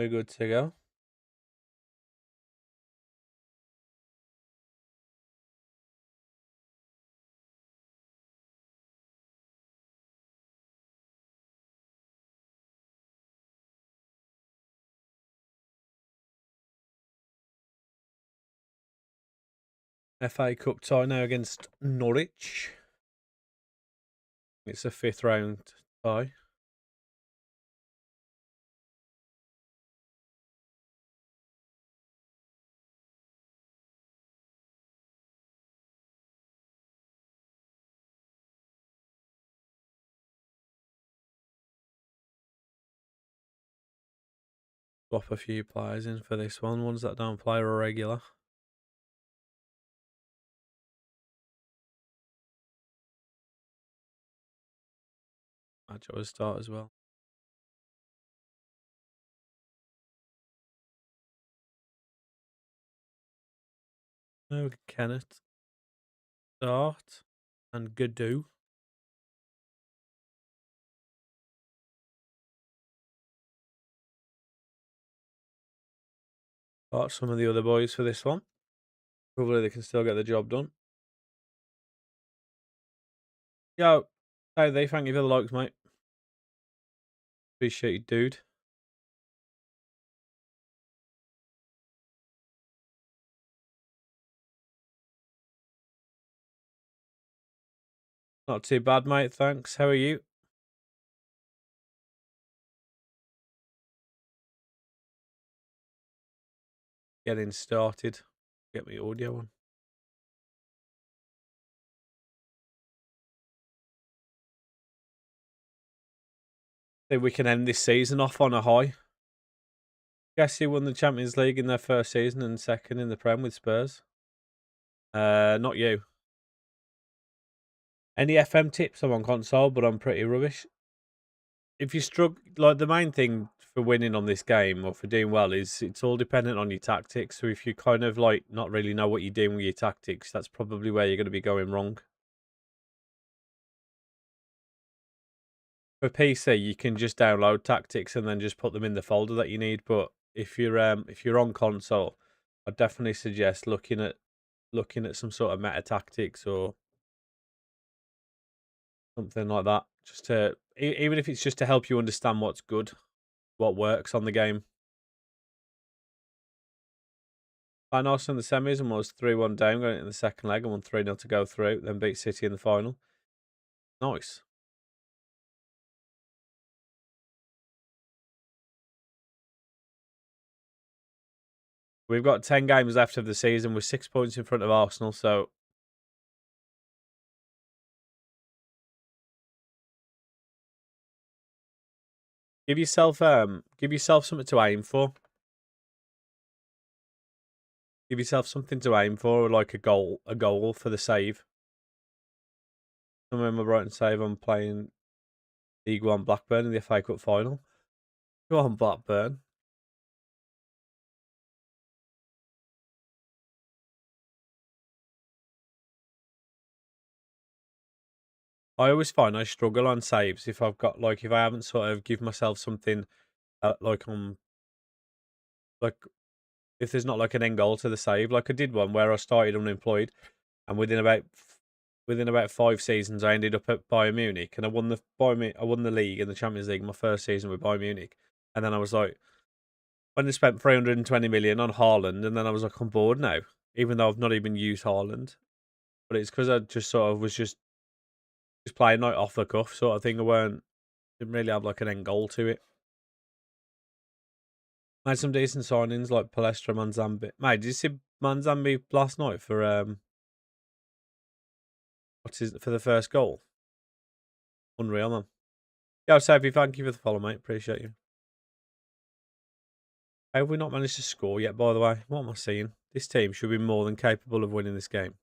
We're good to go. FA Cup tie now against Norwich. It's a 5th round tie. Swap a few players in for this one. Ones that don't play are regular. Match always start as well. No, Kenneth. Start. And Godou. Start some of the other boys for this one. Hopefully they can still get the job done. Yo, hey, they thank you for the likes, mate. Appreciate you, dude. Not too bad, mate. Thanks. How are you? Getting started. Get me audio on. Think we can end this season off on a high. Guess who won the Champions League in their first season and second in the Prem with Spurs? Not you. Any FM tips? I'm on console, but I'm pretty rubbish. If you struggle, like the main thing for winning on this game or for doing well is it's all dependent on your tactics. So if you kind of like not really know what you're doing with your tactics, that's probably where you're going to be going wrong. For PC, you can just download tactics and then just put them in the folder that you need. But if you're on console, I'd definitely suggest looking at some sort of meta tactics or something like that. Just to even if it's just to help you understand what's good, what works on the game. I know in the semis and was 3-1 down going into the second leg and won 3-0 to go through, then beat City in the final. Nice. We've got 10 games left of the season. We're 6 points in front of Arsenal, so give yourself something to aim for. Give yourself something to aim for, like a goal for the save. I remember right and save I'm playing League One Blackburn in the FA Cup final. Go on, Blackburn. I always find I struggle on saves if I've got if I haven't sort of give myself something like if there's not like an end goal to the save. Like I did one where I started unemployed, and within about 5 seasons I ended up at Bayern Munich, and I won the league and the Champions League my first season with Bayern Munich, and then I was like, when I spent 320 million on Haaland, and then I was like, I'm bored now, even though I've not even used Haaland, but it's because I just sort of was just playing like off the cuff sort of thing. Didn't really have like an end goal to it. Made some decent signings like Palestra, Manzambi. Mate, did you see Manzambi last night for for the first goal? Unreal, man. Yo, Sophie, thank you for the follow, mate. Appreciate you. How have we not managed to score yet, by the way? What am I seeing? This team should be more than capable of winning this game.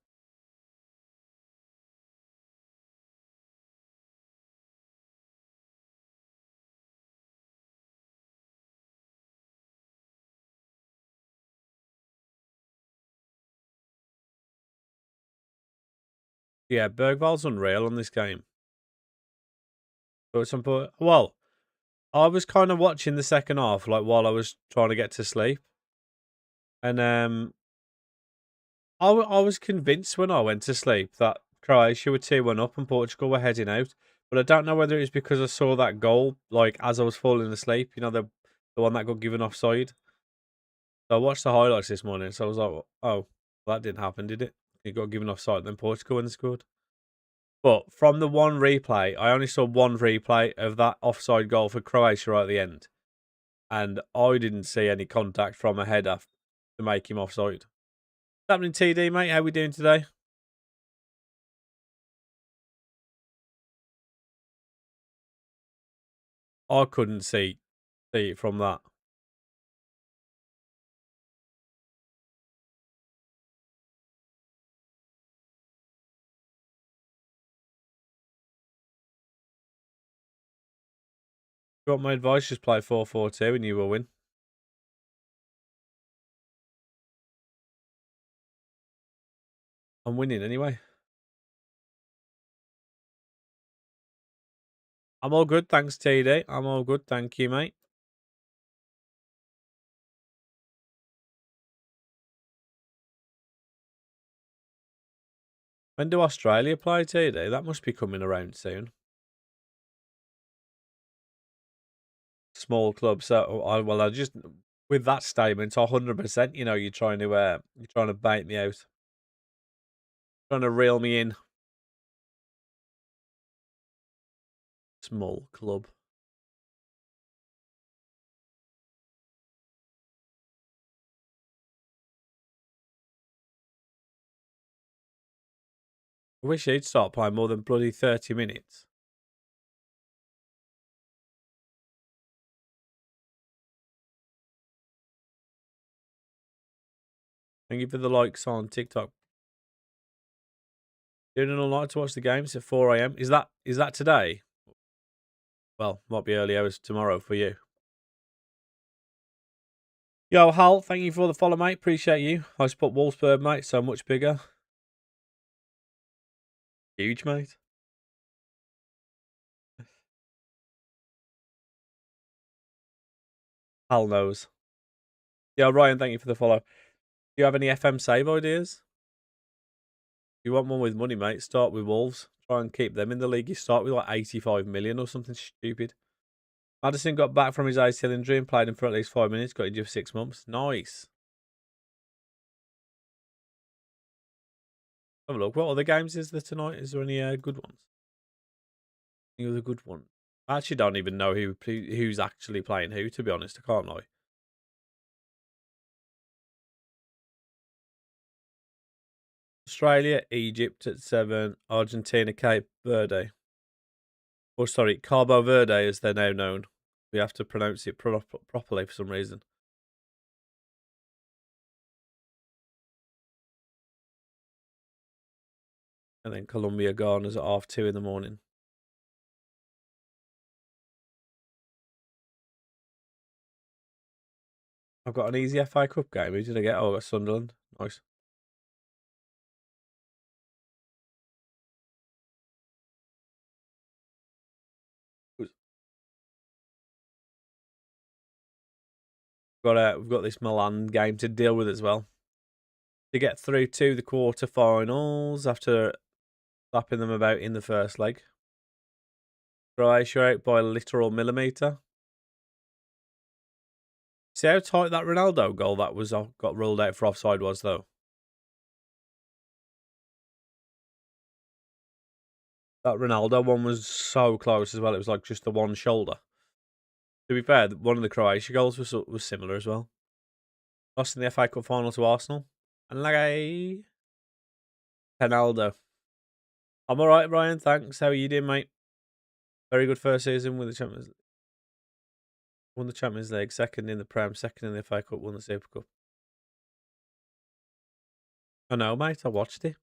Yeah, Bergval's unreal on this game. But at some point, well, I was kind of watching the second half, like while I was trying to get to sleep, and I was convinced when I went to sleep that Croatia were 2-1 up and Portugal were heading out. But I don't know whether it was because I saw that goal, like as I was falling asleep, the one that got given offside. So I watched the highlights this morning, so I was like, oh, well, that didn't happen, did it? It got given offside, then Portugal went and scored. But from the one replay, I only saw one replay of that offside goal for Croatia right at the end. And I didn't see any contact from a header to make him offside. What's happening, TD, mate? How we doing today? I couldn't see it from that. You want my advice? Just play 4-4-2 and you will win. I'm winning anyway. I'm all good, thanks, TD. I'm all good, thank you, mate. When do Australia play, TD? That must be coming around soon. Small club. So, I just with that statement, 100%. You're trying to bait me out, trying to reel me in. Small club. I wish he'd start playing more than bloody 30 minutes. Thank you for the likes on TikTok. Doing it all night to watch the games at 4 a.m. Is that today? Well, might be early hours tomorrow for you. Yo, Hal, thank you for the follow, mate. Appreciate you. I support Wolfsburg, mate. So much bigger. Huge, mate. Hal knows. Yeah, Ryan, thank you for the follow. Do you have any FM save ideas? If you want one with money, mate, start with Wolves. Try and keep them in the league. You start with like 85 million or something stupid. Madison got back from his ACL injury and played him for at least 5 minutes. Got injured for 6 months. Nice. Have a look. What other games is there tonight? Is there any good ones? Any other good one? I actually don't even know who's actually playing who, to be honest. I can't lie. Australia, Egypt at 7, Argentina, Cape Verde. Or sorry, Cabo Verde as they're now known. We have to pronounce it properly for some reason. And then Colombia, Ghana's at 2:30 in the morning. I've got an easy FA Cup game. Who did I get? Oh, I got Sunderland. Nice. We've got this Milan game to deal with as well. To get through to the quarterfinals after slapping them about in the first leg. Croatia out by a literal millimetre. See how tight that Ronaldo goal that was got ruled out for offside was, though? That Ronaldo one was so close as well. It was like just the one shoulder. To be fair, one of the Croatia goals was similar as well. Lost in the FA Cup final to Arsenal. And like a Ronaldo. I'm all right, Ryan. Thanks. How are you doing, mate? Very good first season with the Champions. Won the Champions League, second in the Prem, second in the FA Cup, won the Super Cup. I know, mate. I watched it.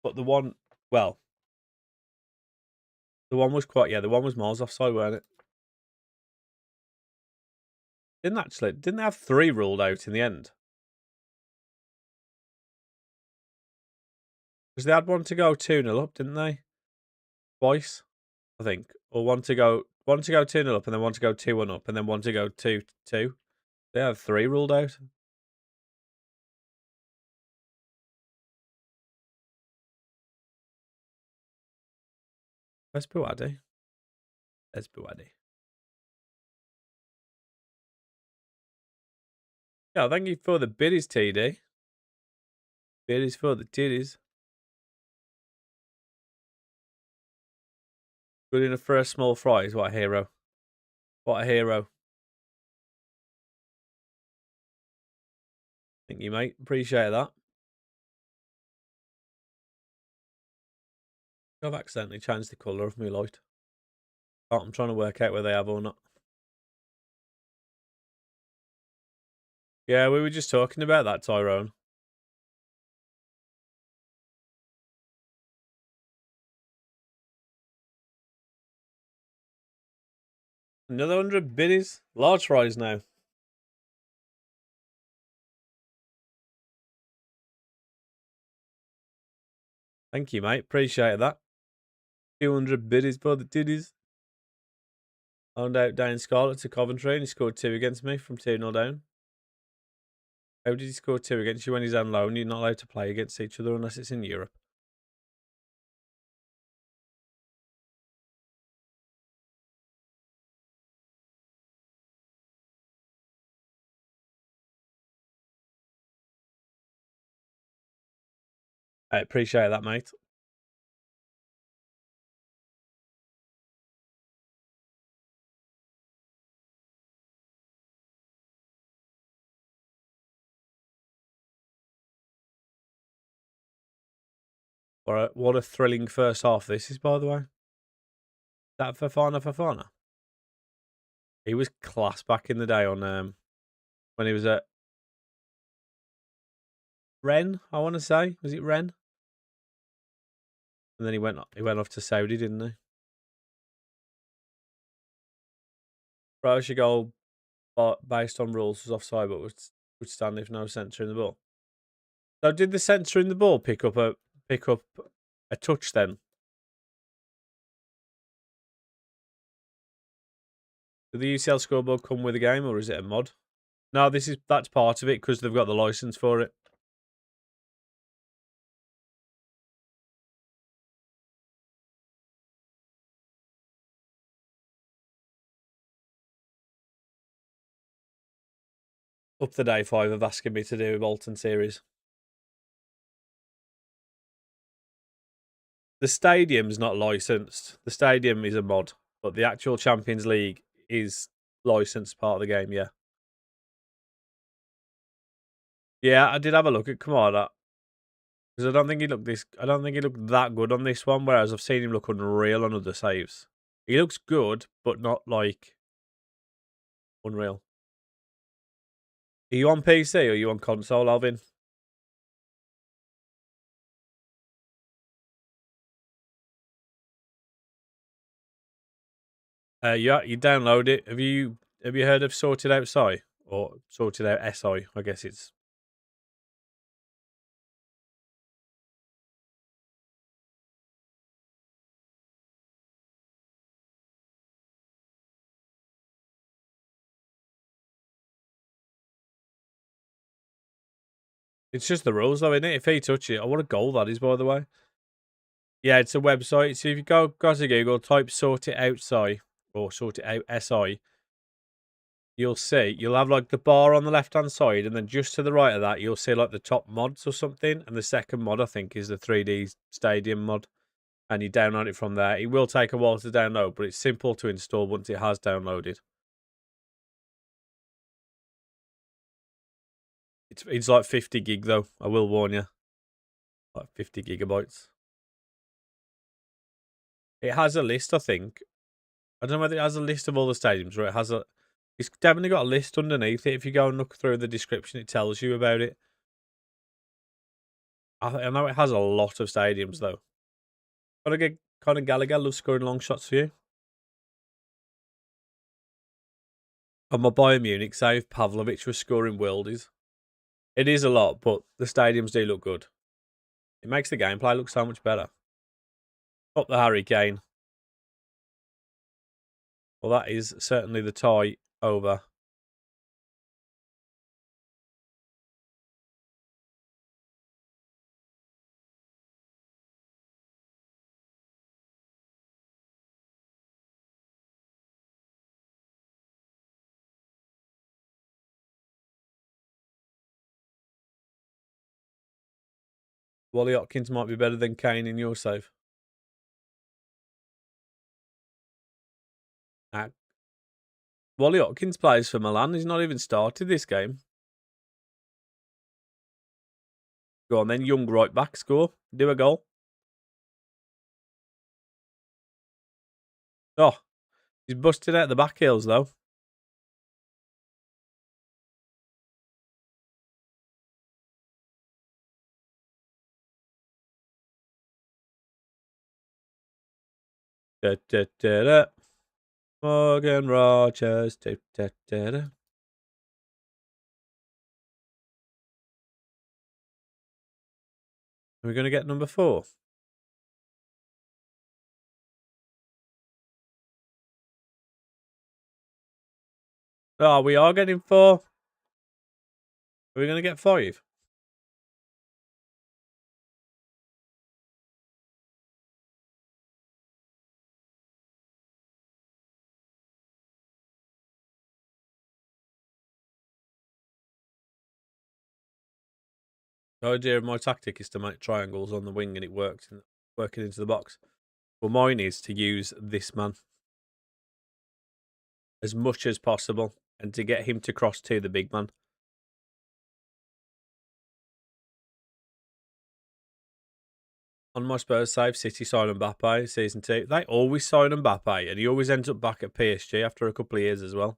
But the one was the one was miles offside, weren't it? Didn't they have 3 ruled out in the end? Because they had one to go 2-0 up, didn't they? Twice. I think, or one to go 2-0 up, and then one to go 2-1 up, and then one to go 2-2. They have 3 ruled out. Where's Buwadi? There's Buwadi. Yeah, thank you for the biddies, TD. Biddies for the titties. Good enough for a small fries. What a hero. What a hero. Thank you, mate. Appreciate that. I've accidentally changed the colour of my light. Oh, I'm trying to work out whether they have or not. Yeah, we were just talking about that, Tyrone. Another 100 biddies. Large fries now. Thank you, mate. Appreciate that. 200 biddies for the titties. Owned out Dane Scarlett to Coventry, and he scored 2 against me from 2-0 down. How did he score 2 against you when he's on loan? You're not allowed to play against each other unless it's in Europe. I appreciate that, mate. What a thrilling first half this is, by the way. Is that Fofana? He was class back in the day on when he was at Rennes, I want to say. Was it Rennes? And then he went off to Saudi, didn't he? Croatia goal based on rules was offside, but would stand if no centre in the ball. So did the centre in the ball pick up a touch then? Did the UCL scoreboard come with a game, or is it a mod? No, that's part of it because they've got the license for it. Up to day 5 of asking me to do a Bolton series. The stadium's not licensed. The stadium is a mod, but the actual Champions League is licensed part of the game. Yeah, yeah. I did have a look at Kamada because I don't think he looked that good on this one. Whereas I've seen him look unreal on other saves. He looks good, but not like unreal. Are you on PC or are you on console, Alvin? Yeah, you download it. Have you heard of Sorted Out SI or Sorted Out SI? I guess it's. It's just the rules, though, isn't it? If he touches it, what a goal that is, by the way. Yeah, it's a website. So if you go to Google, type Sort It Out SI or Sort It Out SI, you'll have like the bar on the left hand side, and then just to the right of that, you'll see like the top mods or something. And the second mod, I think, is the 3D Stadium mod. And you download it from there. It will take a while to download, but it's simple to install once it has downloaded. It's like 50 gig though. I will warn you, like 50 gigabytes. It has a list, I think. I don't know whether it has a list of all the stadiums, or it has a. It's definitely got a list underneath it. If you go and look through the description, it tells you about it. I know it has a lot of stadiums though. Gotta get Conor Gallagher loves scoring long shots for you. On my Bayern Munich save, Pavlovic was scoring worldies. It is a lot, but the stadiums do look good. It makes the gameplay look so much better. Up the Harry Kane. Well, that is certainly the tie over. Wally Watkins might be better than Kane in your save. Ah, Wally Watkins plays for Milan. He's not even started this game. Go on then, young right back, score. Do a goal. Oh, he's busted out the back heels though. Da, da, da, da. Morgan Rogers. Da, da, da, da. Are we going to get number 4? Oh, we are getting 4. Are we going to get 5? The idea of my tactic is to make triangles on the wing and it works, and working into the box. Well, mine is to use this man as much as possible and to get him to cross to the big man. On my Spurs save, City sign Mbappe season 2. They always sign Mbappe and he always ends up back at PSG after a couple of years as well.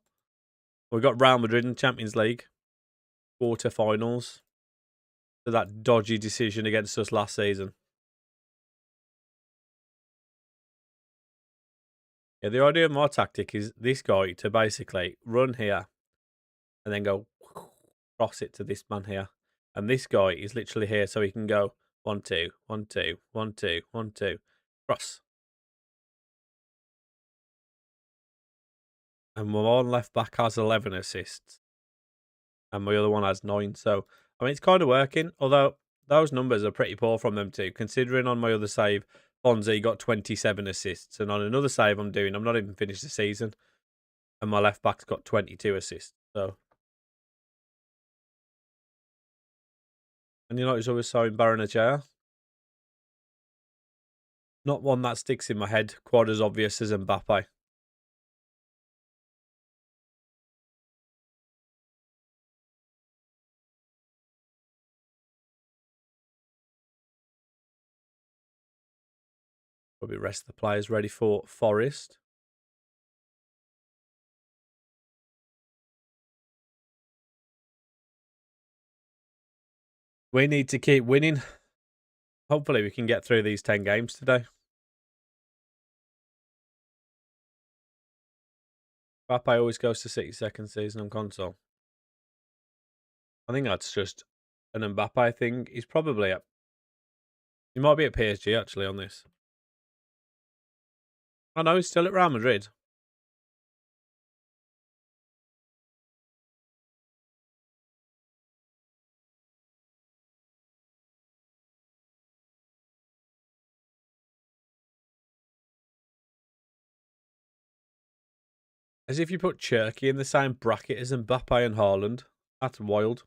We've got Real Madrid in the Champions League quarter-finals. So that dodgy decision against us last season. Yeah, the idea of my tactic is this guy to basically run here and then go cross it to this man here. And this guy is literally here so he can go 1, 2, 1, 2, 1, 2, 1, 2, cross. And my one left back has 11 assists. And my other one has 9. So, I mean, it's kind of working. Although, those numbers are pretty poor from them too. Considering on my other save, Fonzie got 27 assists. And on another save I'm doing, I'm not even finished the season. And my left back's got 22 assists. So, and you know, he's always showing Baron Not one that sticks in my head quite as obvious as Mbappe. Probably rest of the players ready for Forest. We need to keep winning. Hopefully we can get through these 10 games today. Mbappe always goes to 62nd season on console. I think that's just an Mbappe thing. He's probably at... He might be at PSG actually on this. I know he's still at Real Madrid. As if you put Cherky in the same bracket as Mbappe and Haaland. That's wild.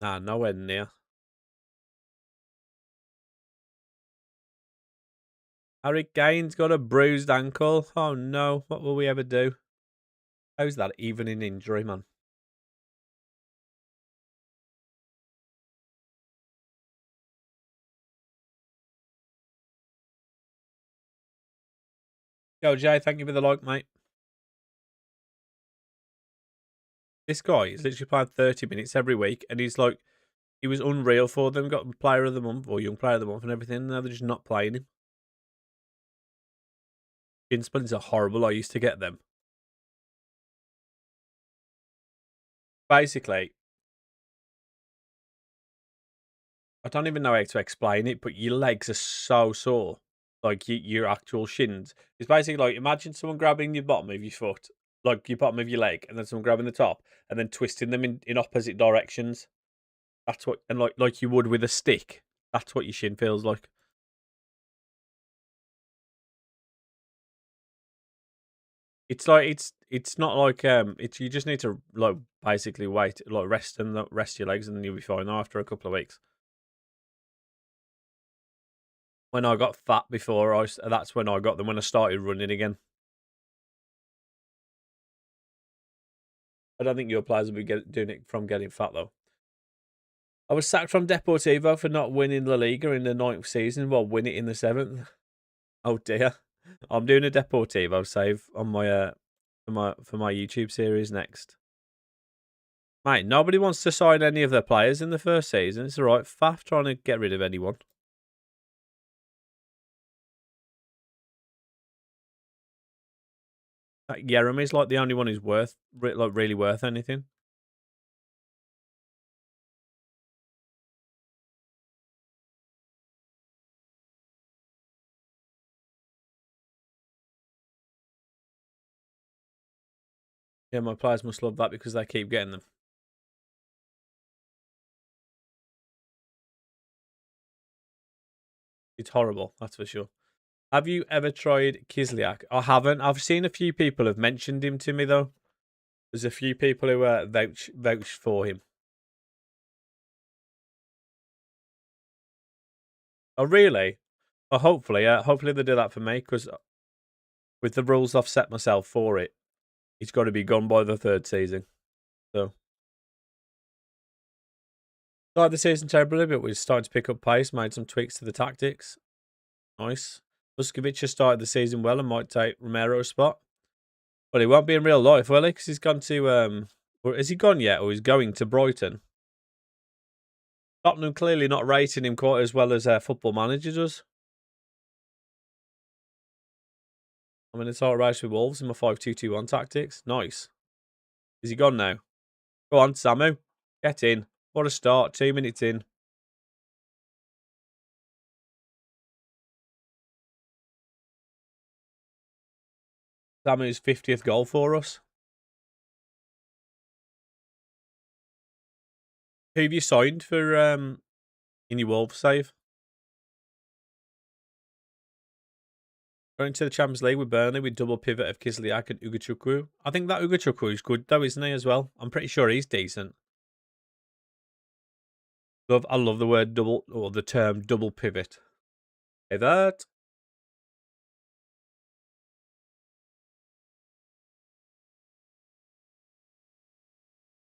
Nah, nowhere near. Harry Kane's got a bruised ankle. Oh no, what will we ever do? How's that even an injury, man? Yo, Jay, thank you for the like, mate. This guy is literally playing 30 minutes every week, and he's like, he was unreal for them. Got player of the month or young player of the month and everything. Now they're just not playing him. Shin splints are horrible. I used to get them. Basically, I don't even know how to explain it, but your legs are so sore, like your actual shins. It's basically like imagine someone grabbing your bottom of your foot, like your bottom of your leg, and then someone grabbing the top, and then twisting them in opposite directions. That's what, and like you would with a stick. That's what your shin feels like. It's like it's not like it's you just need to like basically wait, like rest your legs, and then you'll be fine after a couple of weeks. When I got fat before, that's when I got them when I started running again. I don't think your players will be doing it from getting fat though. I was sacked from Deportivo for not winning La Liga in the ninth season, while win it in the seventh. Oh dear. I'm doing a Deportivo save on my for my YouTube series next. Mate, nobody wants to sign any of their players in the first season. It's alright. Faff trying to get rid of anyone. Jeremy's like the only one who's like really worth anything. Yeah, my players must love that because they keep getting them. It's horrible, that's for sure. Have you ever tried Kislyak? I haven't. I've seen a few people have mentioned him to me though. There's a few people who vouch for him. Oh really? Oh, hopefully they do that for me because with the rules I've set myself for it, it's got to be gone by the third season. So started the season terribly, but we're starting to pick up pace. Made some tweaks to the tactics. Nice. Vuskovic has started the season well and might take Romero's spot. Well, he won't be in real life, will he? Because he's gone to or is he gone yet? Or he's going to Brighton? Tottenham clearly not rating him quite as well as Football Manager does. I'm in a title race with Wolves in my 5-2-2-1 tactics. Nice. Is he gone now? Go on, Samu. Get in. What a start. 2 minutes in. Samu's 50th goal for us. Who have you signed for in your Wolves save? Going to the Champions League with Burnley with double pivot of Kislyak and Ugachukwu. I think that Ugachukwu is good though, isn't he, as well? I'm pretty sure he's decent. I love the word double, or the term double pivot. Pivot.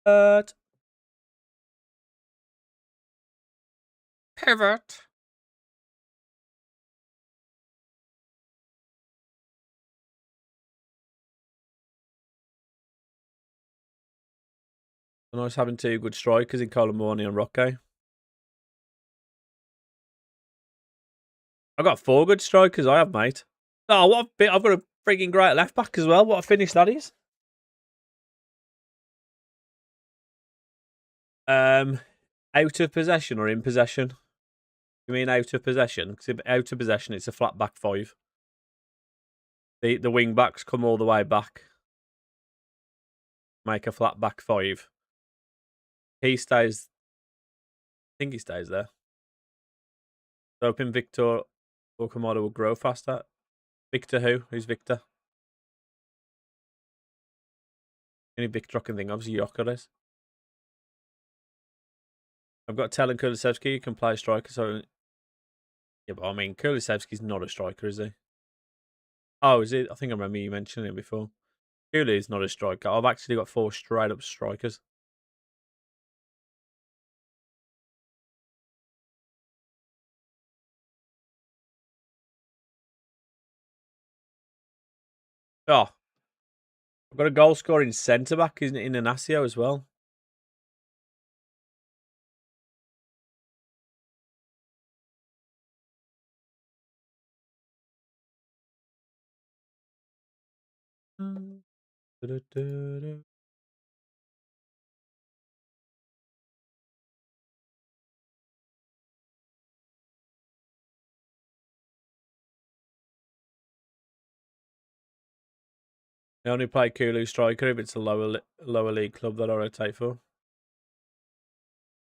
Pivot. Pivot. And I was having two good strikers in Colomboani and Roque. I've got four good strikers, I have, mate. Oh, what a bit. I've got a freaking great left back as well. What a finish that is. Um, Out of possession or in possession? You mean out of possession? Because if out of possession, it's a flat back five. The wing backs come all the way back. Make a flat back five. He stays. I think he stays there. Hoping Victor or Kamada will grow faster. Victor who? Who's Victor? Any Victor I can think of is Gyökeres. I've got Tell and Kulusevski. You can play striker. So yeah, but I mean Kulusevski's not a striker, is he? Oh, is it? I think I remember you mentioning it before. Kulu is not a striker. I've actually got four straight up strikers. Oh, I've got a goal scoring centre back in Inacio as well. They only play Kulu striker if it's a lower league club that I rotate for.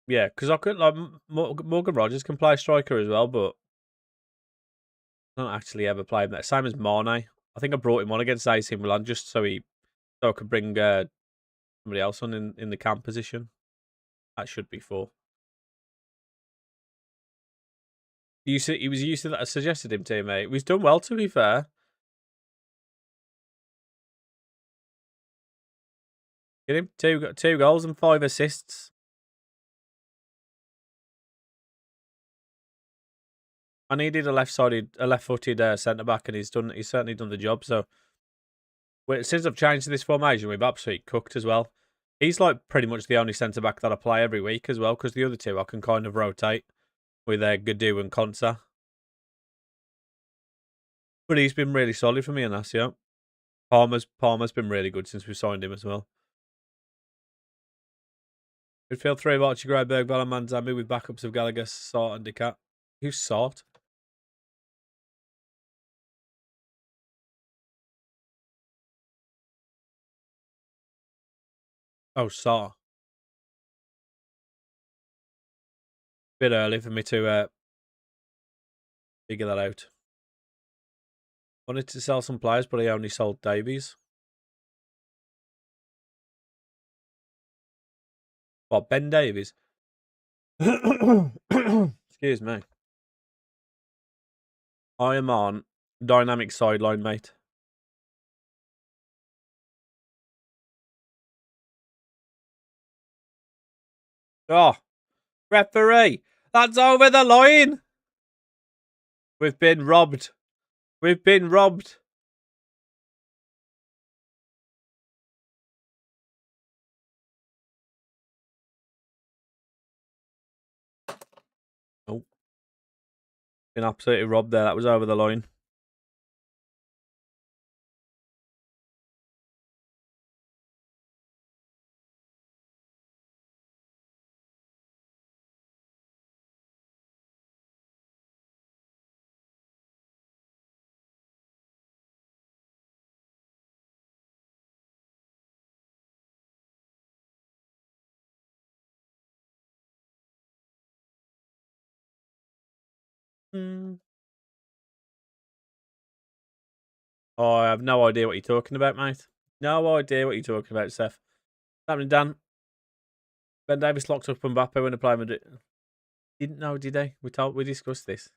Yeah, because I could like Morgan Rogers can play striker as well, but I don't actually ever play him there. Same as Mane. I think I brought him on against AC Milan just so I could bring somebody else on in the cam position. That should be 4. He was used to that. I suggested him to you, mate. He's done well, to be fair. Get him 2 goals and 5 assists. I needed a left-footed centre back, and he's certainly done the job. So since I've changed to this formation, we've absolutely cooked as well. He's like pretty much the only centre back that I play every week as well, because the other 2 I can kind of rotate with Gadu and Konsa. But he's been really solid for me in this, yeah. Palmer's been really good since we signed him as well. Midfield 3 of Archie Gray, Bergvall and Manzambi with backups of Gallagher, Sart and Decat. Who's Sart? Oh, Sart. Bit early for me to figure that out. Wanted to sell some players, but I only sold Davies. What, Ben Davies? Excuse me. I am on dynamic sideline, mate. Oh, referee! That's over the line! We've been robbed. We've been robbed. Oh. Been absolutely robbed there. That was over the line. Hmm. Oh, I have no idea what you're talking about, mate. No idea what you're talking about, Seth. What's happening, Dan? Ben Davis locked up Mbappe when they play Madrid. Didn't know, did they? We discussed this.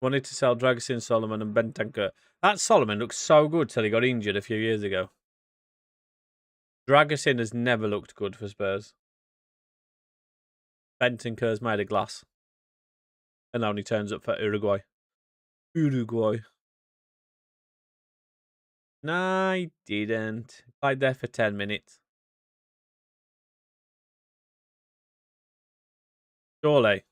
Wanted to sell Dragusin, Solomon, and Bentancur. That Solomon looks so good till he got injured a few years ago. Dragusin has never looked good for Spurs. Bentancur's made of glass. And only turns up for Uruguay. Uruguay. No, he didn't. Played there for 10 minutes. Surely.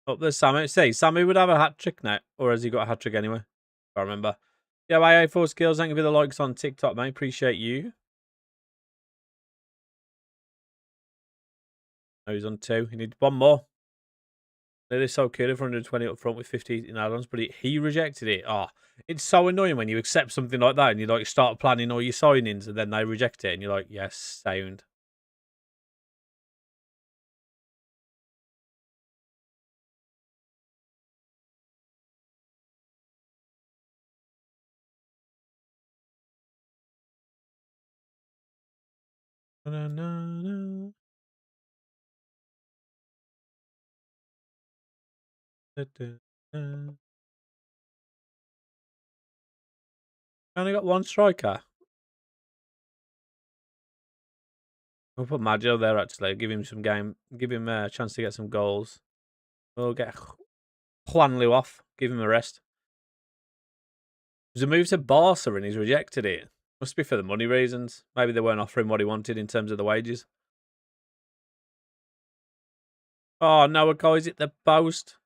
Up there's Sammy. See, Sammy would have a hat trick now. Or has he got a hat trick anyway? I remember. Yeah, AA4 skills. Thank you for the likes on TikTok, mate. Appreciate you. Oh, he's on 2. He needs 1 more. It is so killer for 120 up front with 50 in add-ons, but he rejected it. Oh, it's so annoying when you accept something like that and you like start planning all your signings and then they reject it and you're like, yes, sound. Na, na, na. Da, da, da. Only got 1 striker. I'll put Maggio there actually. Give him some game. Give him a chance to get some goals. We'll get Juan Lu off. Give him a rest. There's a move to Barca and he's rejected it. Must be for the money reasons. Maybe they weren't offering what he wanted in terms of the wages. Oh, Noah guys at the post.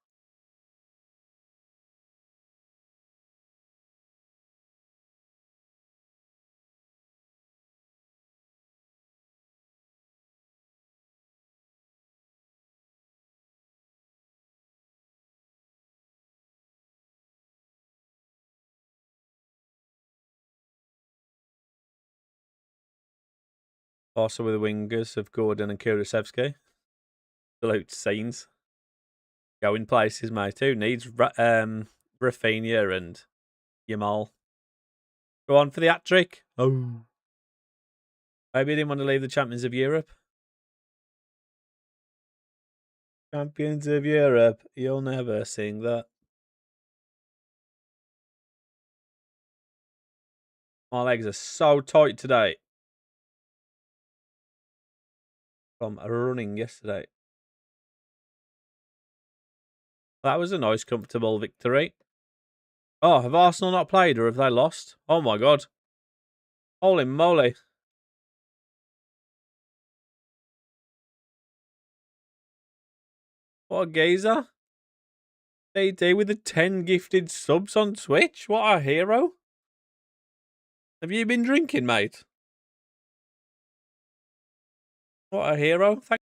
Also with the wingers of Gordon and Kulusevski. Absolute scenes. Going places, mate. Who needs Rafinha and Yamal? Go on for the hat-trick. Oh. Maybe he didn't want to leave the Champions of Europe. Champions of Europe. You'll never sing that. My legs are so tight today. From running yesterday. That was a nice, comfortable victory. Oh, have Arsenal not played or have they lost? Oh my god. Holy moly. What a geezer. DD with the 10 gifted subs on Twitch. What a hero. Have you been drinking, mate? What a hero. Thank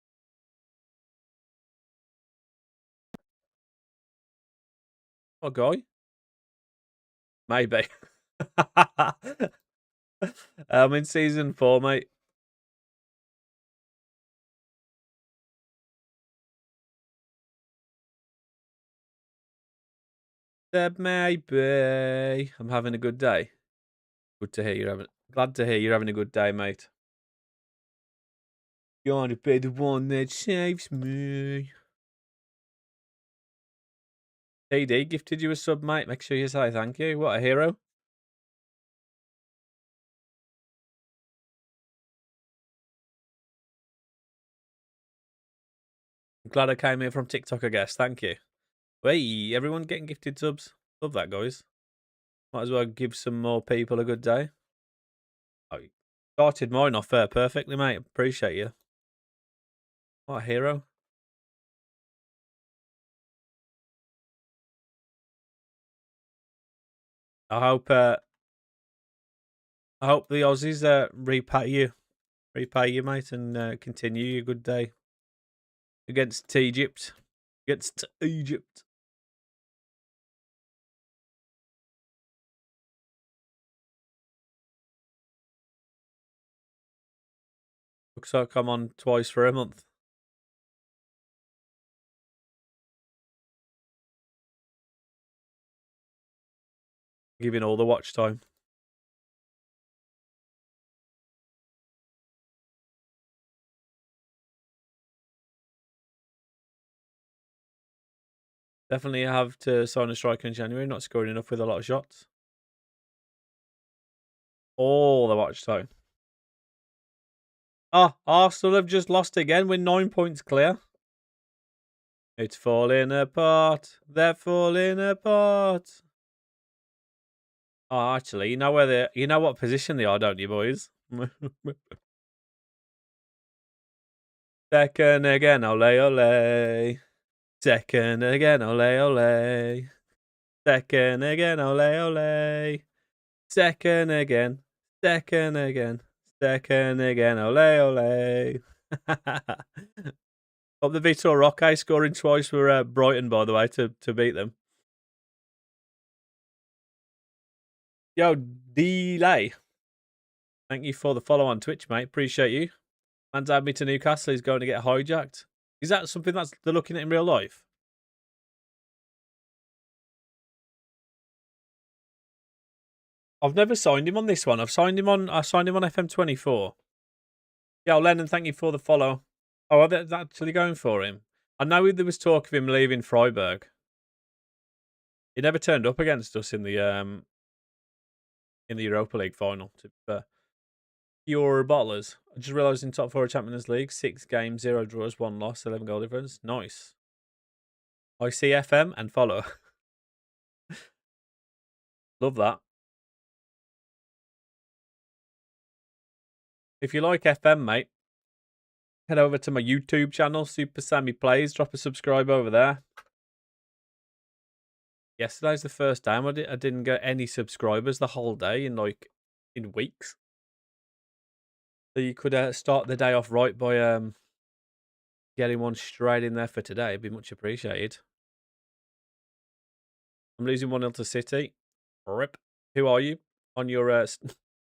What guy? Maybe. I'm in season 4, mate. Maybe. I'm having a good day. Good to hear you're having. Glad to hear you're having a good day, mate. You want to be the one that saves me. DD gifted you a sub, mate. Make sure you say thank you. What a hero. I'm glad I came here from TikTok, I guess. Thank you. Hey, everyone getting gifted subs. Love that, guys. Might as well give some more people a good day. Oh, you started mine off perfectly, mate. Appreciate you. What a hero. I hope the Aussies repay you, mate, and continue your good day against Egypt. Against Egypt. Looks like I'm on twice for a month. Giving all the watch time. Definitely have to sign a striker in January. Not scoring enough with a lot of shots. All the watch time. Ah, Arsenal have just lost again. We're 9 points clear. It's falling apart. They're falling apart. Oh, actually, you know you know what position they are, don't you, boys? Second again, ole ole. Second again, ole ole. Second again, ole ole. Second again. Second again. Second again, ole ole. Up the Vitor Roque scoring twice for Brighton, by the way, to beat them. Yo, Delay. Thank you for the follow on Twitch, mate. Appreciate you. Man's had me to Newcastle. He's going to get hijacked. Is that something that's they're looking at in real life? I've never signed him on this one. I signed him on FM24. Yo, Lennon, thank you for the follow. Oh, are they actually going for him? I know there was talk of him leaving Freiburg. He never turned up against us in the Europa League final. Pure bottlers. I just realised in top 4 of Champions League, 6 games, 0 draws, 1 loss, 11 goal difference. Nice. I see FM and follow. Love that. If you like FM, mate, head over to my YouTube channel, Super Sammy Plays. Drop a subscribe over there. Yesterday's the first time I didn't get any subscribers the whole day in weeks. So you could start the day off right by getting one straight in there for today. It'd be much appreciated. I'm losing 1-0 to City. Rip. Who are you on your?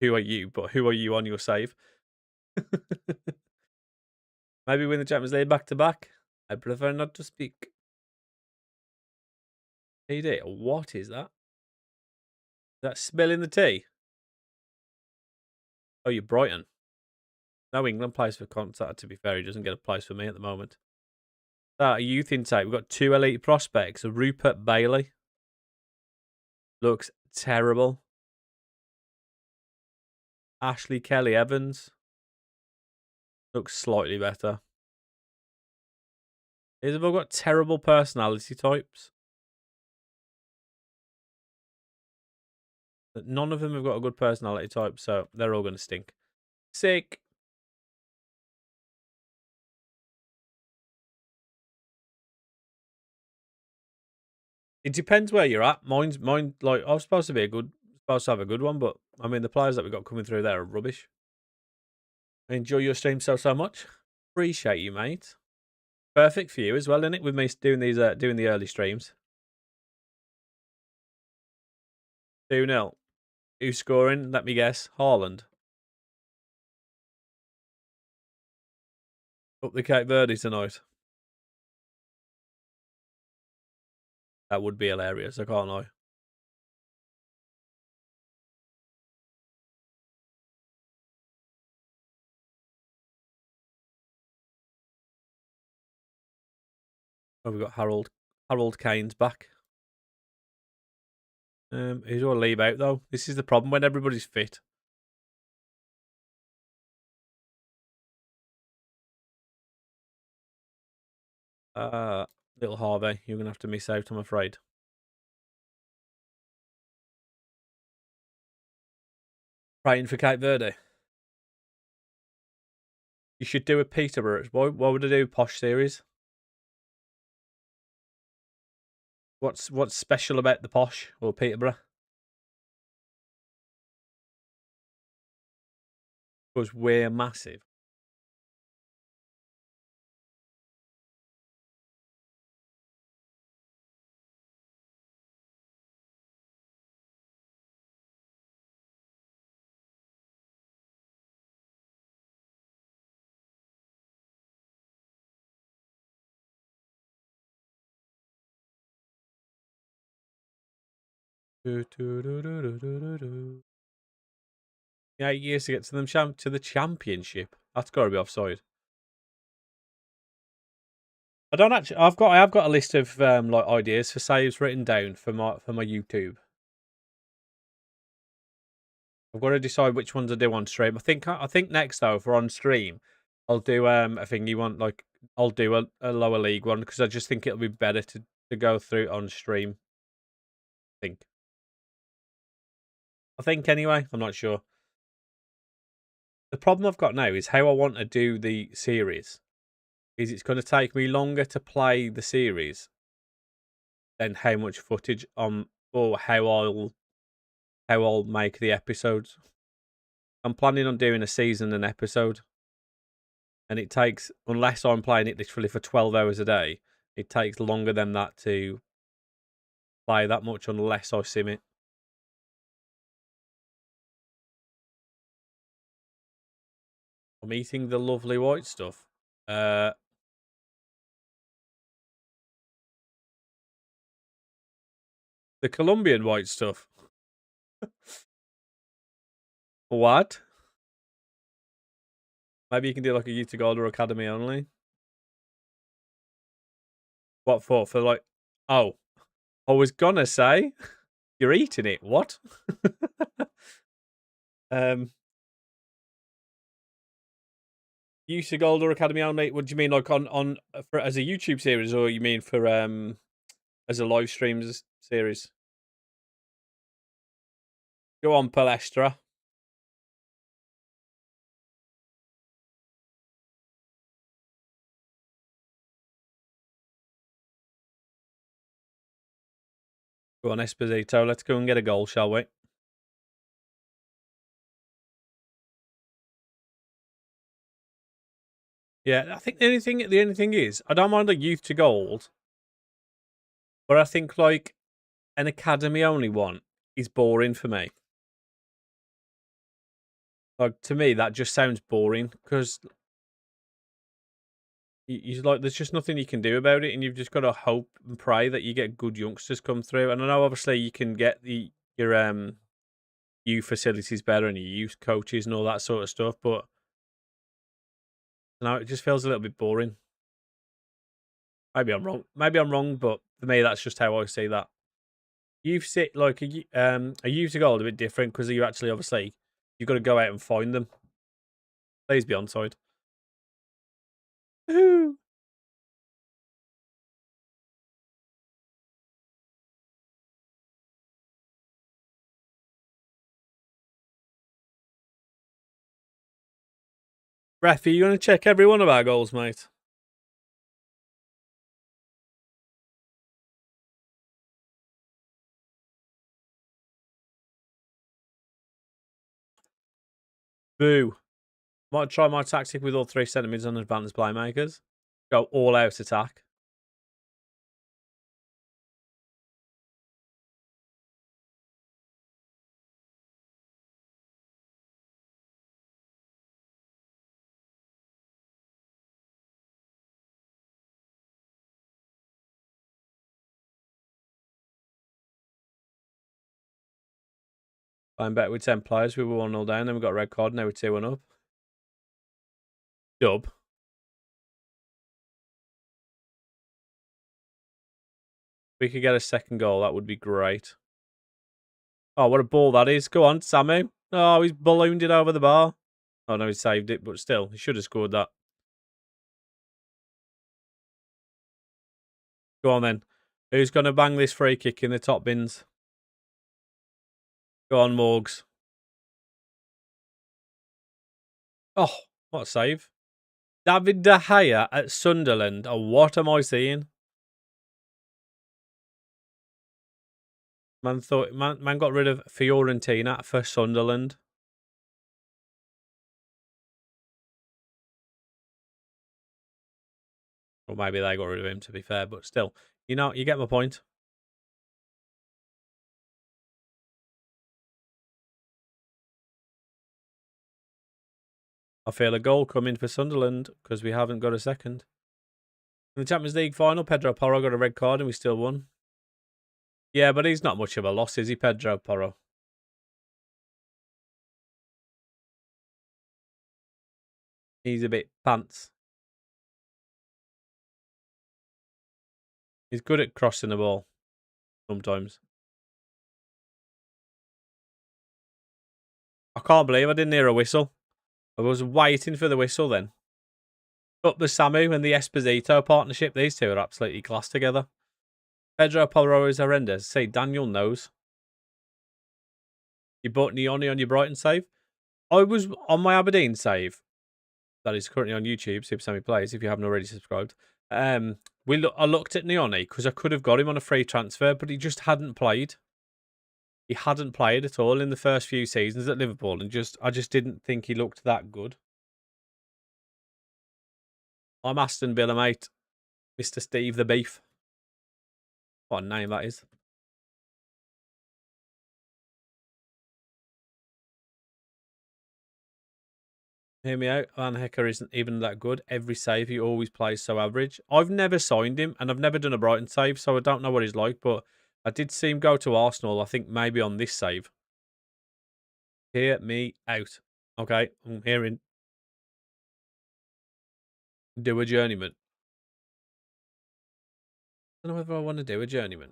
Who are you? But who are you on your save? Maybe win the Champions League back to back. I prefer not to speak. TD, what is that? Is that spilling the tea? Oh, you're Brighton. No, England plays for Contact, to be fair. He doesn't get a place for me at the moment. That youth intake. We've got 2 elite prospects. Rupert Bailey. Looks terrible. Ashley Kelly Evans. Looks slightly better. They've all got terrible personality types. None of them have got a good personality type, so they're all going to stink. Sick. It depends where you're at. Mine. Like I was supposed to have a good one, but I mean the players that we got coming through there are rubbish. I enjoy your stream so much. Appreciate you, mate. Perfect for you as well, isn't it? With me doing these, doing the early streams. 2-0. Who's scoring? Let me guess. Haaland. Up the Cape Verde tonight. That would be hilarious. I can't lie. Oh, we've got Harold Kane's back. He's all leave out though. This is the problem when everybody's fit. Little Harvey, you're gonna have to miss out, I'm afraid. Praying for Cape Verde. You should do a Peterborough. Why would I do a posh series? What's special about the posh or Peterborough? Because we're massive. Yeah, 8 years to get to them to the championship. That's got to be offside. I don't actually. I have got a list of like ideas for saves written down for my YouTube. I've got to decide which ones I do on stream. I think next though, if we're on stream, I'll do a thing you want like I'll do a lower league one because I just think it'll be better to go through it on stream. I think anyway. I'm not sure. The problem I've got now is how I want to do the series. Is it's going to take me longer to play the series than how much footage or how I'll make the episodes. I'm planning on doing a season and episode. And it takes, unless I'm playing it literally for 12 hours a day, it takes longer than that to play that much unless I sim it. I'm eating the lovely white stuff. The Colombian white stuff. What? Maybe you can do like a YouTube Gold or Academy only. What for? For like, oh, I was gonna say, you're eating it. What? YouTube Gold or Academy only. What do you mean, like on for as a YouTube series, or you mean for as a live streams series? Go on, Palestra. Go on, Esposito. Let's go and get a goal, shall we? Yeah, I think the only thing is, I don't mind a youth to gold, but I think like an academy only one is boring for me. Like, to me, that just sounds boring because you like there's just nothing you can do about it, and you've just got to hope and pray that you get good youngsters come through. And I know obviously you can get your youth facilities better and your youth coaches and all that sort of stuff, but no, it just feels a little bit boring. Maybe I'm wrong. Maybe I'm wrong, but for me, that's just how I see that. You've sit like a youth goal a bit different because you actually obviously you've got to go out and find them. Please be onside. Woohoo! Ref, are you going to check every one of our goals, mate? Boo. Might try my tactic with all three centre mids on advanced playmakers. Go all out attack. Playing better with 10 players. We were 1-0 down, then we got a red card, now we're 2-1 up. Dub. We could get a second goal, that would be great. Oh, what a ball that is. Go on, Samu. Oh, he's ballooned it over the bar. Oh, no, he saved it, but still, he should have scored that. Go on, then. Who's going to bang this free kick in the top bins? Go on, Morgs. Oh, what a save. David De Gea at Sunderland. Oh, what am I seeing? Man got rid of Fiorentina for Sunderland. Or maybe they got rid of him, to be fair, but still. You know, you get my point. I feel a goal coming for Sunderland because we haven't got a second. In the Champions League final, Pedro Porro got a red card and we still won. Yeah, but he's not much of a loss, is he, Pedro Porro? He's a bit pants. He's good at crossing the ball sometimes. I can't believe I didn't hear a whistle. I was waiting for the whistle then. Up the Samu and the Esposito partnership. These two are absolutely class together. Pedro Porro is horrendous. See, Daniel knows. You bought Neoni on your Brighton save. I was on my Aberdeen save. That is currently on YouTube. Super Sammy Plays. If you haven't already subscribed. I looked at Neoni because I could have got him on a free transfer, but he just hadn't played. He hadn't played at all in the first few seasons at Liverpool, and I just didn't think he looked that good. I'm Aston Villa, mate. Mr. Steve the Beef. What a name that is. Hear me out. Van Hecker isn't even that good. Every save he always plays so average. I've never signed him, and I've never done a Brighton save, so I don't know what he's like, but I did see him go to Arsenal, I think maybe on this save. Hear me out. Okay, I'm hearing. Do a journeyman. I don't know whether I want to do a journeyman.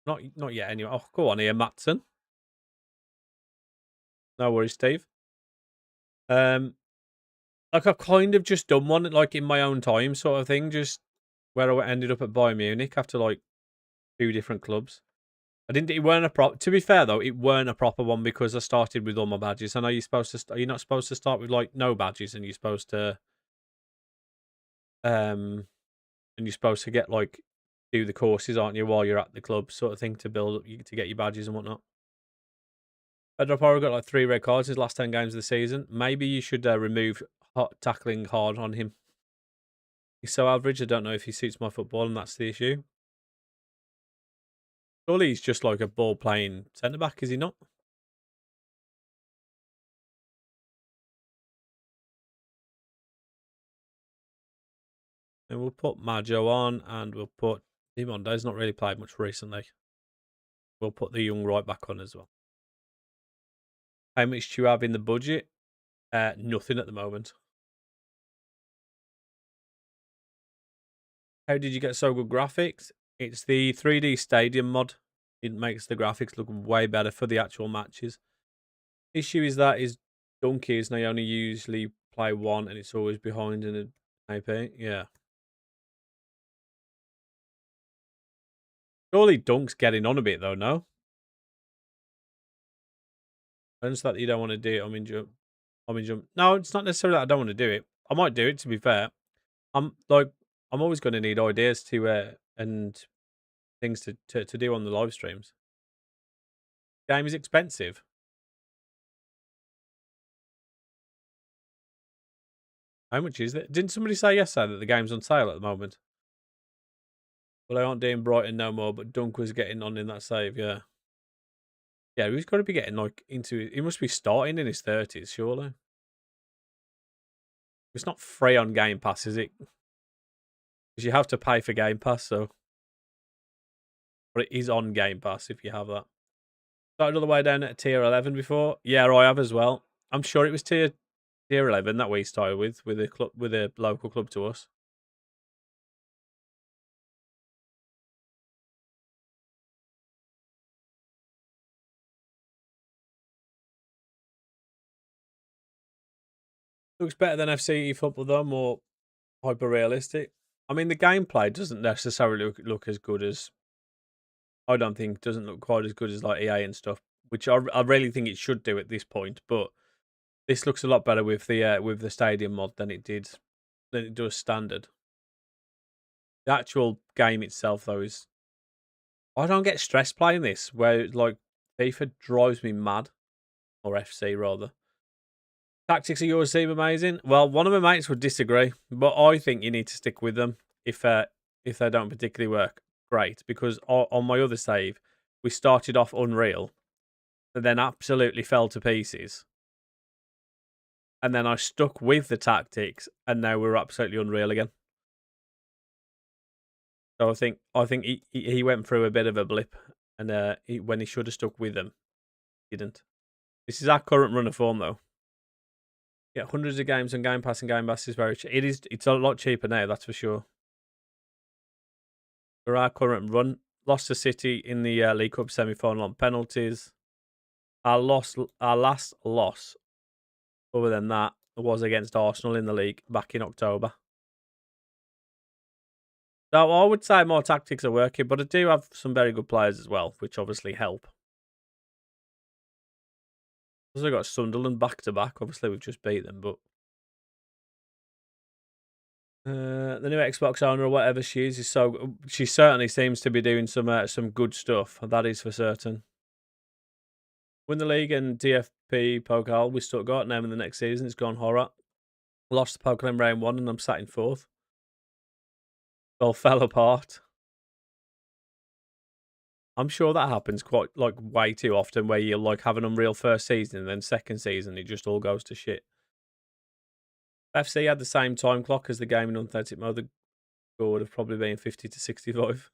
Not yet anyway. Oh, go on here, Matson. No worries, Steve. Like I've kind of just done one like in my own time sort of thing, just where I ended up at Bayern Munich after like 2 different clubs. I didn't. It weren't a prop. To be fair though, it weren't a proper one because I started with all my badges. I know you're supposed to. You're not supposed to start with like no badges, and you're supposed to. And you're supposed to get like do the courses, aren't you, while you're at the club, sort of thing, to build up to get your badges and whatnot. Pedro Porro got like 3 red cards his last 10 games of the season. Maybe you should remove tackling hard on him. He's so average. I don't know if he suits my football, and that's the issue. Surely he's just like a ball playing centre back, is he not? And we'll put Majo on, and we'll put Dimondo's not really played much recently. We'll put the young right back on as well. How much do you have in the budget? Nothing at the moment. How did you get so good graphics? It's the 3D Stadium mod. It makes the graphics look way better for the actual matches. Issue is that is donkeys, and they only usually play one, and it's always behind in an AP. Yeah. Surely Dunk's getting on a bit though, no? I understand that you don't want to do it. I'm in jump. No, it's not necessarily that I don't want to do it. I might do it, to be fair. I'm always going to need ideas to and things to do on the live streams. Game is expensive. How much is it? Didn't somebody say yesterday that the game's on sale at the moment? Well, they aren't doing Brighton no more, but Dunk was getting on in that save, yeah. Yeah, he's got to be getting like into it. He must be starting in his 30s, surely. It's not free on Game Pass, is it? Because you have to pay for Game Pass, so. But it is on Game Pass if you have that. Started all the way down at tier 11 before. Yeah, I have as well. I'm sure it was tier 11 that we started with a club, with a local club to us. Looks better than FCE football though, more hyper realistic. I mean, the gameplay doesn't necessarily look as good as, I don't think, doesn't look quite as good as like EA and stuff, which I really think it should do at this point. But this looks a lot better with the stadium mod than it does standard. The actual game itself though is, I don't get stressed playing this. Where like FIFA drives me mad, or FC rather. Tactics of yours seem amazing. Well, one of my mates would disagree, but I think you need to stick with them if they don't particularly work. Great, because on my other save, we started off unreal, and then absolutely fell to pieces, and then I stuck with the tactics, and now we're absolutely unreal again. So I think he went through a bit of a blip, and when he should have stuck with them, he didn't. This is our current run of form, though. Yeah, hundreds of games on Game Pass, and Game Pass is very cheap. It's a lot cheaper now, that's for sure. For our current run, lost to City in the League Cup semi-final on penalties. Our last loss, other than that, was against Arsenal in the league back in October. So I would say more tactics are working, but I do have some very good players as well, which obviously help. Also got Sunderland back to back. Obviously, we've just beat them, but the new Xbox owner or whatever she is so. She certainly seems to be doing some good stuff. That is for certain. Win the league and DFP Pokal we still got. Now in the next season, it's gone horror. Lost the Pokal in round 1, and I'm sat in 4th. All fell apart. I'm sure that happens quite like way too often, where you like have an unreal first season, and then second season it just all goes to shit. FC had the same time clock as the game in Authentic Mode. The score would have probably been 50 to 65. What's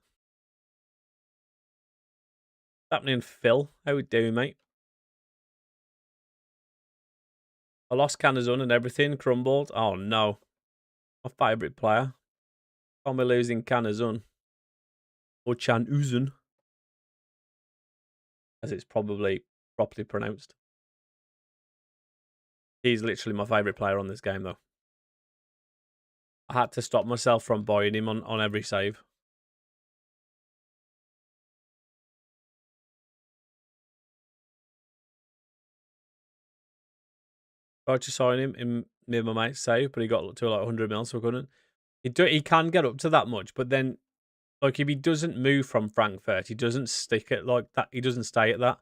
happening, Phil? How we doing, mate? I lost Canazun and everything crumbled. Oh no, my favourite player. Can't be losing Canazun or Chan Uzun, as it's probably properly pronounced. He's literally my favourite player on this game, though. I had to stop myself from buying him on every save. Tried to sign him in near my mate's save, but he got to like 100 mil, so I couldn't. He can get up to that much, but then, like, if he doesn't move from Frankfurt, he doesn't stick at like that. He doesn't stay at that.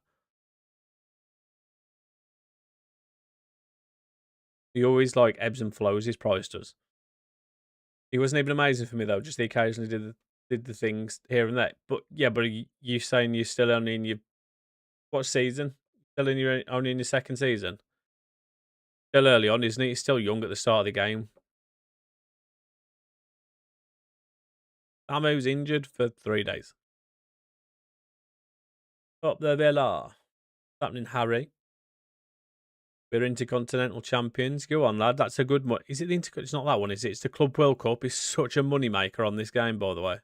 He always like ebbs and flows. His price does. He wasn't even amazing for me though. Just he occasionally did the things here and there. But yeah, but you saying you're still only in your what season? Still in your only in your second season? Still early on, isn't he? He's still young at the start of the game. Samu's injured for 3 days. Up the Villa. What's happening, Harry? We're Intercontinental champions. Go on, lad. That's a good one. Is it the It's not that one, is it? It's the Club World Cup. It's such a moneymaker on this game, by the way.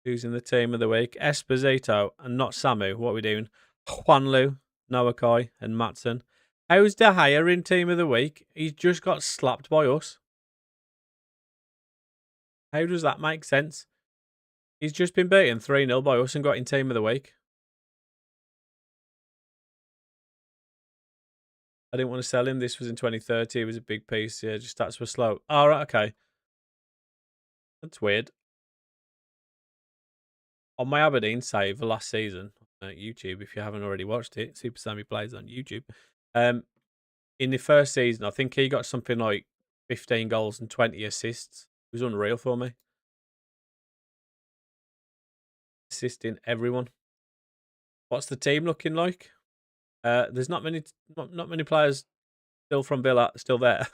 Who's in the team of the week? Esposito and not Samu. What are we doing? Juanlu, Noakai, and Matson. How's De Gea in team of the week? He's just got slapped by us. How does that make sense? He's just been beaten 3-0 by us and got in team of the week. I didn't want to sell him. This was in 2030. It was a big piece. Yeah, just stats were slow. All right, okay. That's weird. On my Aberdeen save last season, YouTube, if you haven't already watched it, Super Sammy plays on YouTube. In the first season, I think he got something like 15 goals and 20 assists. It was unreal for me. Assisting everyone. What's the team looking like? There's not many players still from Villa still there.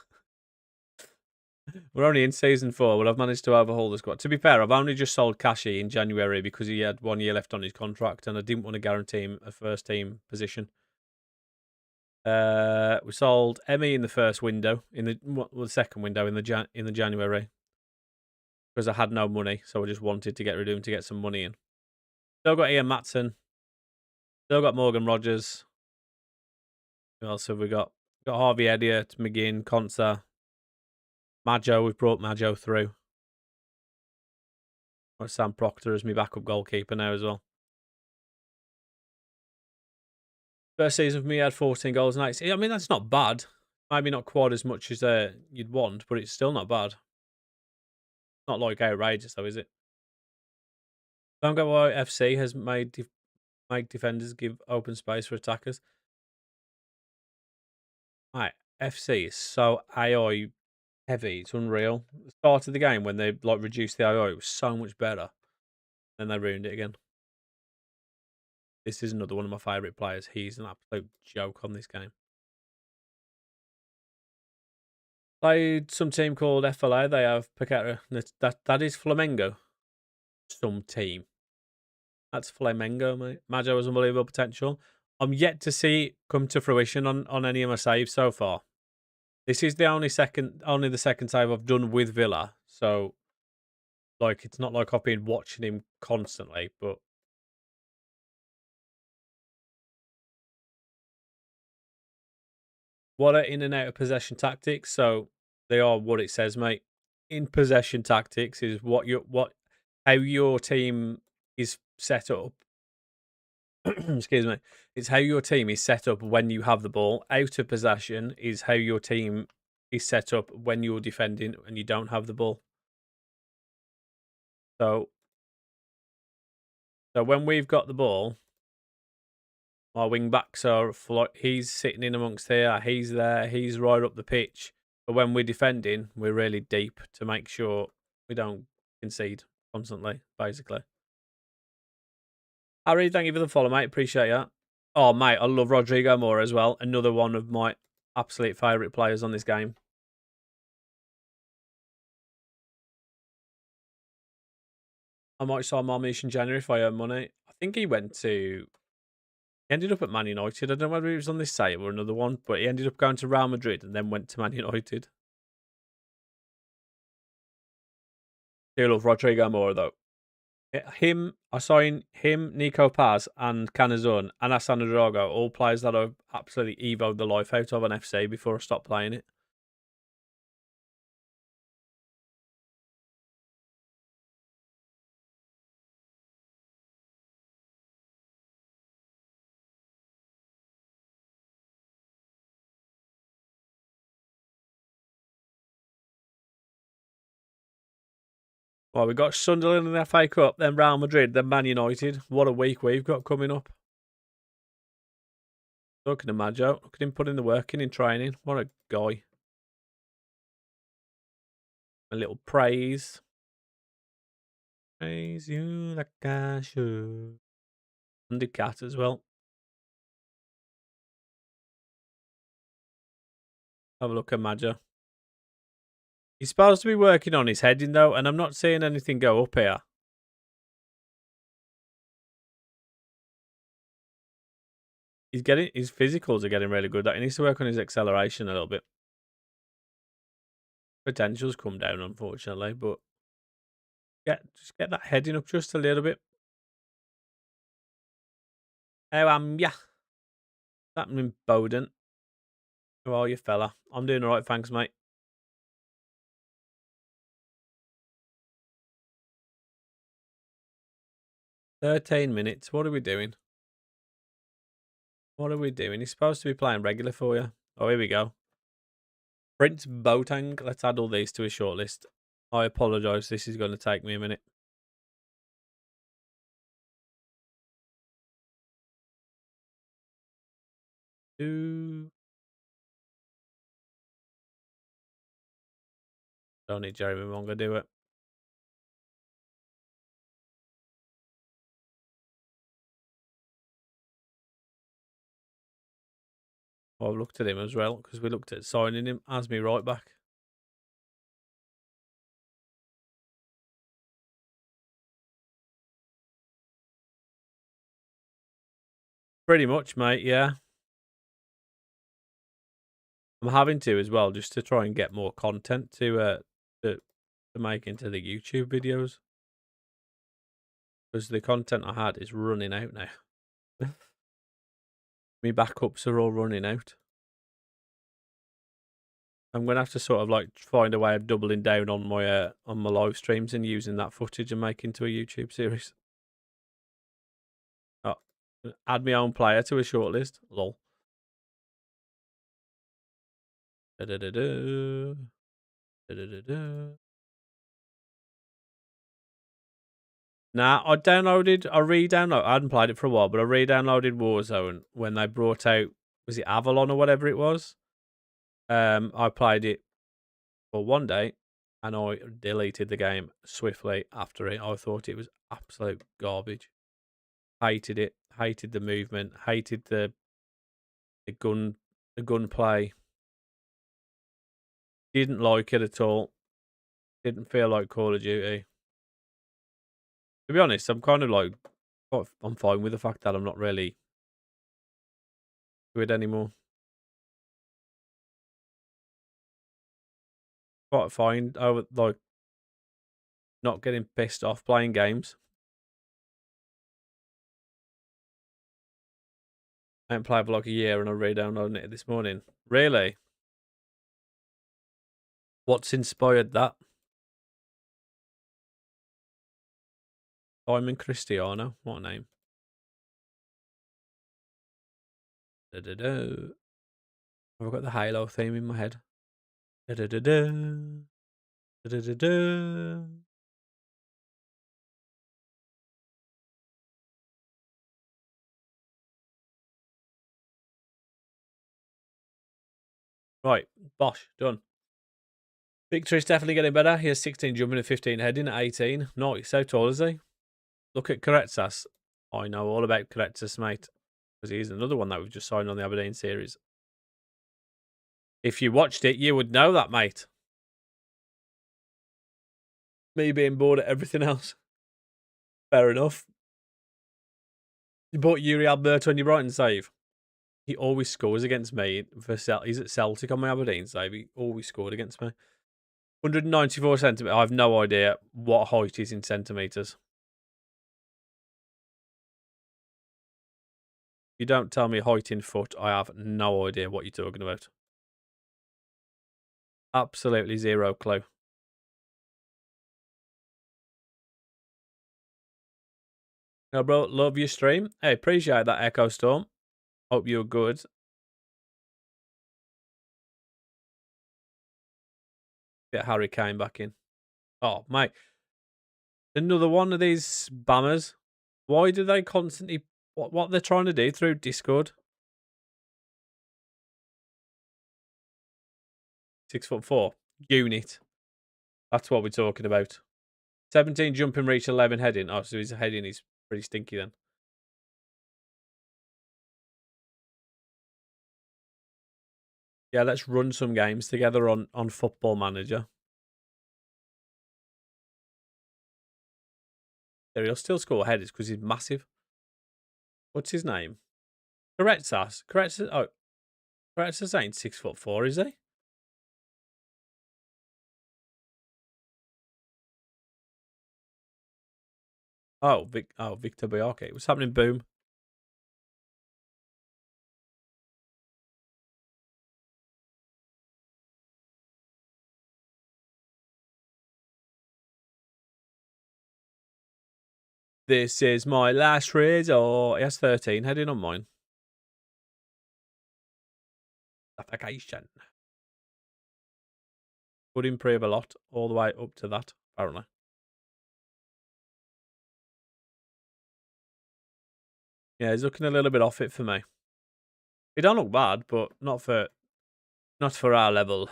We're only in season 4, but I've managed to overhaul the squad. To be fair, I've only just sold Kashi in January because he had 1 year left on his contract, and I didn't want to guarantee him a first team position. We sold Emmy in the first window, in the second window in the January, because I had no money, so I just wanted to get rid of him to get some money in. Still got Ian Matson. Still got Morgan Rogers. Who else have we got? Got Harvey Elliott, McGinn, Consa, Majo. We've brought Majo through. Got Sam Proctor as my backup goalkeeper now as well. First season for me, I had 14 goals and 8. I mean, that's not bad. Maybe not quite as much as you'd want, but it's still not bad. Not like outrageous, though, is it? Don't get why FC has made defenders give open space for attackers. Right, FC is so AI heavy. It's unreal. The start of the game when they reduced the AI, it was so much better. Then they ruined it again. This is another one of my favourite players. He's an absolute joke on this game. Played some team called FLA. They have Paqueta. That is Flamengo. Some team. That's Flamengo, mate. Majo has unbelievable potential. I'm yet to see it come to fruition on any of my saves so far. This is the only the second save I've done with Villa. So, it's not like I've been watching him constantly, but what are in and out of possession tactics? So they are what it says, mate. In possession tactics is how your team is set up. Excuse me. It's how your team is set up when you have the ball. Out of possession is how your team is set up when you're defending and you don't have the ball. So when we've got the ball, our wing backs are he's sitting in amongst here, he's there, he's right up the pitch. But when we're defending, we're really deep to make sure we don't concede constantly, basically. Harry, thank you for the follow, mate. Appreciate that. Oh, mate, I love Rodrigo Moura as well. Another one of my absolute favourite players on this game. I might sign Marmish in January if I earn money. I think he ended up at Man United. I don't know whether he was on this site or another one, but he ended up going to Real Madrid and then went to Man United. I love Rodrigo Moura, though. I sign him, Nico Paz, and Canazon, and Asana Drago, all players that I've absolutely evoed the life out of on FC before I stopped playing it. Well, we got Sunderland in the FA Cup, then Real Madrid, then Man United. What a week we've got coming up. Looking at Majo. Look at him putting the work in training. What a guy. A little praise. Praise you like I should. And the cat as well. Have a look at Madger. He's supposed to be working on his heading though, and I'm not seeing anything go up here. His physicals are getting really good. He needs to work on his acceleration a little bit. Potential's come down, unfortunately, but just get that heading up just a little bit. Oh, yeah. What's happening, Bowden? How are you, fella? I'm doing all right, thanks, mate. $13. What are we doing? What are we doing? He's supposed to be playing regular for you. Oh, here we go. Prince Boateng. Let's add all these to a shortlist. I apologise. This is going to take me a minute. Don't need Jeremy Monga, do it. Well, I've looked at him as well because we looked at signing him as me right back. Pretty much, mate. Yeah. I'm having to as well just to try and get more content to make into the YouTube videos. Because the content I had is running out now. My backups are all running out. I'm gonna have to sort of like find a way of doubling down on my live streams and using that footage and making into a YouTube series. Oh, add my own player to a shortlist. Lol. Da-da-da-da. Da-da-da-da. Nah, I re-downloaded. I hadn't played it for a while, but I re-downloaded Warzone when they brought out, was it Avalon or whatever it was? I played it for one day, and I deleted the game swiftly after it. I thought it was absolute garbage. Hated it. Hated the movement. Hated the gunplay. Didn't like it at all. Didn't feel like Call of Duty. To be honest, I'm kind of like, I'm fine with the fact that I'm not really good anymore. Quite fine. I would like not getting pissed off playing games. I haven't played for like a year and I re-downloaded it this morning. Really? What's inspired that? Simon Cristiano. What a name. Da-da-da. I've got the Halo theme in my head. Da-da-da-da. Da-da-da-da. Right, bosh, done. Victory's definitely getting better. He has 16 jumping and 15 heading at 18. Nice. How tall is he? Look at Koretsas. I know all about Koretsas, mate. Because he's another one that we've just signed on the Aberdeen series. If you watched it, you would know that, mate. Me being bored at everything else. Fair enough. You bought Yuri Alberto on your Brighton save. He always scores against me. He's at Celtic on my Aberdeen save. He always scored against me. 194 centimetres. I have no idea what height is in centimetres. You don't tell me height in foot. I have no idea what you're talking about. Absolutely zero clue. No, bro, love your stream. Hey, appreciate that, Echo Storm. Hope you're good. Get Harry Kane back in. Oh, mate. Another one of these bammers. Why do they constantly... What they're trying to do through Discord? 6'4". Unit. That's what we're talking about. 17 jumping reach, 11 heading. Oh, so his heading is pretty stinky then. Yeah, let's run some games together on Football Manager. There, he'll still score headers because he's massive. What's his name? Corrects us. Corrects us. Oh, corrects us ain't 6'4", is he? Oh, Victor Biaki. What's happening, Boom? This is my last resort. He has 13, heading on mine. Suffocation. Would improve a lot, all the way up to that, apparently. Yeah, he's looking a little bit off it for me. He don't look bad, but not for our level.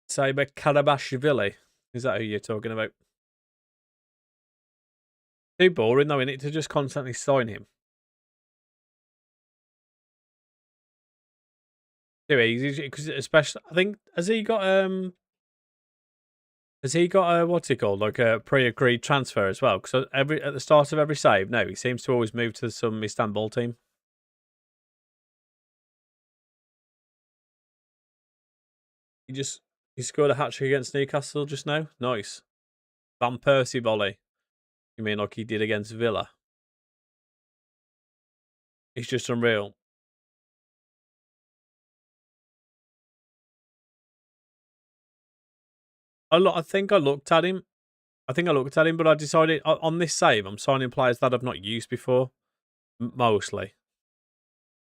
Saber Karabashvili. Is that who you're talking about? Too boring though, innit, to just constantly sign him. Too easy, because especially I think has he got a what's it called, like a pre-agreed transfer as well? Because at the start of every save, no, he seems to always move to some Istanbul team. He scored a hat trick against Newcastle just now. Nice. Van Persie volley. You mean like he did against Villa? He's just unreal. I think I looked at him. But I decided on this save, I'm signing players that I've not used before. Mostly.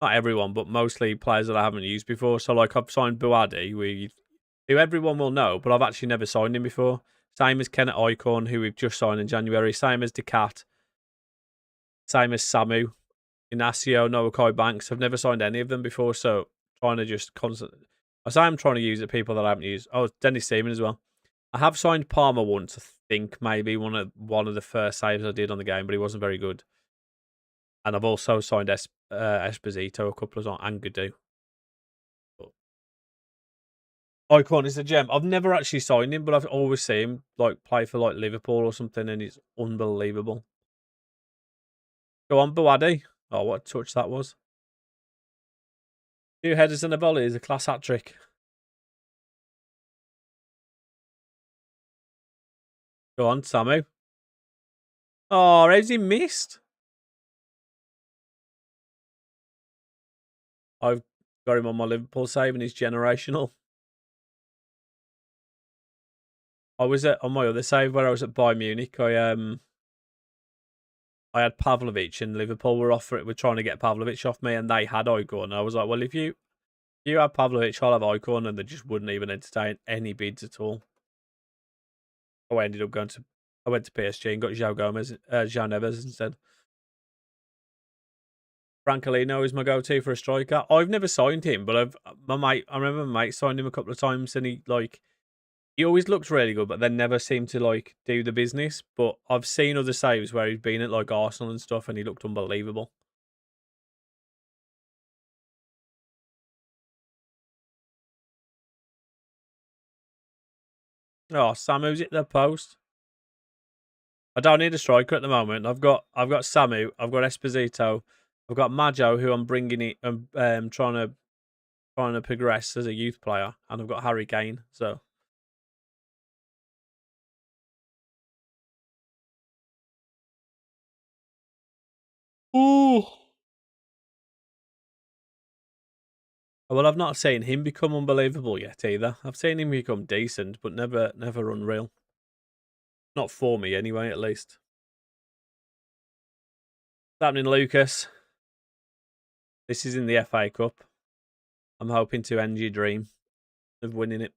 Not everyone, but mostly players that I haven't used before. So, like, I've signed Buadi, who everyone will know, but I've actually never signed him before. Same as Kenneth Icon, who we've just signed in January. Same as Decat. Same as Samu. Inacio, Noah Kai Banks. I've never signed any of them before, so trying to just constantly. I say I'm trying to use the people that I haven't used. Oh, Dennis Seaman as well. I have signed Palmer once, I think, maybe one of the first saves I did on the game, but he wasn't very good. And I've also signed Esposito a couple of times, and Godou. Icon is a gem. I've never actually signed him, but I've always seen him like play for like Liverpool or something, and he's unbelievable. Go on, Buadi. Oh, what a touch that was. 2 headers and a volley is a class hat trick. Go on, Samu. Oh, how's he missed? I've got him on my Liverpool save, and he's generational. I was on my other save where I was at Bayern Munich. I had Pavlovic, and Liverpool were trying to get Pavlovic off me, and they had Icon. And I was like, well, if you have Pavlovic, I'll have Icon, and they just wouldn't even entertain any bids at all. So I ended up I went to PSG and got João Neves instead. Francolino is my go-to for a striker. I've never signed him, but I remember my mate signed him a couple of times, and he always looked really good, but then never seemed to like do the business. But I've seen other saves where he's been at like Arsenal and stuff, and he looked unbelievable. Oh, Samu's at the post. I don't need a striker at the moment. I've got Samu, I've got Esposito, I've got Majo, who I'm bringing it and trying to progress as a youth player, and I've got Harry Kane. So, ooh. Well, I've not seen him become unbelievable yet either. I've seen him become decent, but never unreal. Not for me anyway, at least. What's happening, Lucas? This is in the FA Cup. I'm hoping to end your dream of winning it.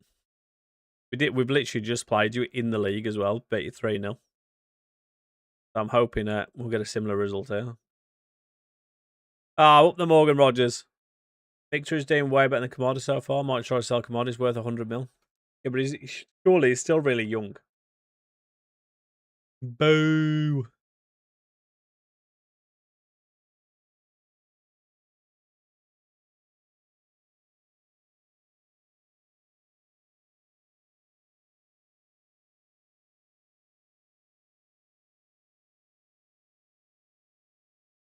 We've literally just played you in the league as well. Bet you 3-0. So I'm hoping we'll get a similar result here. Up the Morgan Rogers. Victor is doing way better than Kamada so far. Might try to sell Kamada. He's worth 100 mil. Yeah, but surely he's still really young. Boo.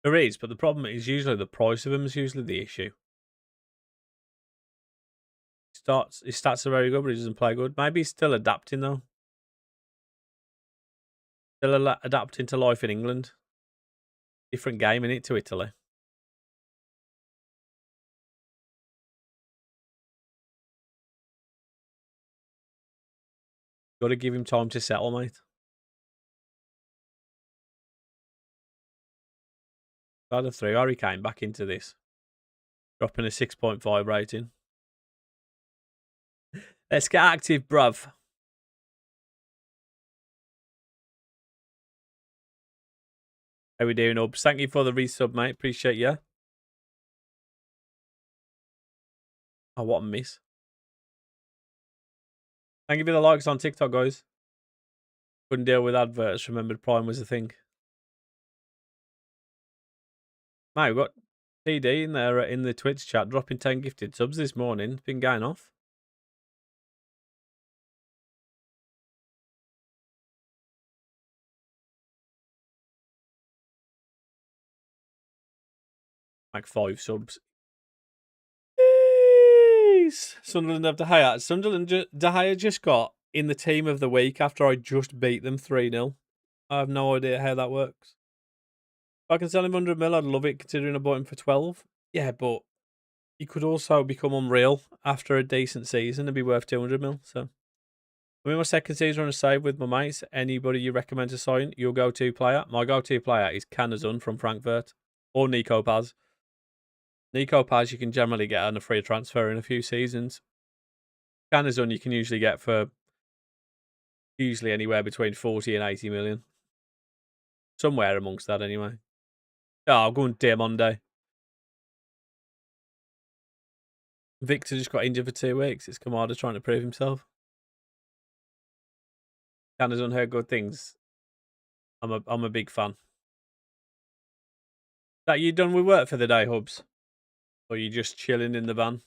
There is, but the problem is usually the price of them is usually the issue. His stats are very good, but he doesn't play good. Maybe he's still adapting though. Still adapting to life in England. Different game in it to Italy. Got to give him time to settle, mate. Out of 3, Harry Kane back into this. Dropping a 6.5 rating. Let's get active, bruv. How we doing, Ubs? Thank you for the resub, mate. Appreciate you. Oh, what a miss. Thank you for the likes on TikTok, guys. Couldn't deal with adverts. Remembered Prime was a thing. Mate, we've got TD in there in the Twitch chat dropping 10 gifted subs this morning. Been going off. Like 5 subs. Jeez. Sunderland have De Gea. Sunderland, De Gea just got in the team of the week after I just beat them 3-0. I have no idea how that works. If I can sell him 100 mil, I'd love it considering I bought him for 12. Yeah, but he could also become unreal after a decent season and be worth 200 mil. So, I'm in my second season on a save with my mates. Anybody you recommend to sign? Your go-to player? My go-to player is Canazun from Frankfurt or Nico Paz. Nico Paz you can generally get on a free transfer in a few seasons. Canazun you can usually get for usually anywhere between 40 and 80 million. Somewhere amongst that anyway. Oh, I'll go on Diamonde. Victor just got injured for 2 weeks. It's Kamada trying to prove himself. Canada's heard good things. I'm a big fan. That you done with work for the day, Hubs? Or you just chilling in the van?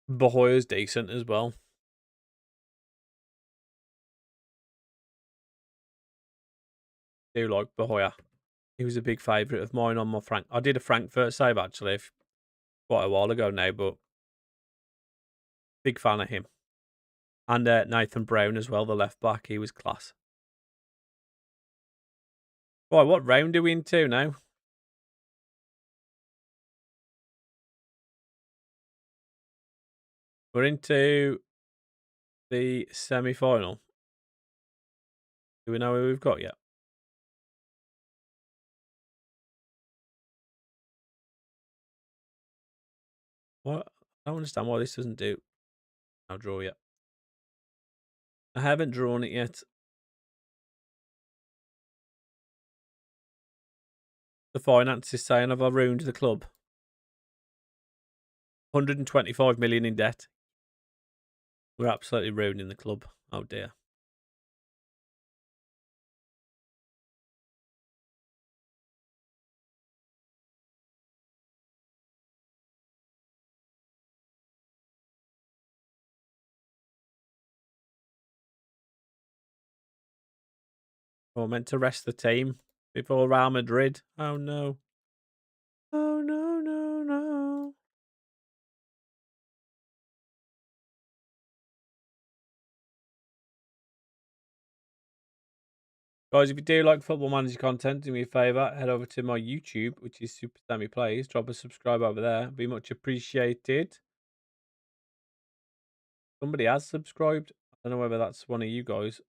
Bahoya's decent as well. Do like Bahoya. He was a big favourite of mine on my Frank. I did a Frankfurt save actually quite a while ago now, but big fan of him. And Nathan Brown as well, the left back. He was class. Right, what round are we into now? We're into the semi-final. Do we know who we've got yet? What? I don't understand why this doesn't do. I'll draw yet. I haven't drawn it yet. The finance is saying, have I ruined the club? 125 million in debt. We're absolutely ruining the club. Oh dear. We're meant to rest the team before Real Madrid. Oh no. Oh no, no, no. Guys, if you do like Football Manager content, do me a favour, head over to my YouTube, which is Super Sammy Plays. Drop a subscribe over there. Be much appreciated. Somebody has subscribed. I don't know whether that's one of you guys.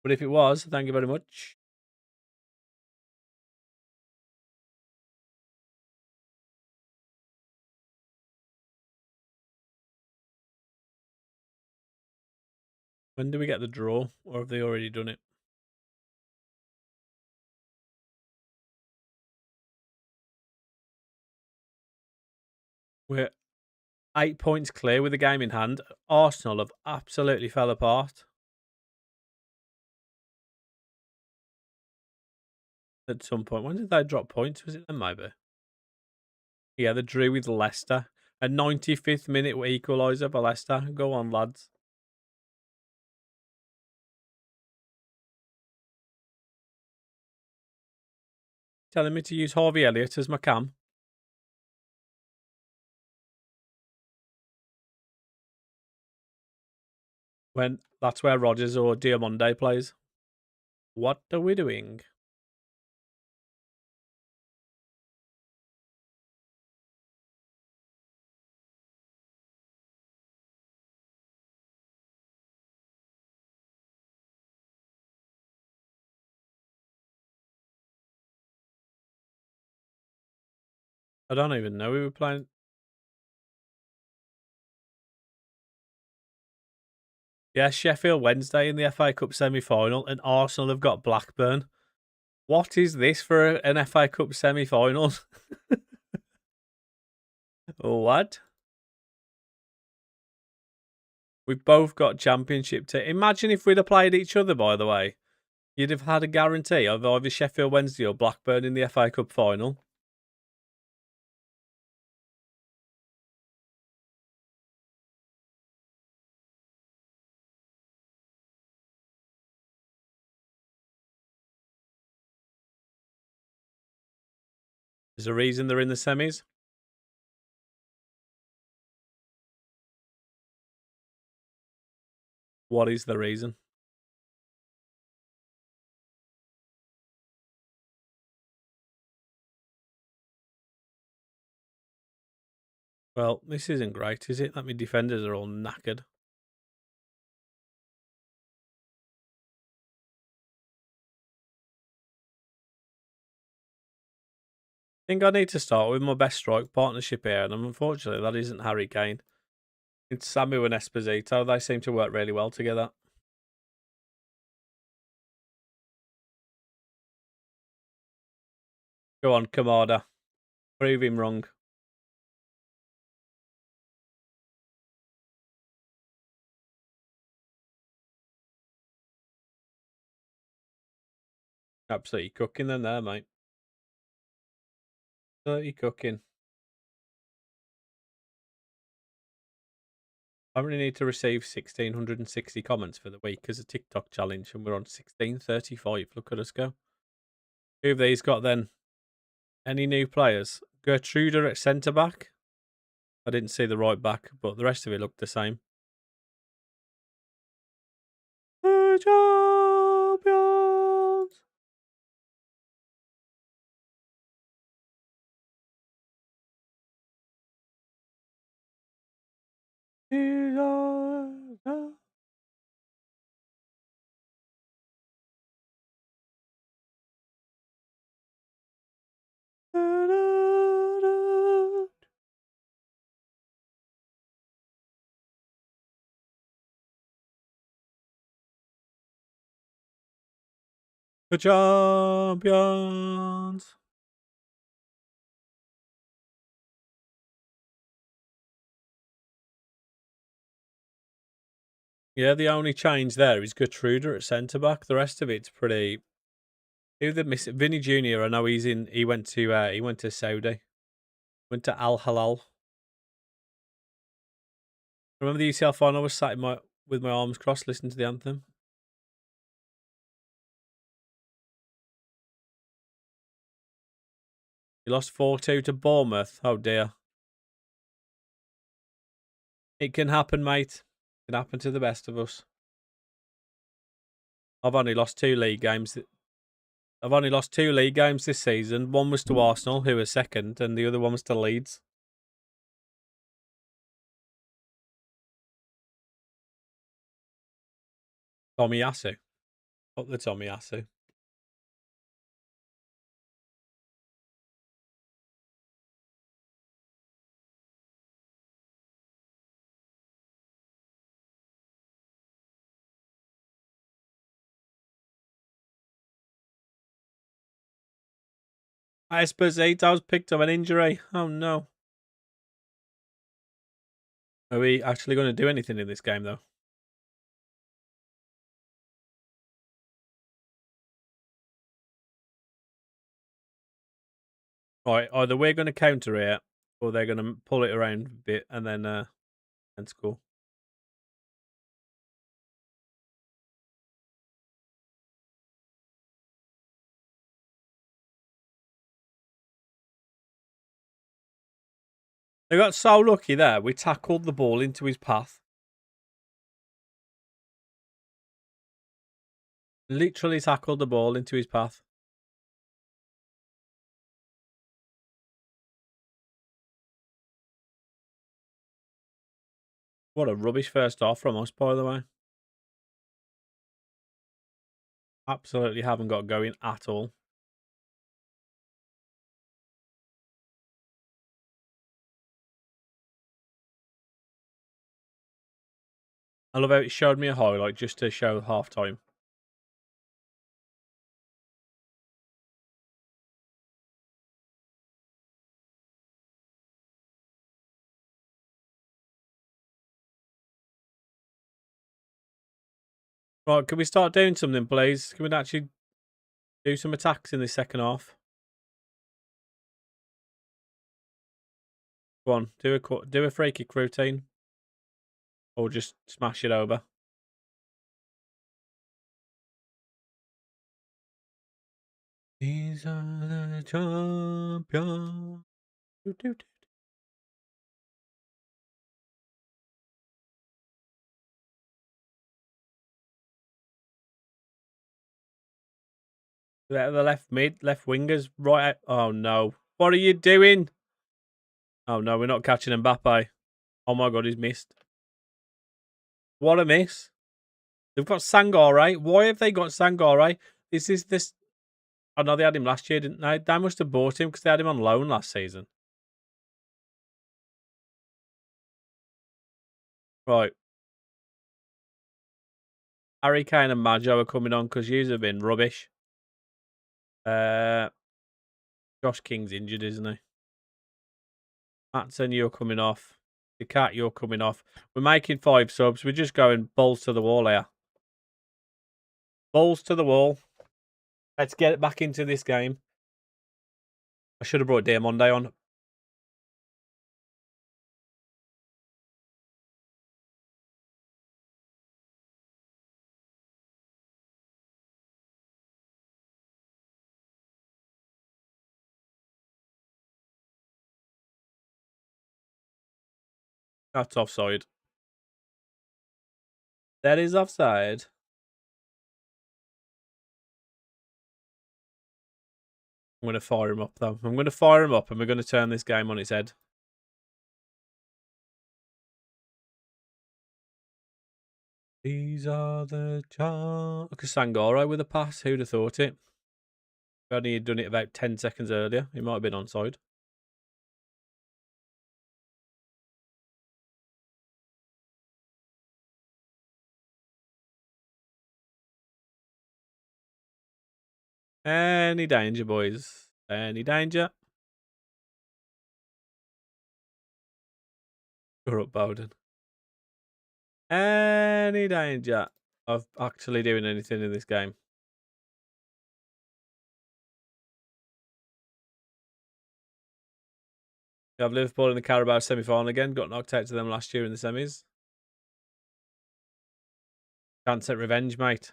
But if it was, thank you very much. When do we get the draw? Or have they already done it? We're 8 points clear with the game in hand. Arsenal have absolutely fell apart. at some point. When did they drop points? Was it then maybe? Yeah, they drew with Leicester. A 95th minute equaliser for Leicester. Go on, lads. Telling me to use Harvey Elliott as my cam. When that's where Rodgers or Diamonde plays. What are we doing? I don't even know we were playing. Yeah, Sheffield Wednesday in the FA Cup semi-final, and Arsenal have got Blackburn. What is this for an FA Cup semi-final? What? We've both got championship team. Imagine if we'd have played each other, by the way. You'd have had a guarantee of either Sheffield Wednesday or Blackburn in the FA Cup final. There's a reason they're in the semis. What is the reason? Well, this isn't great, is it? That my defenders are all knackered. I think I need to start with my best strike partnership here, and unfortunately that isn't Harry Kane. It's Samu and Esposito. They seem to work really well together. Go on, Kamada. Prove him wrong. Absolutely cooking them there, mate. Absolutely cooking. I only need to receive 1,660 comments for the week as a TikTok challenge, and we're on 1,635. Look at us go. Who have these got then? Any new players? Gertruda at centre back. I didn't see the right back, but the rest of it looked the same. The champions. The champions. Yeah, the only change there is Gertruda at centre back. The rest of it's pretty. Who they miss? Vinny Junior. I know he's in. He went to Saudi. Went to Al Halal. Remember the UCL final? I was sat with my arms crossed, listening to the anthem. You lost 4-2 to Bournemouth. Oh dear. It can happen, mate. It can happen to the best of us. I've only lost 2 league games. I've only lost 2 league games this season. One was to Arsenal, who was second, and the other one was to Leeds. Tomiyasu. Up the Tomiyasu. Esposito's picked up an injury. Oh no. Are we actually going to do anything in this game though? Right, either we're going to counter it or they're going to pull it around a bit and score. They got so lucky there. We tackled the ball into his path. Literally tackled the ball into his path. What a rubbish first half from us, by the way. Absolutely haven't got going at all. I love how it showed me a highlight just to show half time. Right, can we start doing something, please? Can we actually do some attacks in this second half? Go on, do a free kick routine, or just smash it over. These are the champions. The left mid, left wingers, right out. Oh no. What are you doing? Oh no, we're not catching Mbappe. Oh my god, he's missed. What a miss. They've got Sangare. Why have they got Sangare? This. I know they had him last year, didn't they? They must have bought him because they had him on loan last season. Right. Harry Kane and Majo are coming on because yous have been rubbish. Josh King's injured, isn't he? Matson, you're coming off. The cat, you're coming off. We're making 5 subs. We're just going balls to the wall here. Balls to the wall. Let's get it back into this game. I should have brought Diamonde on. That's offside. That is offside. I'm going to fire him up, though. I'm going to fire him up, and we're going to turn this game on its head. These are the charms. Look at Sangare with a pass. Who'd have thought it? If only he'd done it about 10 seconds earlier, he might have been onside. Any danger, boys? Any danger? You're up, Bowden. Any danger of actually doing anything in this game? We have Liverpool in the Carabao semi-final again. Got knocked out to them last year in the semis. Can't take revenge, mate.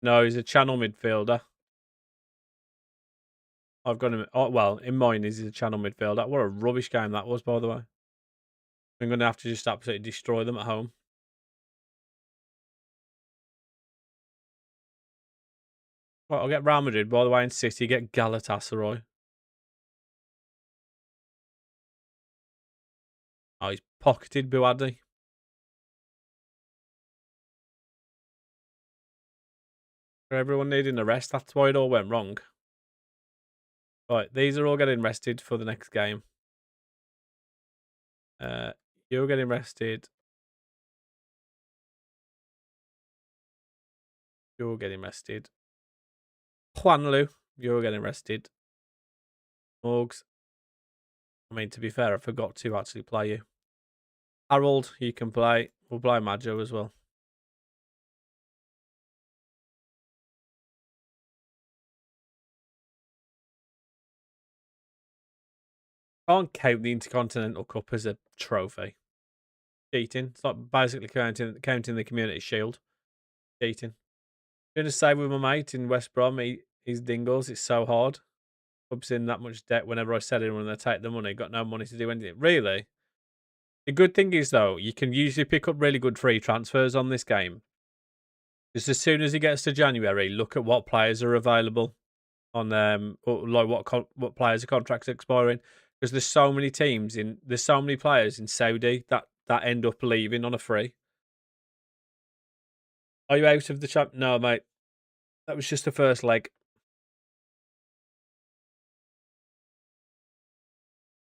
No, he's a channel midfielder. I've got him. Oh, well, in mine, he's a channel midfielder. What a rubbish game that was, by the way. I'm going to have to just absolutely destroy them at home. Right, I'll get Real Madrid, by the way, in City. Get Galatasaray. Oh, he's pocketed Buadi. For everyone needing a rest, that's why it all went wrong. Right, these are all getting rested for the next game. You're getting rested. You're getting rested. Juanlu, you're getting rested. Morgs. I mean, to be fair, I forgot to actually play you. Harold, you can play. We'll play Majo as well. Can't count the Intercontinental Cup as a trophy. Cheating. It's like basically counting the Community Shield. Cheating. Doing a save with my mate in West Brom. He's dingles. It's so hard. Club's in that much debt whenever I sell him when they take the money. Got no money to do anything. Really? The good thing is, though, you can usually pick up really good free transfers on this game. Just as soon as it gets to January, look at what players are available on or like what players' are contracts expiring. Because there's so many there's so many players in Saudi that end up leaving on a free. Are you out of the champ? No, mate. That was just the first leg.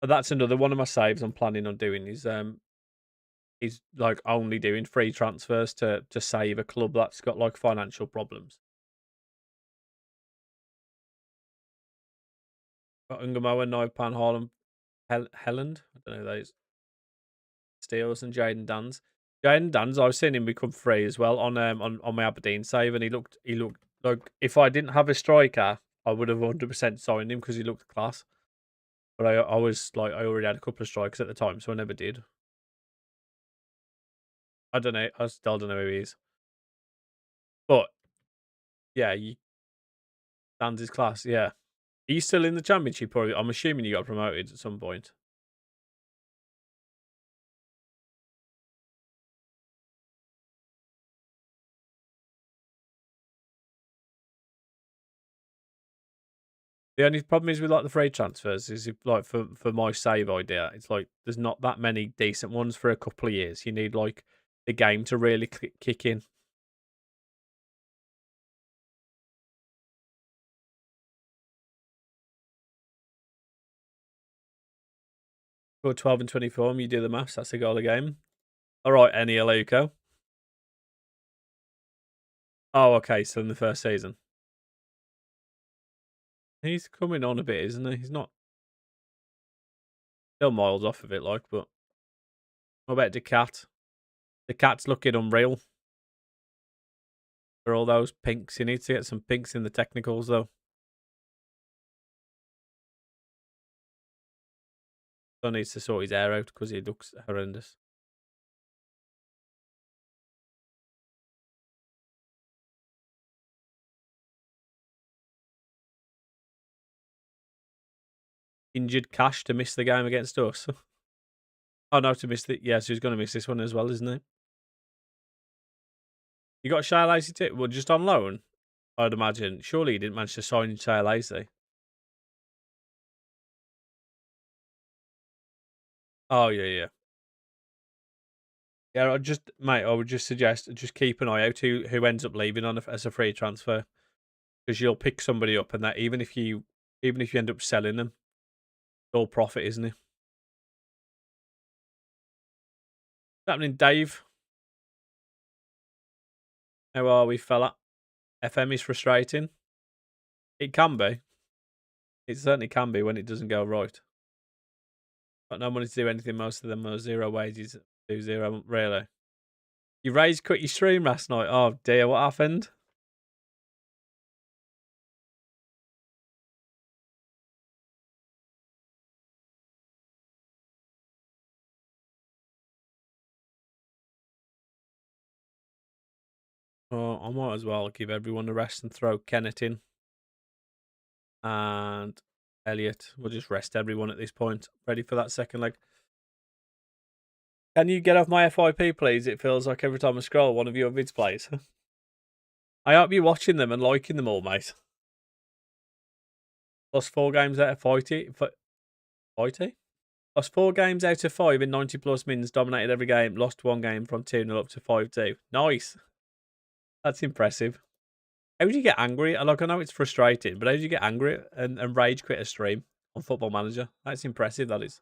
But that's another one of my saves I'm planning on doing is like only doing free transfers to save a club that's got like financial problems. Got Ungamoa, Noipan, Haaland, Helland. I don't know who those Steels and Jaden Dans. Jaden Dans, I've seen him become free as well on my Aberdeen save, and he looked like if I didn't have a striker, I would have 100% signed him because he looked class. But I was like I already had a couple of strikers at the time, so I never did. I don't know. I still don't know who he is. But yeah, Dans is class. Yeah, he's still in the championship, or I'm assuming he got promoted at some point. The only problem is with like the free transfers is if, like for my save idea, it's like there's not that many decent ones for a couple of years. You need like the game to really kick in. For 12 and 24, and you do the maths, that's a goal a game. All right, Eni Aluko. Oh, okay, so in the first season. He's coming on a bit, isn't he? He's not still miles off of it, like, but what about the cat? The cat's looking unreal. For all those pinks, he needs to get some pinks in the technicals, though. Still needs to sort his hair out because he looks horrendous. Injured Cash to miss the game against us. Oh, no, to miss the... Yes, he's going to miss this one as well, isn't he? You got Shea Lacey too? Well, just on loan, I'd imagine. Surely he didn't manage to sign Shea Lacey. Oh, yeah. Yeah, I would just suggest just keep an eye out who ends up leaving on as a free transfer, because you'll pick somebody up, and that even if you end up selling them, it's all profit, isn't it? What's happening, Dave? How are we, fella? FM is frustrating. It can be. It certainly can be when it doesn't go right. Got no money to do anything. Most of them are zero wages. Do zero, really. You quit your stream last night. Oh dear, what happened? Oh, I might as well give everyone a rest and throw Kennett in. And Elliot. We'll just rest everyone at this point. Ready for that second leg. Can you get off my FYP, please? It feels like every time I scroll, one of your vids plays. I hope you're watching them and liking them all, mate. Plus 4 games out of 40. 40? Plus 4 games out of 5 in 90 plus mins. Dominated every game. Lost 1 game from 2-0 up to 5-2. Nice. That's impressive. How do you get angry? Like, I know it's frustrating, but how do you get angry and rage quit a stream on Football Manager? That's impressive, that is.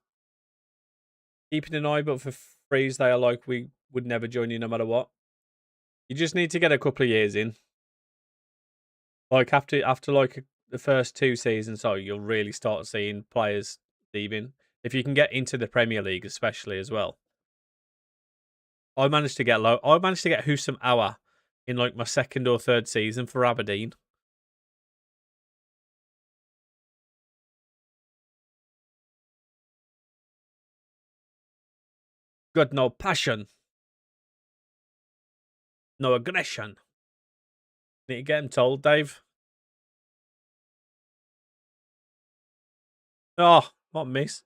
Keeping an eye, but for freeze, they are like, we would never join you no matter what. You just need to get a couple of years in. Like, after like the first 2 seasons, so you'll really start seeing players leaving. If you can get into the Premier League, especially as well. I managed to get Husam Awa in like my 2nd or 3rd season for Aberdeen. Got no passion. No aggression. Need to get him told, Dave. Oh, what miss?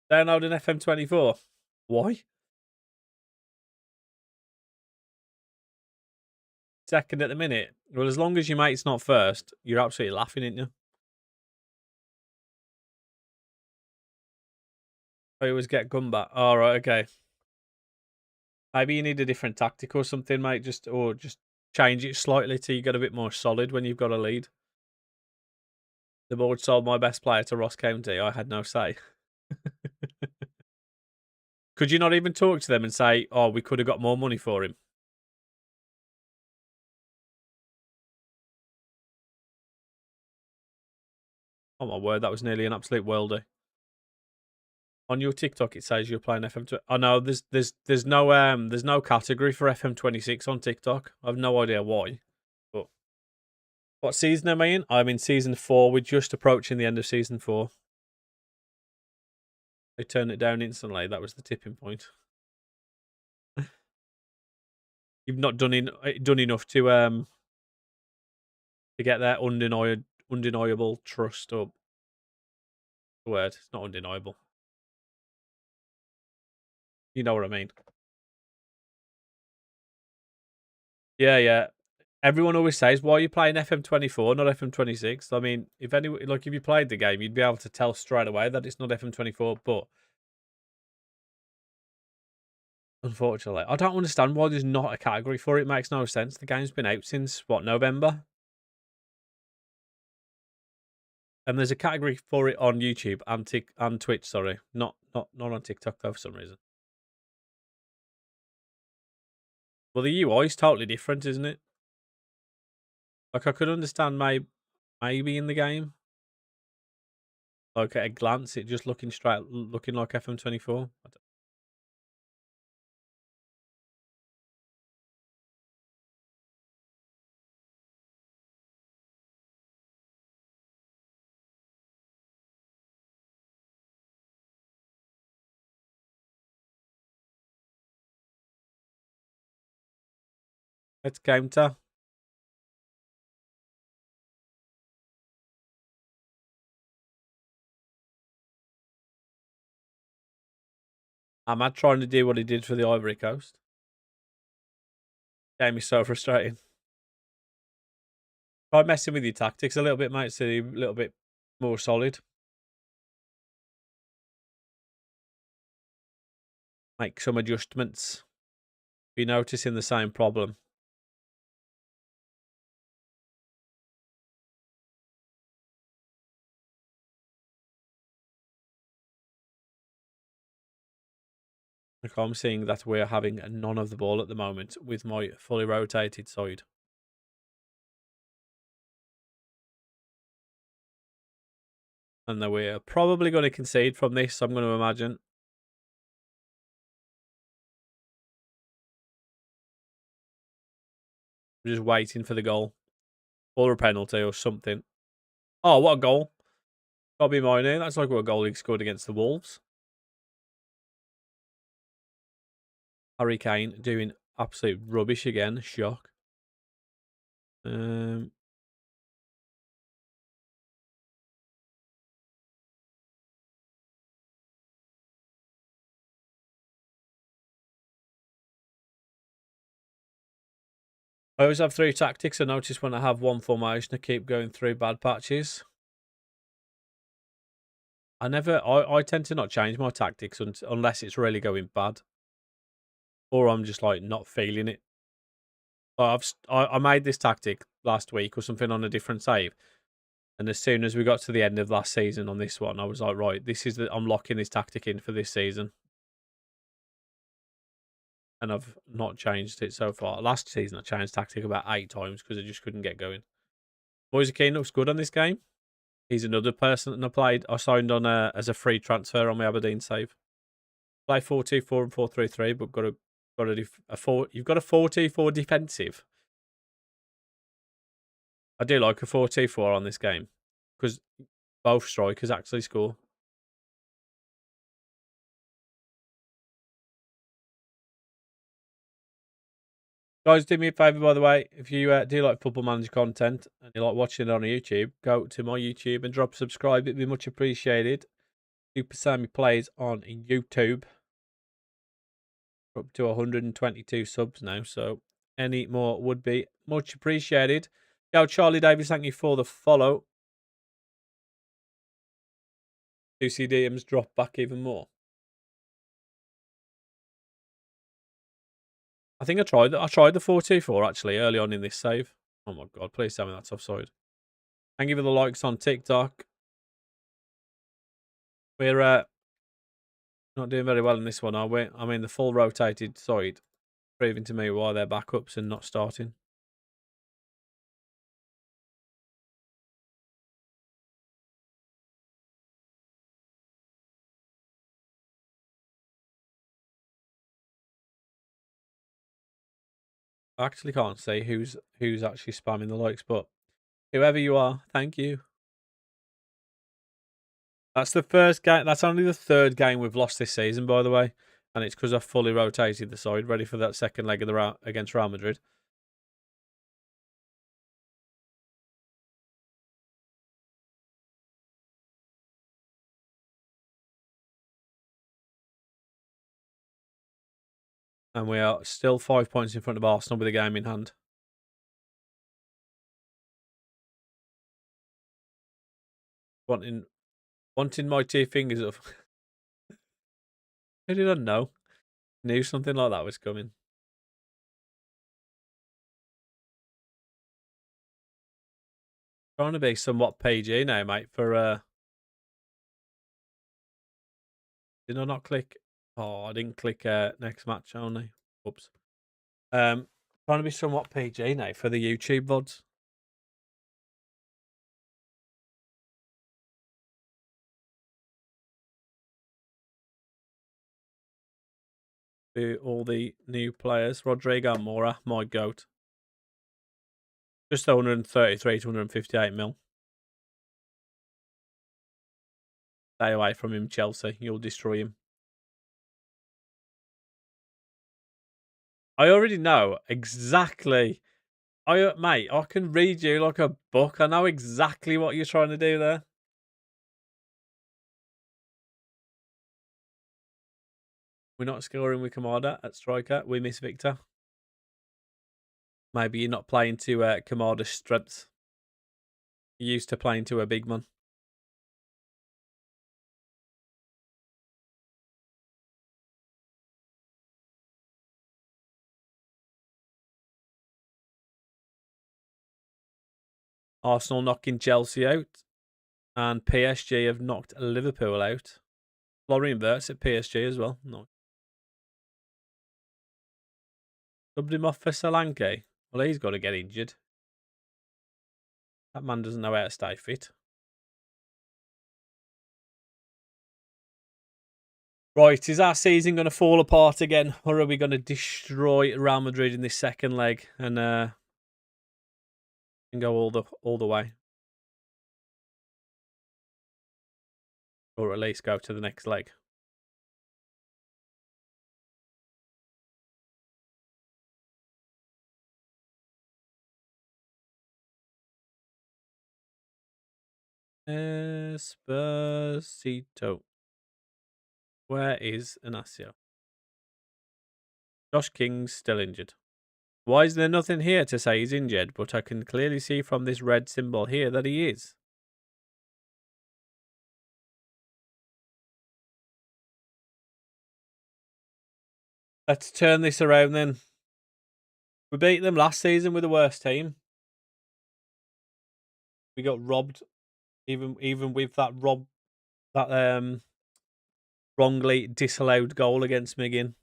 Downloading FM24. Why? Second at the minute. Well, as long as your mate's not first, you're absolutely laughing, aren't you? I always get gun back. All right, okay. Maybe you need a different tactic or something, mate. Just change it slightly till you get a bit more solid when you've got a lead. The board sold my best player to Ross County. I had no say. Could you not even talk to them and say, "Oh, we could have got more money for him"? Oh my word, that was nearly an absolute worldie. On your TikTok, it says you're playing FM. I know there's no category for FM26 on TikTok. I've no idea why. But what season am I in? I'm in season 4. We're just approaching the end of season 4. They turned it down instantly. That was the tipping point. You've not done enough to get that undeniable trust up. The word. It's not undeniable. You know what I mean. Yeah, yeah. Everyone always says, "Why are you playing FM24, not FM26?" I mean, if you played the game, you'd be able to tell straight away that it's not FM24. But unfortunately, I don't understand why there's not a category for it. It makes no sense. The game's been out since what, November, and there's a category for it on YouTube and Twitch. Sorry, not on TikTok though for some reason. Well, the UI is totally different, isn't it? Like I could understand maybe in the game, like at a glance, it just looking like FM24. Let's counter. Ahmad trying to do what he did for the Ivory Coast. Game is so frustrating. Try messing with your tactics a little bit, mate, so you're a little bit more solid. Make some adjustments. Be noticing the same problem. Like I'm seeing that we're having none of the ball at the moment with my fully rotated side. And that we're probably going to concede from this, I'm going to imagine. We're just waiting for the goal. Or a penalty or something. Oh, what a goal. Gotta be mine here. That's like what a goal he scored against the Wolves. Harry Kane doing absolute rubbish again. Shock. I always have 3 tactics. I notice when I have one formation, I keep going through bad patches. I tend to not change my tactics unless it's really going bad. Or I'm just like not feeling it. I made this tactic last week or something on a different save. And as soon as we got to the end of last season on this one, I was like, right, I'm locking this tactic in for this season. And I've not changed it so far. Last season, I changed tactic about 8 times because I just couldn't get going. Moise Keane looks good on this game. He's another person that I signed on as a free transfer on my Aberdeen save. Play 4-2-4 and 4-3-3, but you've got a 4-2-4 defensive. I do like a 4-2-4 on this game because both strikers actually score. Guys, do me a favour, by the way. If you do like Football Manager content and you like watching it on YouTube, go to my YouTube and drop a subscribe. It'd be much appreciated. Super Sammy Plays on YouTube. We're up to 122 subs now, so any more would be much appreciated. Yo, Charlie Davis, thank you for the follow. Do see DMs drop back even more. I think I tried the 4-2-4 actually early on in this save. Oh my god, please tell me that's offside. Thank you for the likes on TikTok. We're not doing very well in this one, are we? I mean, the full rotated side, proving to me why they're backups and not starting. I actually can't see who's actually spamming the likes, but whoever you are, thank you. That's the first game. That's only the third game we've lost this season, by the way, and it's because I fully rotated the side, ready for that second leg of the against Real Madrid. And we are still 5 points in front of Arsenal with a game in hand. Wanting my two fingers up. Who did I know? Knew something like that was coming. Trying to be somewhat PG now, mate. Did I not click? Oh, I didn't click next match only. Oops. Trying to be somewhat PG now for the YouTube VODs. To all the new players. Rodrigo Mora, my goat. Just 133 to 158 mil. Stay away from him, Chelsea. You'll destroy him. I already know exactly. Mate, I can read you like a book. I know exactly what you're trying to do there. We're not scoring with Kamada at striker. We miss Victor. Maybe you're not playing to Kamada's strengths. You're used to playing to a big man. Arsenal knocking Chelsea out. And PSG have knocked Liverpool out. Florian Wirtz at PSG as well. No. Subbed him off for Solanke. Well, he's got to get injured. That man doesn't know how to stay fit. Right, is our season going to fall apart again? Or are we going to destroy Real Madrid in this second leg and go all the way? Or at least go to the next leg? Esposito. Where is Inacio? Josh King's still injured. Why is there nothing here to say he's injured, but I can clearly see from this red symbol here that he is? Let's turn this around then. We beat them last season with the worst team. We got robbed, even with that wrongly disallowed goal against Miggin.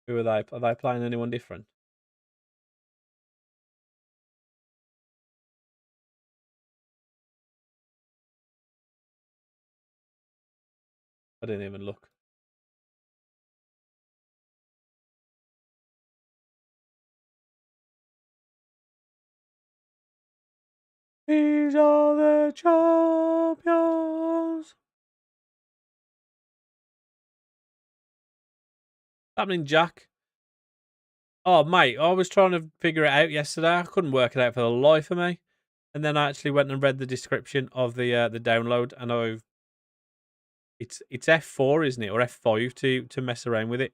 Who are they? Are they playing anyone different? I didn't even look. These are the champions. What's happening, Jack? Oh, mate, I was trying to figure it out yesterday. I couldn't work it out for the life of me. And then I actually went and read the description of the download, and it's F4, isn't it, or F5 to mess around with it.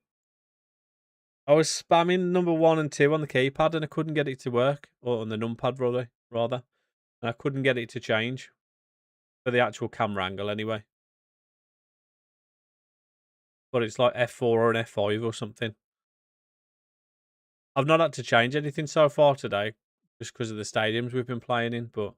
I was spamming number 1 and 2 on the keypad, and I couldn't get it to work, or on the numpad rather, and I couldn't get it to change for the actual camera angle anyway. But it's like F4 or an F5 or something. I've not had to change anything so far today, just because of the stadiums we've been playing in, but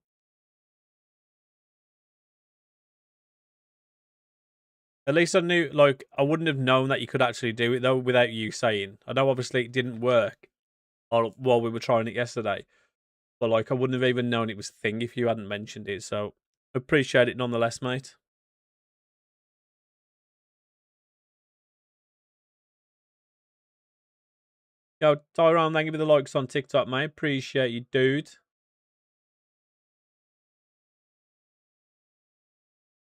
at least I knew, like, I wouldn't have known that you could actually do it, though, without you saying. I know, obviously, it didn't work while we were trying it yesterday, but, like, I wouldn't have even known it was a thing if you hadn't mentioned it, so appreciate it nonetheless, mate. Yo, Tyrone, thank you for the likes on TikTok, mate. Appreciate you, dude.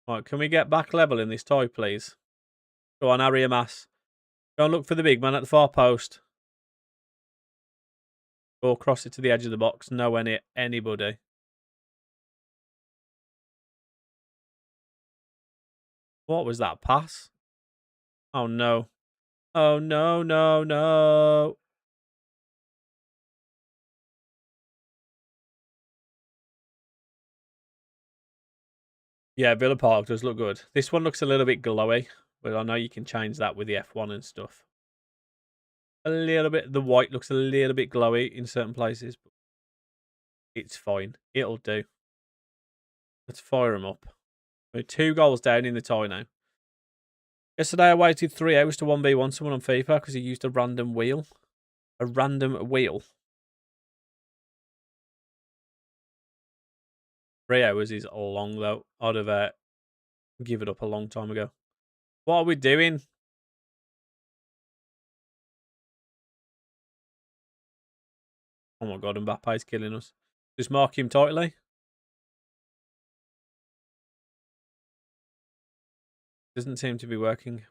Right, can we get back level in this tie, please? Go on, Harry Amass. Go and look for the big man at the far post. Go across it to the edge of the box. No anybody. What was that pass? Oh, no. Oh, no, no, no. Yeah, Villa Park does look good. This one looks a little bit glowy, but I know you can change that with the F1 and stuff. A little bit. The white looks a little bit glowy in certain places, but it's fine. It'll do. Let's fire them up. We're 2 goals down in the tie now. Yesterday I waited 3 hours to 1v1 someone on FIFA because he used a random wheel. A random wheel. 3 hours is long, though. I'd have given up a long time ago. What are we doing? Oh my god, Mbappe's killing us. Just mark him tightly. Doesn't seem to be working.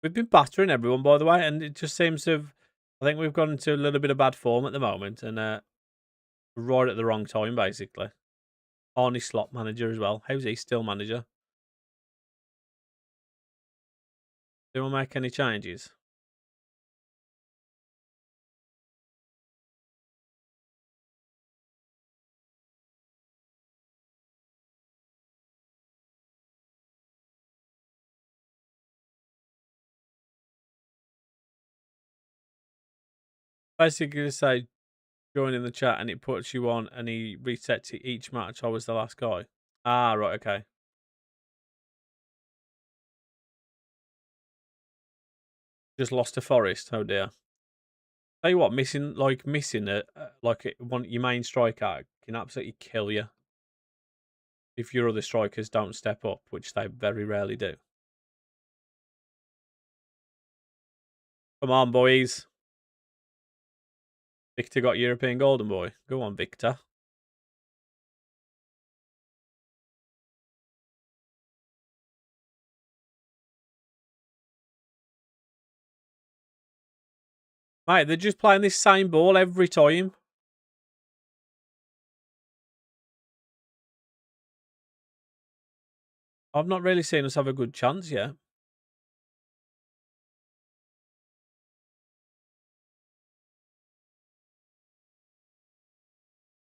We've been battering everyone, by the way, and it just seems to have... I think we've gone into a little bit of bad form at the moment, and right at the wrong time, basically. Arnie Slot manager as well. How's he still manager? Do we make any changes? Basically, say join in the chat and it puts you on and he resets it each match. I was the last guy. Ah, right, okay. Just lost to Forest. Oh dear. Tell you what, missing your main striker can absolutely kill you if your other strikers don't step up, which they very rarely do. Come on, boys. Victor got European Golden Boy. Go on, Victor. Mate, they're just playing this same ball every time. I've not really seen us have a good chance yet.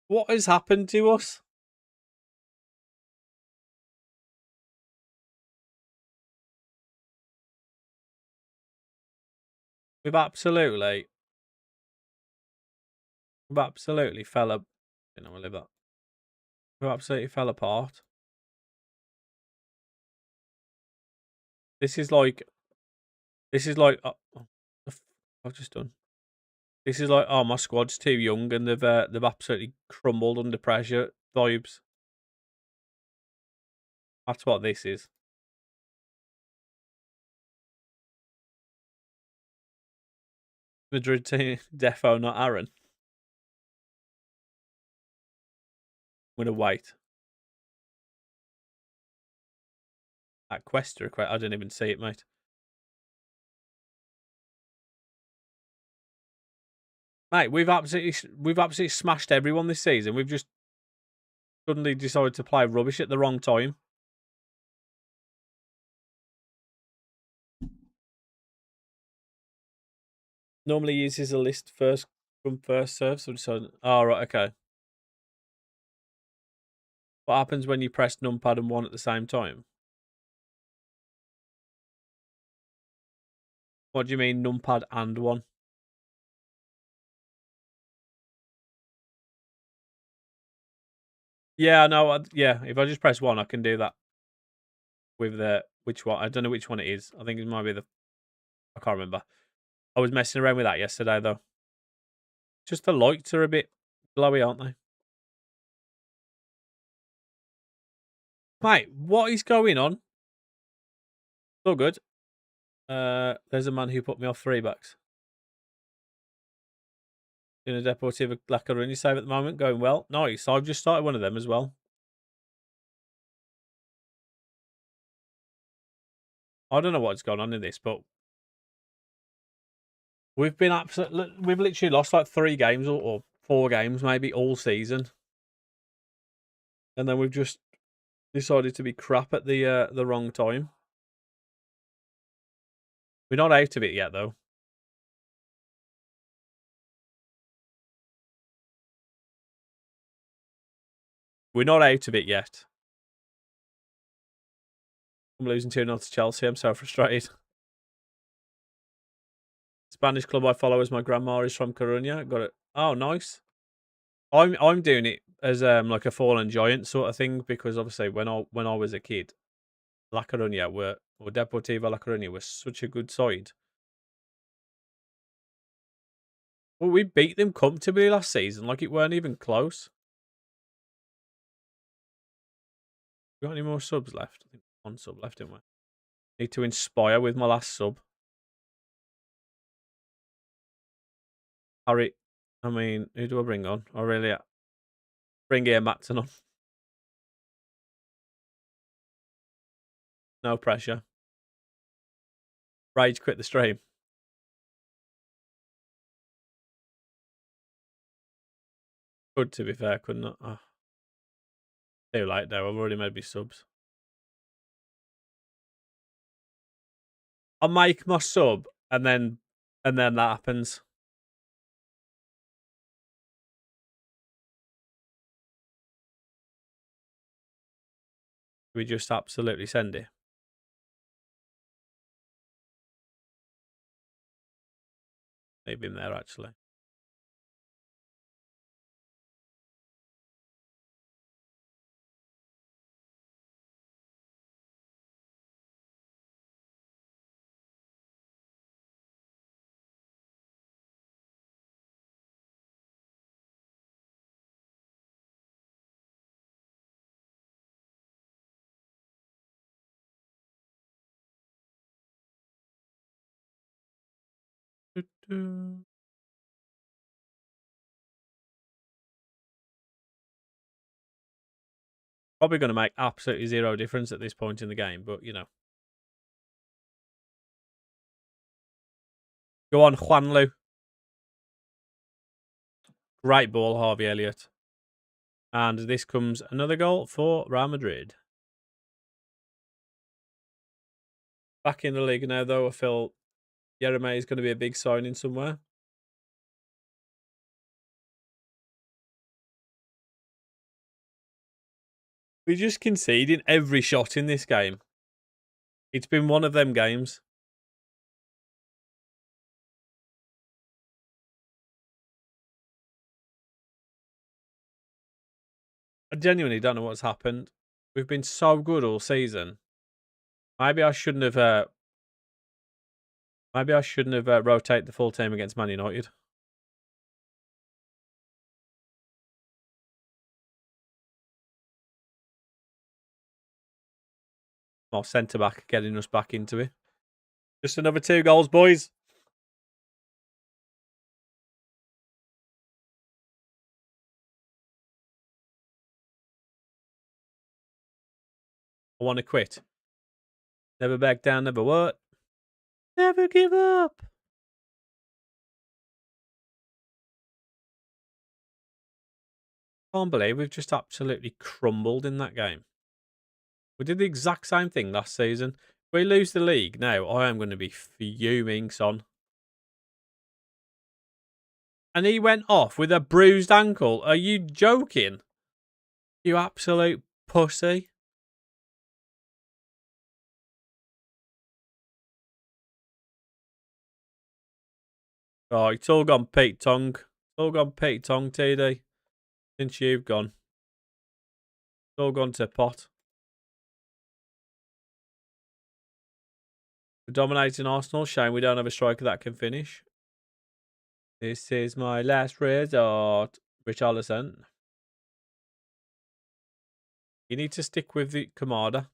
What has happened to us? We've absolutely fell up. You know, I live that. We've absolutely fell apart. This is like, I've just done. This is like, oh, my squad's too young and they've absolutely crumbled under pressure vibes. That's what this is. Madrid team, defo, not Aaron. I'm going to wait. That quest request. I didn't even see it, mate. Mate, we've absolutely smashed everyone this season. We've just suddenly decided to play rubbish at the wrong time. Normally uses a list first come first serve. So decided. Oh right, okay. What happens when you press numpad and 1 at the same time? What do you mean numpad and 1? Yeah, no, yeah. If I just press 1, I can do that with the which one? I don't know which one it is. I think it might be the. I can't remember. I was messing around with that yesterday though. Just the lights are a bit glowy, aren't they? Mate, what is going on? So good. There's a man who put me off 3 bucks. In a Deportivo La Coruña save at the moment, going well. Nice. I've just started one of them as well. I don't know what's going on in this, but we've been we've literally lost like 3 games or 4 games maybe all season, and then we've just decided to be crap at the wrong time. We're not out of it yet though. We're not out of it yet. I'm losing 2-0 to Chelsea. I'm so frustrated. Spanish club I follow as my grandma is from Coruña. Got it. Oh, nice. I'm doing it as like a fallen giant sort of thing because obviously when I was a kid, La Coruña or Deportivo La Coruña was such a good side. Well, we beat them comfortably last season. Like it weren't even close. Got any more subs left? I think 1 sub left, didn't we? Need to inspire with my last sub. Harry, I mean, who do I bring on? I really bring Ian Matson on. No pressure. Rage quit the stream. Could, to be fair, couldn't it? Oh. Too late though. I've already made my subs. I'll make my sub and then that happens. We just absolutely send it. Leave him there actually. Probably going to make absolutely 0 difference at this point in the game, but you know. Go on, Juanlu. Great ball, Harvey Elliott. And this comes another goal for Real Madrid. Back in the league now, though, I feel Yereme is going to be a big signing somewhere. We're just conceding every shot in this game. It's been one of them games. I genuinely don't know what's happened. We've been so good all season. Maybe I shouldn't have. Rotated the full team against Man United. Or centre back getting us back into it. Just another 2 goals, boys. I want to quit. Never back down, never what? Never give up. Can't believe we've just absolutely crumbled in that game. We did the exact same thing last season. If we lose the league now, I am going to be fuming, son. And he went off with a bruised ankle. Are you joking? You absolute pussy. Oh, it's all gone Pete Tong. It's all gone Pete Tong, TD. Since you've gone. It's all gone to pot. We're dominating Arsenal. Shame we don't have a striker that can finish. This is my last resort. Richarlison. You need to stick with the Kamada.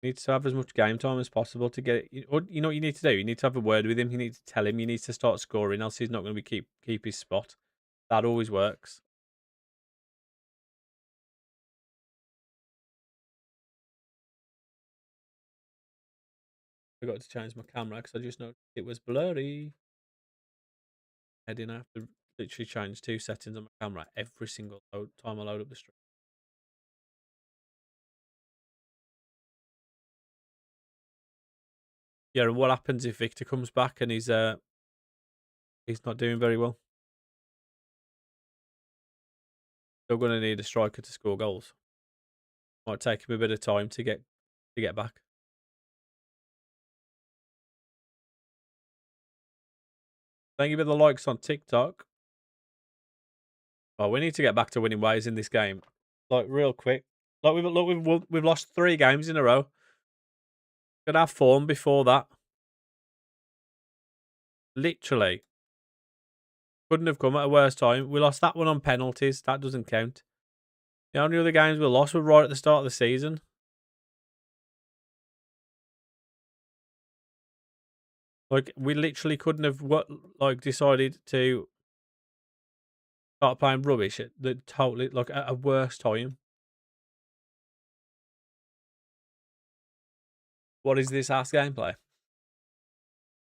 You need to have as much game time as possible to get it. Or you know what you need to do? You need to have a word with him. You need to tell him you need to start scoring, else he's not going to be keep his spot. That always works. I forgot to change my camera because I just noticed it was blurry. I didn't have to literally change 2 settings on my camera every single time I load up the stream. Yeah, and what happens if Victor comes back and he's not doing very well? Still going to need a striker to score goals. Might take him a bit of time to get back. Thank you for the likes on TikTok. Oh, we need to get back to winning ways in this game, like real quick. Like we've lost 3 games in a row. Could have form before that. Literally, couldn't have come at a worse time. We lost that one on penalties. That doesn't count. The only other games we lost were right at the start of the season. Like we literally couldn't have decided to start playing rubbish at the totally like at a worse time. What is this ass gameplay?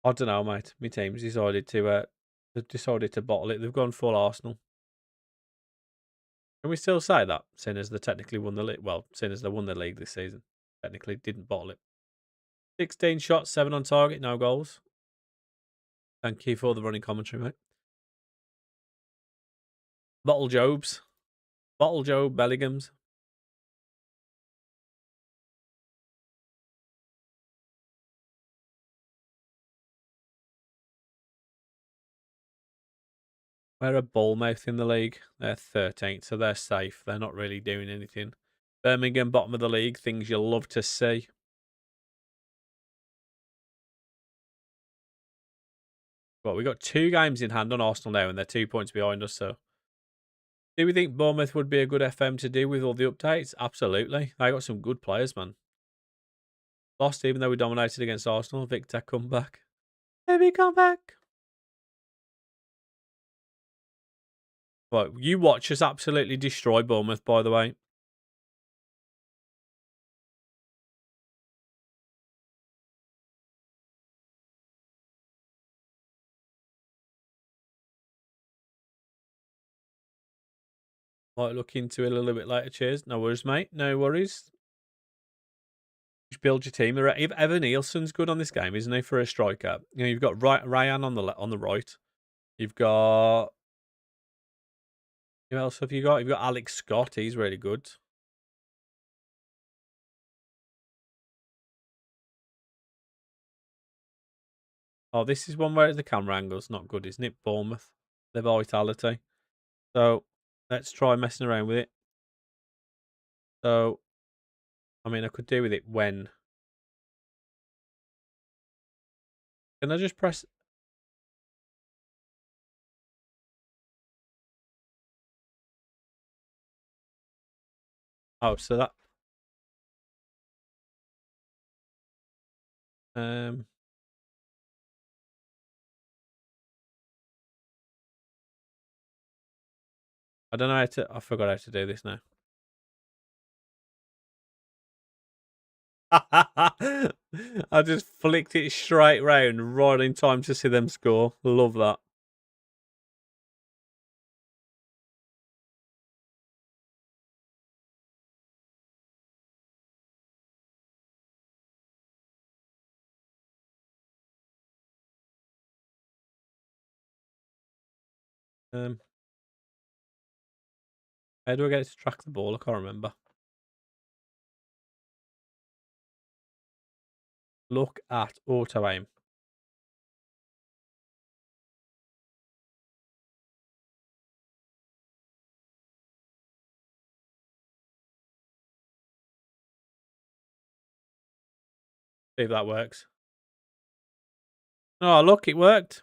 I don't know, mate. My team's decided to bottle it. They've gone full Arsenal. Can we still say that, seeing as they technically won the league? Well, seeing as they won the league this season, technically didn't bottle it. 16 shots, 7 on target, no goals. Thank you for the running commentary, mate. Bottle Jobs. Bottle Job Bellinghams. We're a Bournemouth in the league. They're 13th, so they're safe. They're not really doing anything. Birmingham, bottom of the league. Things you'll love to see. Well, we've got 2 games in hand on Arsenal now, and they're 2 points behind us, so... Do we think Bournemouth would be a good FM to do with all the updates? Absolutely. They got some good players, man. Lost even though we dominated against Arsenal. Victor, come back. Baby, come back. Right, you watch us absolutely destroy Bournemouth, by the way. Might look into it a little bit later. Cheers. No worries, mate. No worries. Just build your team. Evan Nielsen's good on this game, isn't he, for a striker? You know, you've got Ryan on the right. You've got... Who else have you got? You've got Alex Scott. He's really good. Oh, this is one where the camera angle's not good, isn't it? Bournemouth. The vitality. So, let's try messing around with it. So, I mean, I could do with it when... Can I just press... Oh, so that... I don't know how to... I forgot how to do this now. I just flicked it straight round, right in time to see them score. Love that. Um, how do I get it to track the ball? I can't remember. Look at auto aim. See if that works. Oh, look, it worked.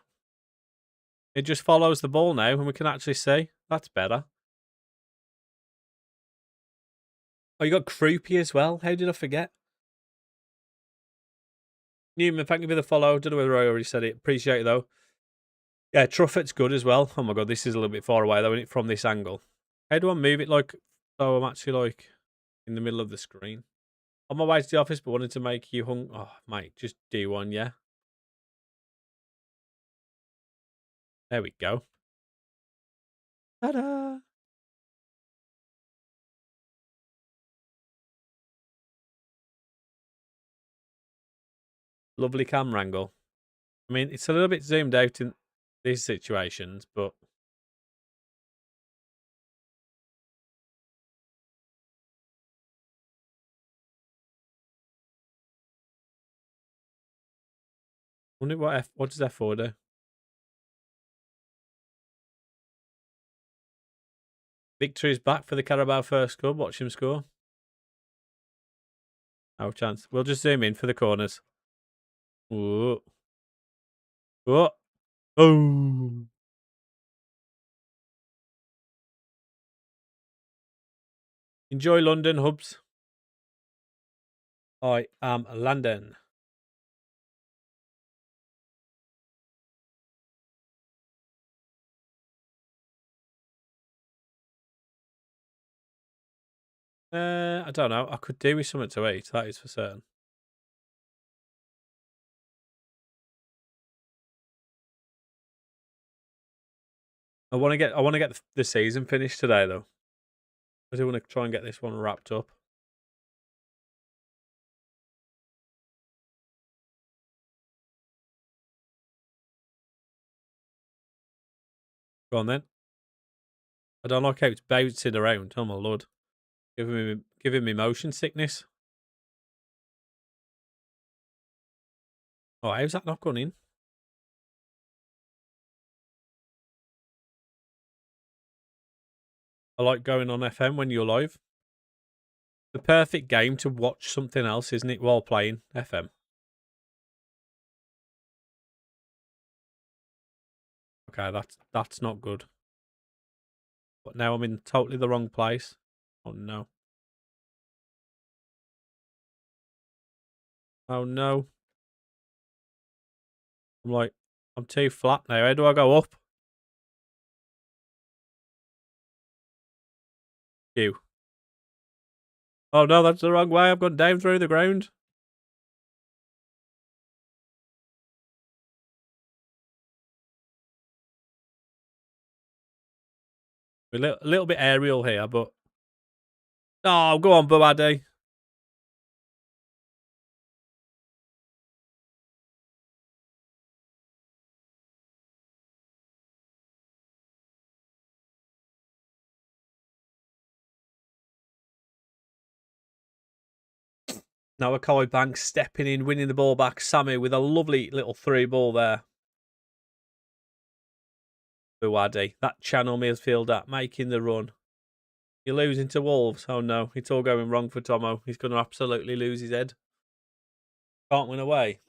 It just follows the ball now, and we can actually see. That's better. Oh, you got Croupy as well. How did I forget? Newman, thank you for the follow. Don't know whether I already said it. Appreciate it, though. Yeah, Truffett's good as well. Oh, my God, this is a little bit far away, though, isn't it, from this angle? How do I move it, like, so I'm actually, like, in the middle of the screen? On my way to the office, but wanted to make you hung. Oh, mate, just do one, yeah? There we go. Ta-da! Lovely camera angle. I mean, it's a little bit zoomed out in these situations, but I wonder what does F4 do? Victory is back for the Carabao First Club. Watch him score. No chance. We'll just zoom in for the corners. Whoa. Whoa. Oh. Enjoy London, Hubs. I am London. I don't know. I could do with something to eat. That is for certain. I want to get the season finished today, though. I do want to try and get this one wrapped up. Go on then. I don't like how it's bouncing around. Oh my lord, giving me motion sickness. Oh, how's that not gone in? I like going on FM when you're live. The perfect game to watch something else, isn't it, while playing FM? Okay, that's not good. But now I'm in totally the wrong place. Oh no. Oh no. I'm too flat now. How do I go up? You. Oh no, that's the wrong way. I've gone down through the ground. A little bit aerial here, but oh, go on, Boaddy. Now Akai Banks stepping in, winning the ball back. Sammy with a lovely little through ball there. Buwadi, that channel midfielder, making the run. You're losing to Wolves. Oh no, it's all going wrong for Tomo. He's going to absolutely lose his head. Can't win away.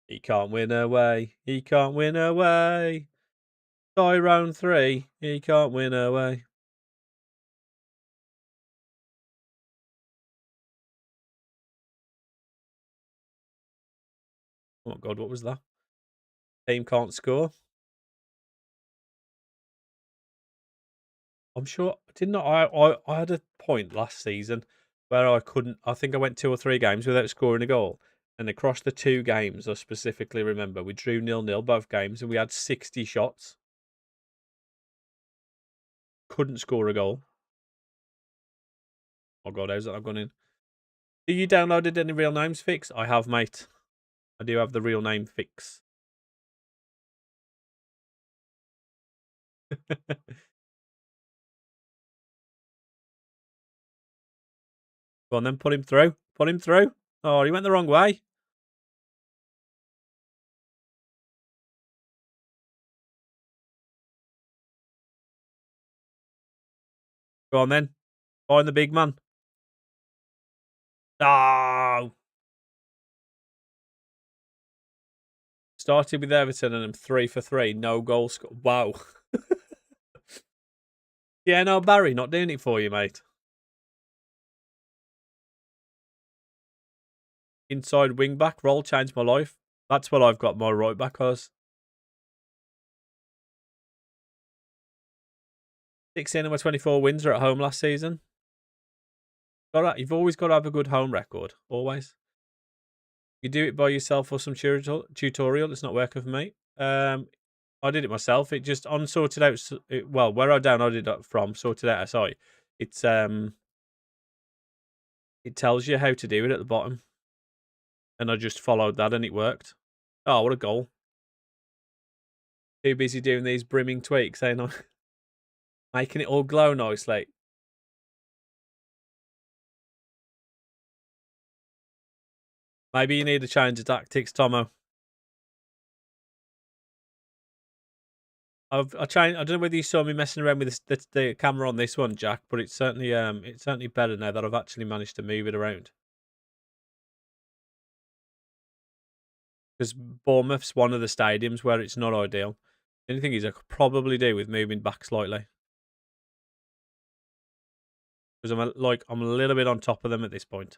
He can't win away. He can't win away. Die round 3. He can't win away. Oh God, what was that? Team can't score. I'm sure, didn't I had a point last season where I think I went 2 or 3 games without scoring a goal. And across the 2 games, I specifically remember we drew 0-0 both games and we had 60 shots. Couldn't score a goal. Oh God, how's that not gone in? Do you downloaded any real names fix? I have, mate. I do have the real name fix. Go on then, put him through. Put him through. Oh, he went the wrong way. Go on then. Find the big man. Oh! Started with Everton and I'm 3 for 3. No goal score. Wow. Yeah, no, Barry, not doing it for you, mate. Inside wing back role changed my life. That's what I've got my right back as. 16 of my 24 wins are at home last season. You've always got to have a good home record. Always. You do it by yourself or some tutorial. It's not working for me. I did it myself. It just unsorted out. Well, where I downloaded it from, sorted out SI. It's it tells you how to do it at the bottom, and I just followed that, and it worked. Oh, what a goal! Too busy doing these brimming tweaks, ain't I? Making it all glow nicely. Maybe you need a change of tactics, Tomo. I changed. I don't know whether you saw me messing around with the camera on this one, Jack, but it's certainly better now that I've actually managed to move it around. Because Bournemouth's one of the stadiums where it's not ideal. The only thing is I could probably do with moving back slightly. Because I'm a little bit on top of them at this point.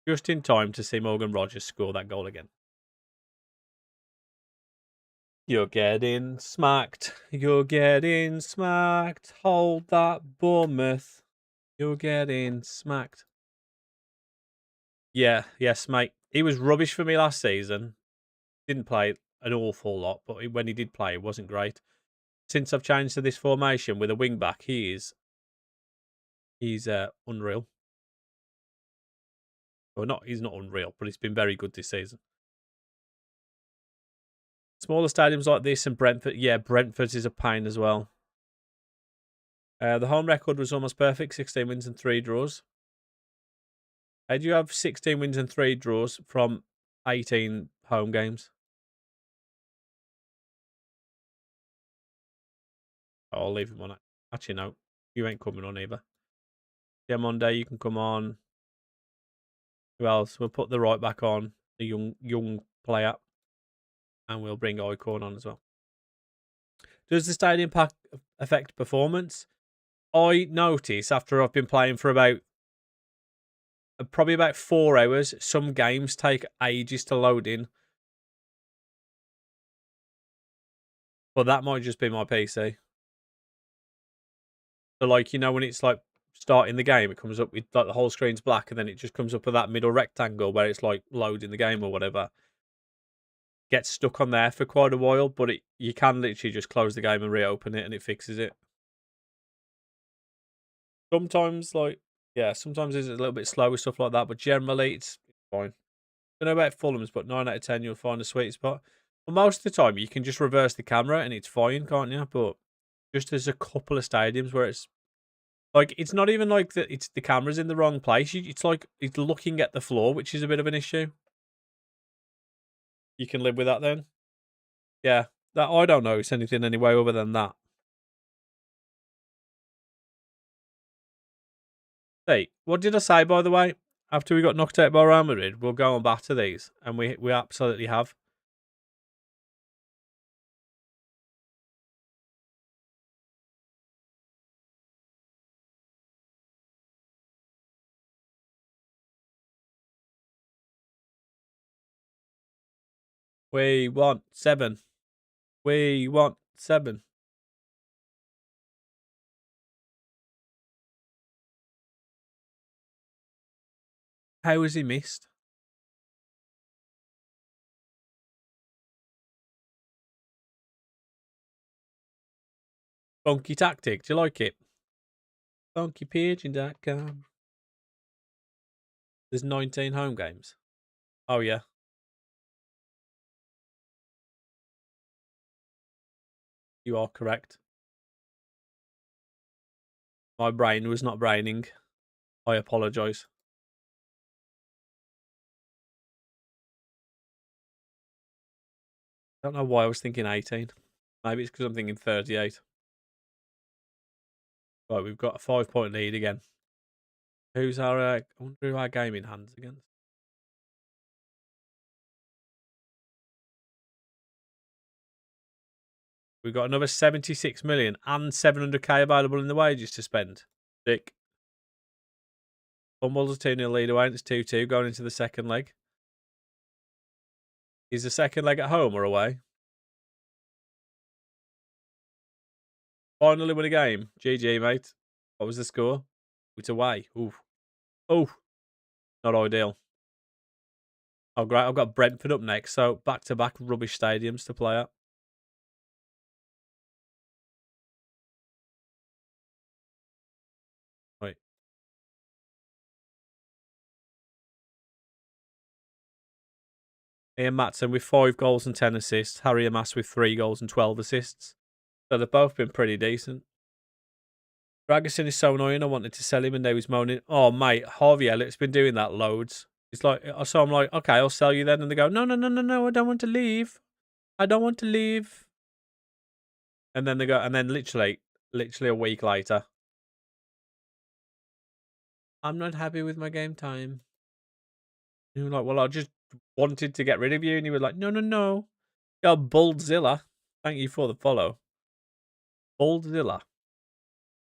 Just in time to see Morgan Rogers score that goal again. You're getting smacked. You're getting smacked. Hold that, Bournemouth. You're getting smacked. Yeah, yes, mate. He was rubbish for me last season. Didn't play an awful lot, but when he did play, it wasn't great. Since I've changed to this formation with a wing back, he's unreal. Well, he's not unreal, but he's been very good this season. Smaller stadiums like this and Brentford, yeah, Brentford is a pain as well. The home record was almost perfect, 16 wins and 3 draws. How do you have 16 wins and 3 draws from 18 home games? Oh, I'll leave him on it. Actually, no, you ain't coming on either. Yeah, Monday, you can come on. Who else? We'll put the right back on, the young player, and we'll bring Icon on as well. Does the stadium pack affect performance? I notice after I've been playing for probably about 4 hours, some games take ages to load in. But that might just be my PC. So, like, you know, when it's like starting the game, it comes up with like the whole screen's black, and then it just comes up with that middle rectangle where it's like loading the game or whatever. Gets stuck on there for quite a while, but you can literally just close the game and reopen it, and it fixes it. Sometimes, sometimes it's a little bit slow with stuff like that, but generally it's fine. I don't know about Fulham's, but 9 out of 10 you'll find a sweet spot. But most of the time you can just reverse the camera and it's fine, can't you? But just there's a couple of stadiums where it's like it's not even like that. It's the camera's in the wrong place. It's like it's looking at the floor, which is a bit of an issue. You can live with that then. Yeah, that I don't notice anything anyway other than that. Hey, what did I say, by the way? After we got knocked out by Real Madrid, we'll go and batter these, and we absolutely have. We want 7. We want 7. How has he missed? Funky tactic. Do you like it? Funkypigeon.com. There's 19 home games. Oh, yeah. You are correct. My brain was not braining. I apologise. I don't know why I was thinking 18. Maybe it's because I'm thinking 38. Right, we've got a 5-point lead again. Who's our... I wonder who our game in hands against. We've got another 76 million and 700k available in the wages to spend. Dick. Fumbles a 2-0 lead away, and it's 2-2 going into the second leg. Is the second leg at home or away? Finally win a game. GG, mate. What was the score? It's away. Ooh. Oh, not ideal. Oh, great. I've got Brentford up next, so back-to-back rubbish stadiums to play at. Right. Ian Matson with 5 goals and 10 assists. Harry Amass with 3 goals and 12 assists. So they've both been pretty decent. Dragerson is so annoying. I wanted to sell him and now he's moaning. Oh, mate, Harvey Elliott's been doing that loads. It's like, so I'm like, okay, I'll sell you then. And they go, no, no, no, no, no, I don't want to leave. I don't want to leave. And then they go, and then literally a week later, I'm not happy with my game time. And you're like, well, I just wanted to get rid of you. And you were like, no, no, no. Yo, Buldzilla. Thank you for the follow. Buldzilla.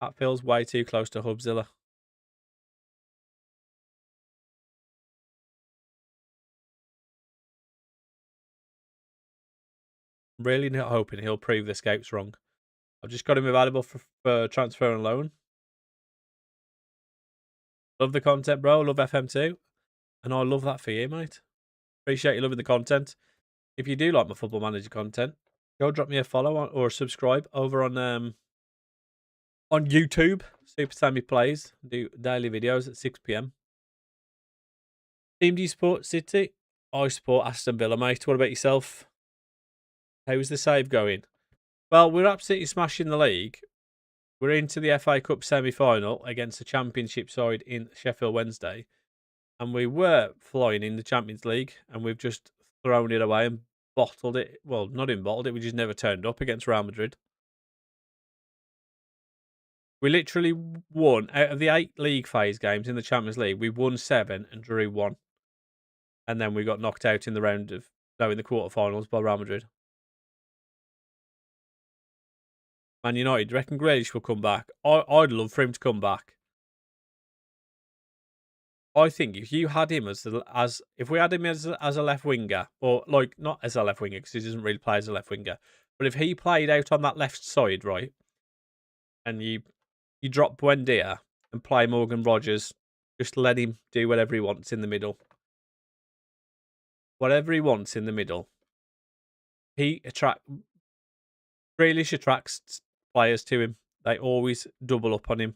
That feels way too close to Hubzilla. Really not hoping he'll prove the escapes wrong. I've just got him available for transfer and loan. Love the content, bro. Love FM2. And I love that for you, mate. Appreciate you loving the content. If you do like my Football Manager content, go drop me a follow or a subscribe over on YouTube. Super Sammy Plays. Do daily videos at 6 p.m. Team do you support? City? I support Aston Villa, mate. What about yourself? How's the save going? Well, we're absolutely smashing the league. We're into the FA Cup semi-final against the Championship side in Sheffield Wednesday. And we were flying in the Champions League, and we've just thrown it away and bottled it. Well, not even bottled it, we just never turned up against Real Madrid. We literally won, out of the 8 league phase games in the Champions League, we won 7 and drew 1. And then we got knocked out in the in the quarterfinals by Real Madrid. Man United, do you reckon Grealish will come back? I'd love for him to come back. I think if you had him if we had him as a left winger, or like not as a left winger because he doesn't really play as a left winger, but if he played out on that left side, right, and you drop Buendia and play Morgan Rogers, just let him do whatever he wants in the middle. Whatever he wants in the middle. Grealish attracts players to him. They always double up on him.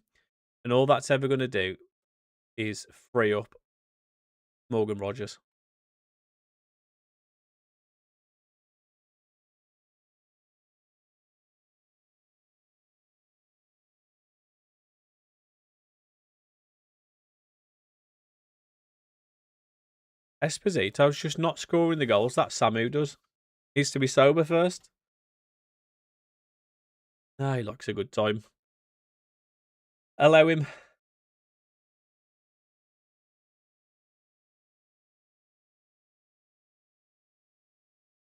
And all that's ever going to do is free up Morgan Rogers. Esposito's just not scoring the goals that Samu does. Needs to be sober first. Ah, he likes a good time. Allow him.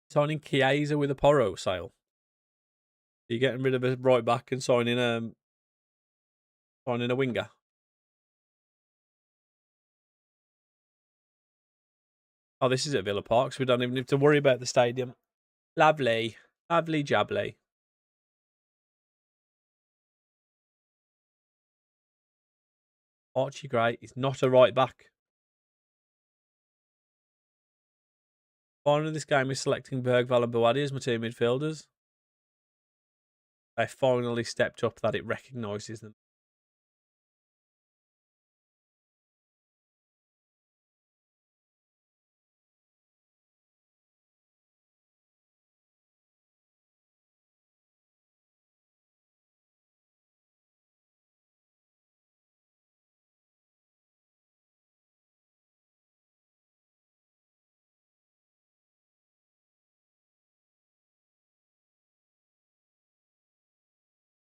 Signing Chiesa with a Porro sale. Are you getting rid of a right back and signing a winger? Oh, this is at Villa Park, so we don't even have to worry about the stadium. Lovely. Lovely jubbly. Archie Gray is not a right back. Finally, this game is selecting Bergvall and Buwadi as my two midfielders. They finally stepped up that it recognises them.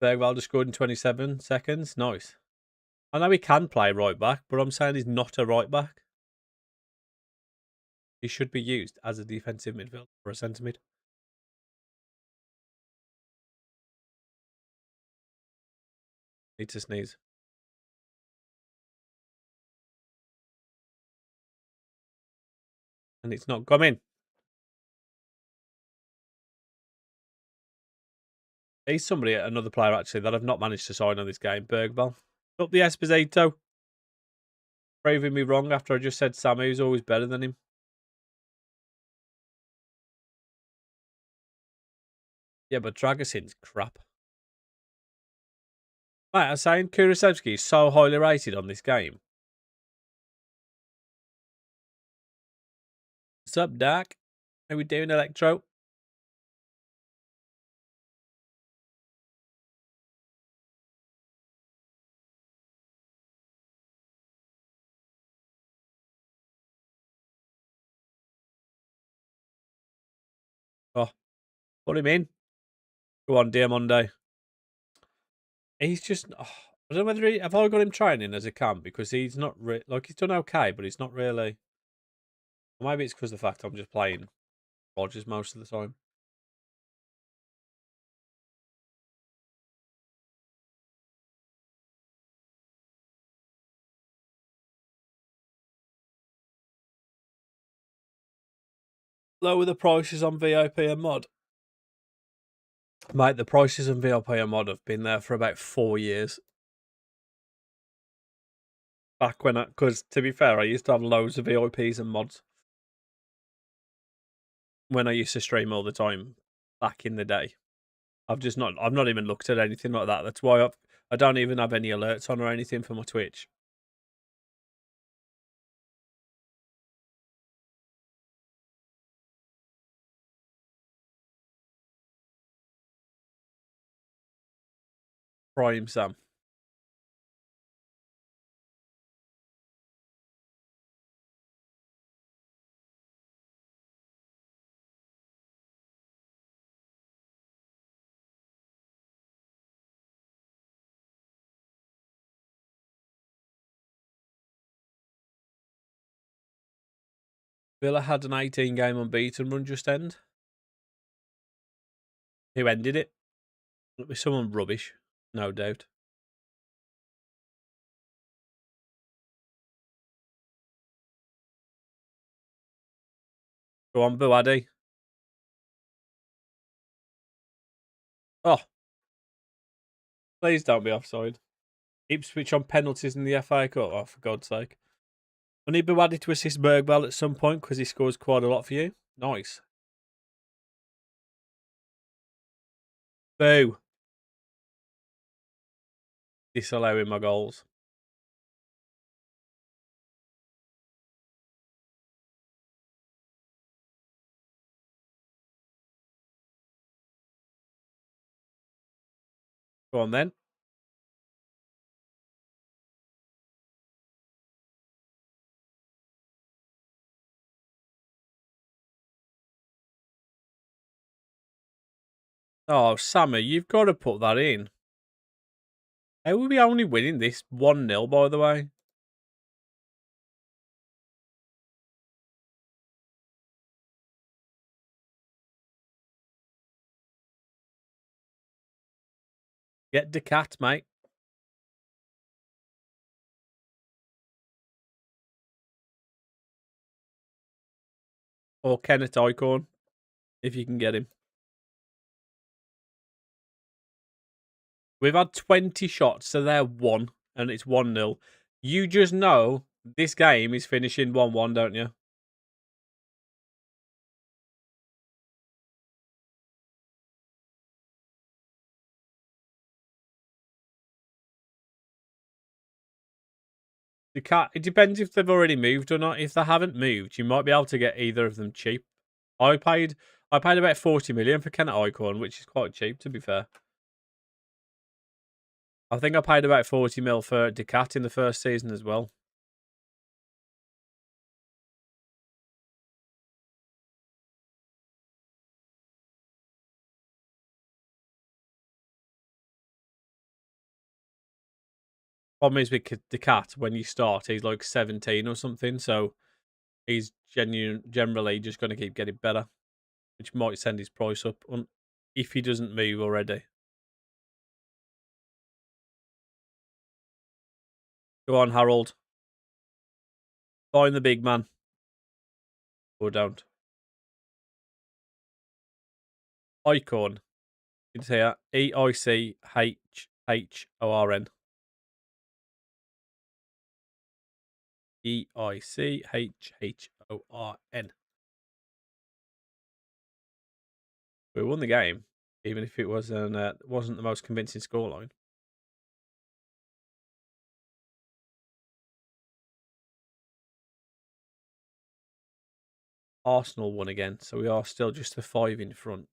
Bergvall just scored in 27 seconds. Nice. I know he can play right back, but I'm saying he's not a right back. He should be used as a defensive midfielder or a centre mid. Need to sneeze. And it's not come in. He's somebody, another player actually, that I've not managed to sign on this game. Bergvall. Up the Esposito. Proving me wrong after I just said Samu's always better than him. Yeah, but Dragosin's crap. Mate, I was saying Kurosevsky is so highly rated on this game. What's up, Doc? How we doing, Electro? Oh, put him in. Go on, Diamondo. He's just... Oh, I don't know whether have I got him training as a camp because he's not... like, he's done okay, but he's not really... Or maybe it's because of the fact I'm just playing Rodgers most of the time. Lower the prices on VIP and mod. Mate, the prices on VIP and mod have been there for about 4 years. Back when because to be fair, I used to have loads of VIPs and mods. When I used to stream all the time back in the day. I've not even looked at anything like that. That's why I don't even have any alerts on or anything for my Twitch. Prime Sam. Villa had an 18-game unbeaten run just end. Who ended it? It was someone rubbish, no doubt. Go on, Buwadi. Oh. Please don't be offside. Ipswich on penalties in the FA Cup. Oh, for God's sake. I need Buwadi to assist Bergvall at some point because he scores quite a lot for you. Nice. Boo. Disallowing my goals. Go on then. Oh, Sammy, you've got to put that in. How are we only winning this 1-0, by the way? Get the cat, mate. Or Kenneth Icon, if you can get him. We've had 20 shots, so they're 1, and it's 1-0. You just know this game is finishing 1-1, don't you? You can't. It depends if they've already moved or not. If they haven't moved, you might be able to get either of them cheap. I paid I paid about 40 million for Kenneth Icon, which is quite cheap to be fair. I think I paid about 40 mil for Decat in the first season as well. Problem is with Decat, when you start, he's like 17 or something, so he's generally just going to keep getting better, which might send his price up if he doesn't move already. Go on, Harold. Find the big man. Or don't. Icon. You can see Eichhorn. Eichhorn. We won the game, even if it wasn't the most convincing scoreline. Arsenal won again, so we are still just a 5 in front.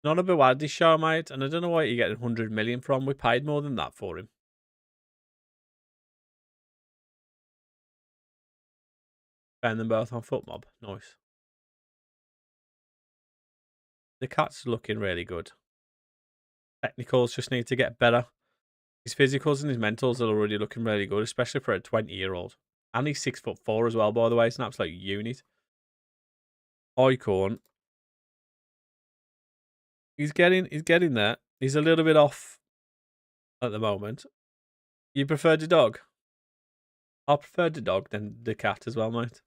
Not a Buwadi show, mate, and I don't know where you're getting 100 million from. We paid more than that for him. Paying them both on FootMob. Nice. The cat's looking really good. Technicals just need to get better. His physicals and his mentals are already looking really good, especially for a 20-year-old. And he's 6'4" as well, by the way. It's an absolute unit. Icon. He's getting there. He's a little bit off at the moment. You prefer the dog? I prefer the dog than the cat as well, mate.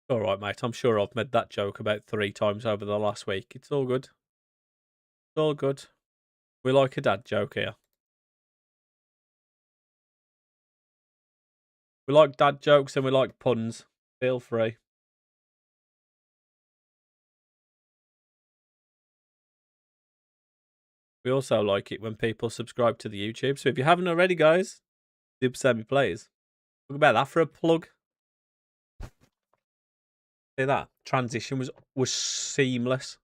All right, mate. I'm sure I've made that joke about 3 times over the last week. It's all good. It's all good. We like a dad joke here. We like dad jokes and we like puns. Feel free. We also like it when people subscribe to the YouTube. So if you haven't already, guys, Super Semi Plays. Talk about that for a plug. See that? Transition was seamless.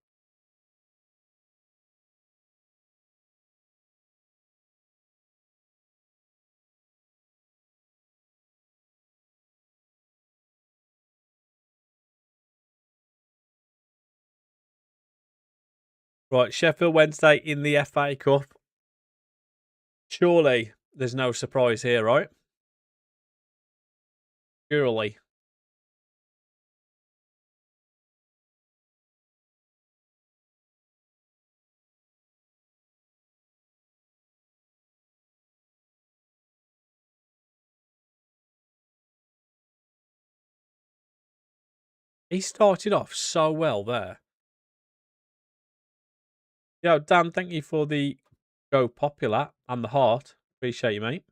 Right, Sheffield Wednesday in the FA Cup. Surely there's no surprise here, right? Surely. He started off so well there. Yo, Dan, thank you for the Go Popular and the heart. Appreciate you, mate.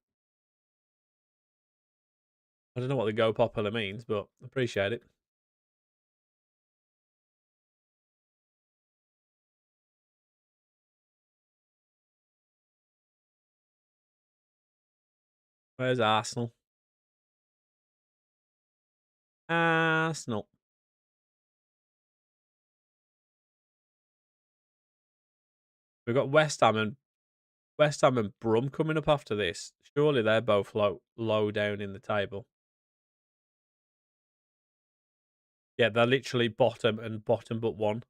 I don't know what the Go Popular means, but appreciate it. Where's Arsenal? Arsenal. We've got West Ham and Brum coming up after this. Surely they're both low down in the table. Yeah, they're literally bottom and bottom but one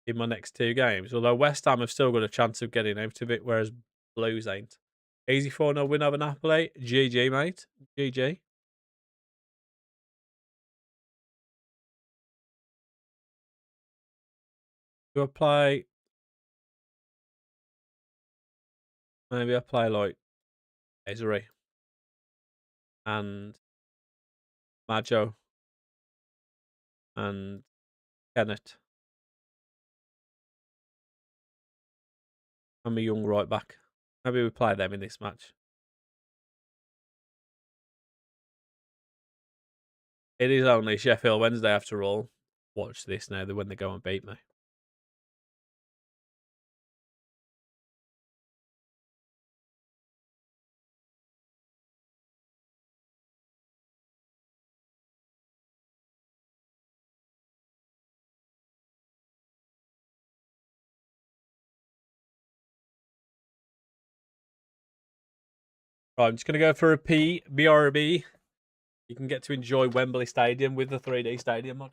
in my next 2 games. Although West Ham have still got a chance of getting out of it, whereas Blues ain't. Easy 4-0 win over Napoli. GG, mate. GG. Do I play? Maybe I play like Ezri and Majo and Kennett. I'm a young right back. Maybe we play them in this match. It is only Sheffield Wednesday after all. Watch this now when they go and beat me. Right, I'm just going to go for a BRB. You can get to enjoy Wembley Stadium with the 3D stadium mod.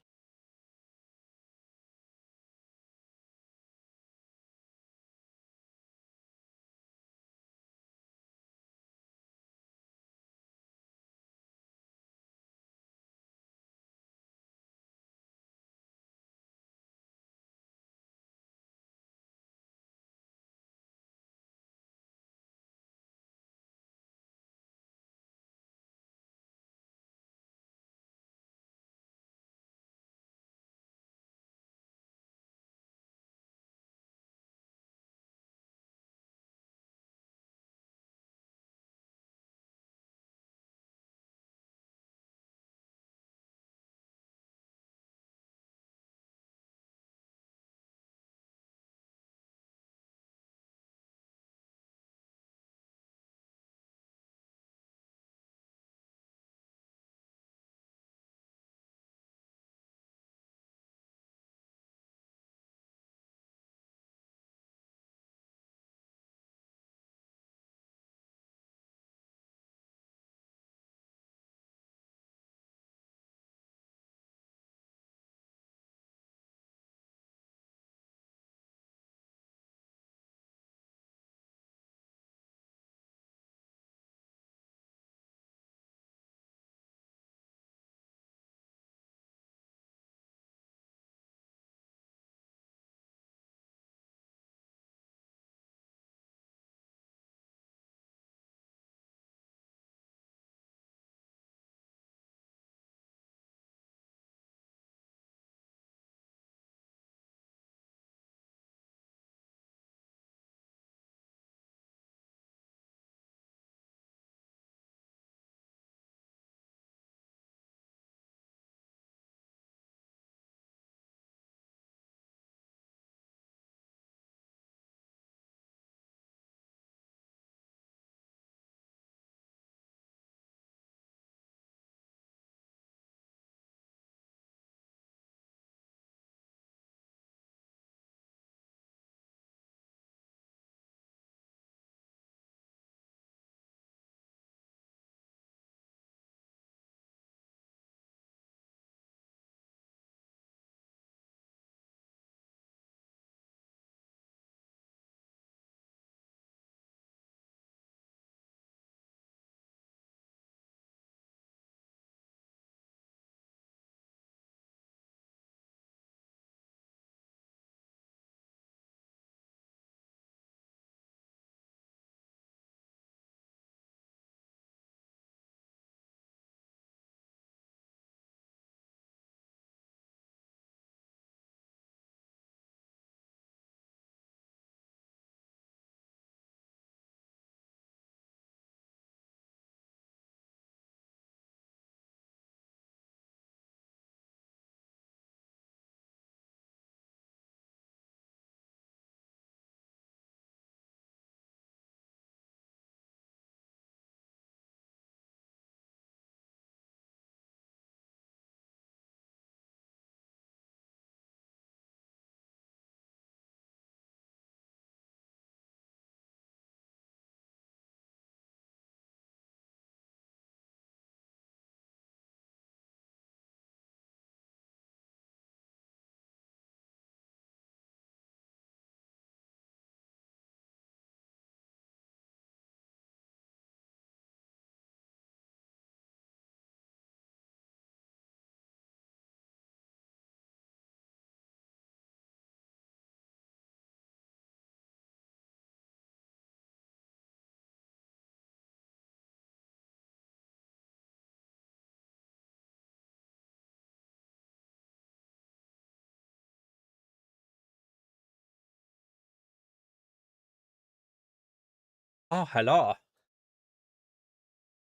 Oh, hello.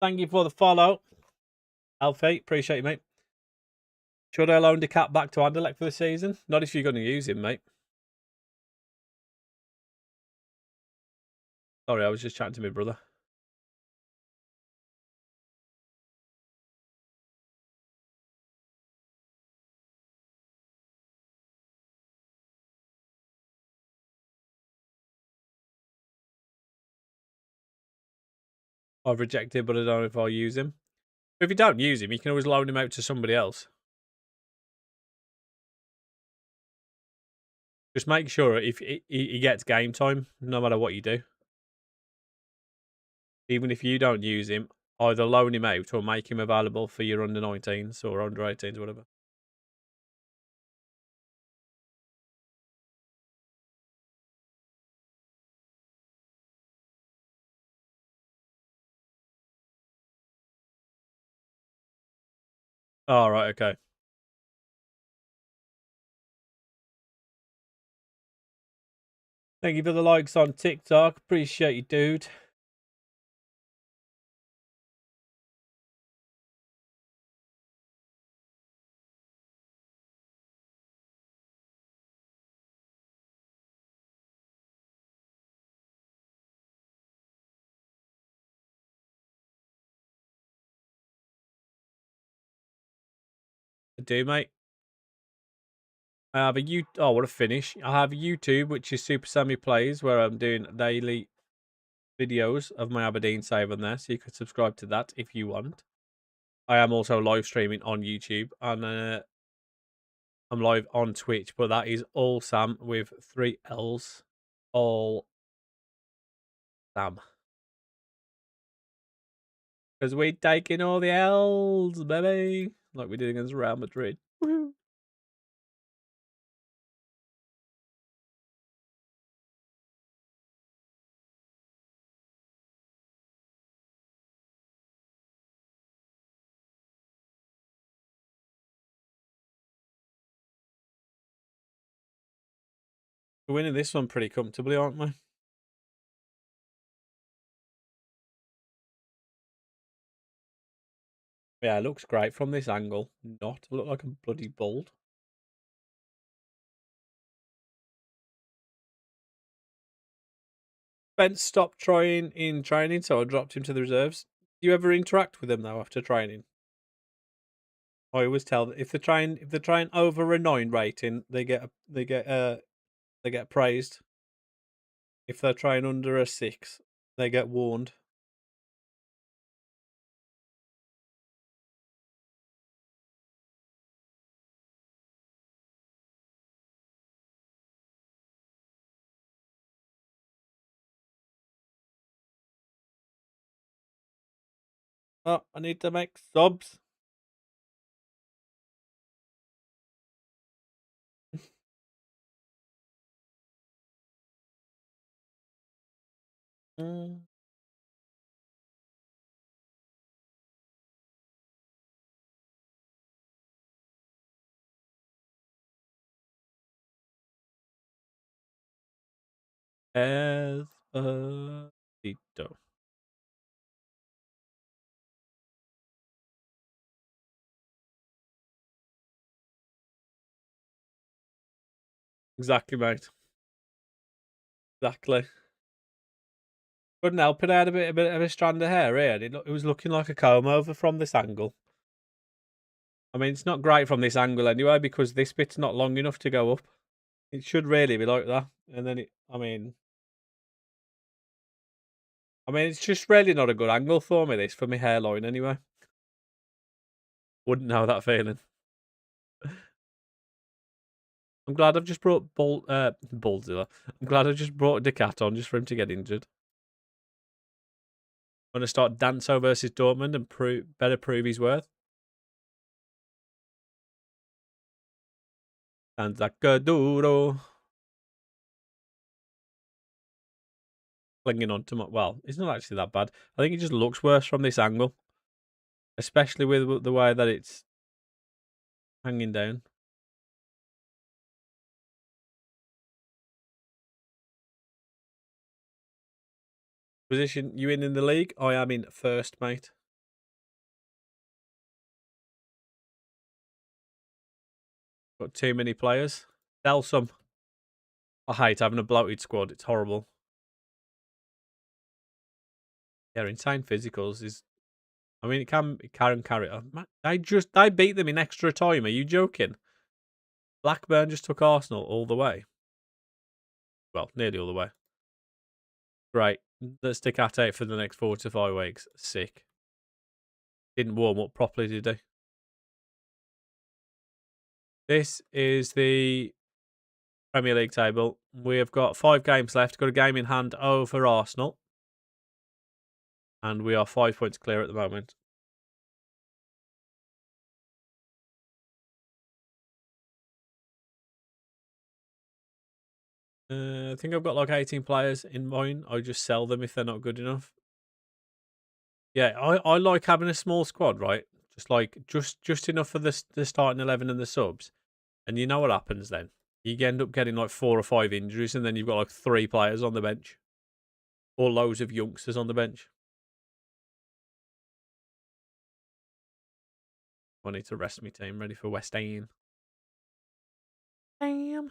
Thank you for the follow, Alfie. Appreciate you, mate. Should I loan the cat back to Anderlecht for the season? Not if you're going to use him, mate. Sorry, I was just chatting to my brother. I've rejected, but I don't know if I'll use him. If you don't use him, you can always loan him out to somebody else. Just make sure if he gets game time, no matter what you do. Even if you don't use him, either loan him out or make him available for your under 19s or under 18s, whatever. All right, okay. Thank you for the likes on TikTok. Appreciate you, dude. I do, mate. I have a oh, what a finish. I have YouTube, which is Super Sammy Plays, where I'm doing daily videos of my Aberdeen save on there. So you could subscribe to that if you want. I am also live streaming on YouTube, and I'm live on Twitch, but that is all Sam with 3 L's. All Sam. Because we're taking all the L's, baby. Like we did against Real Madrid. Woo-hoo. We're winning this one pretty comfortably, aren't we? Yeah, it looks great from this angle. Not. I look like a bloody bald. Spence stopped trying in training, so I dropped him to the reserves. Do you ever interact with him though after training? I always tell that if they trying over a 9 rating, they get praised. If they're trying under a 6, they get warned. Oh, I need to make subs. Mm. Dito. Exactly, mate. Exactly. Couldn't help it. I had a bit of a strand of hair here. And it was looking like a comb over from this angle. I mean, it's not great from this angle anyway because this bit's not long enough to go up. It should really be like that. And then it's just really not a good angle for me, this, for my hairline anyway. Wouldn't know that feeling. I'm glad I've just brought Boldzilla. I'm glad I just brought the cat on just for him to get injured. I'm going to start Danso versus Dortmund and better prove his worth. And Zacaduro. Clinging on to my... Well, it's not actually that bad. I think it just looks worse from this angle. Especially with the way that it's hanging down. Position you in the league? I am in first, mate. Got too many players. Sell some. I hate having a bloated squad. It's horrible. Yeah, insane physicals is. I mean, it can carry it on. They beat them in extra time. Are you joking? Blackburn just took Arsenal all the way. Well, nearly all the way. Great. Let's stick at it for the next 4 to 5 weeks. Sick. Didn't warm up properly, did they? This is the Premier League table. We have got 5 games left. Got a game in hand over Arsenal. And we are 5 points clear at the moment. I think I've got like 18 players in mine. I just sell them if they're not good enough. Yeah, I like having a small squad, right? Just enough for the starting 11 and the subs. And you know what happens then? You end up getting like 4 or 5 injuries, and then you've got like 3 players on the bench. Or loads of youngsters on the bench. I need to rest my team, ready for West Ham. Damn.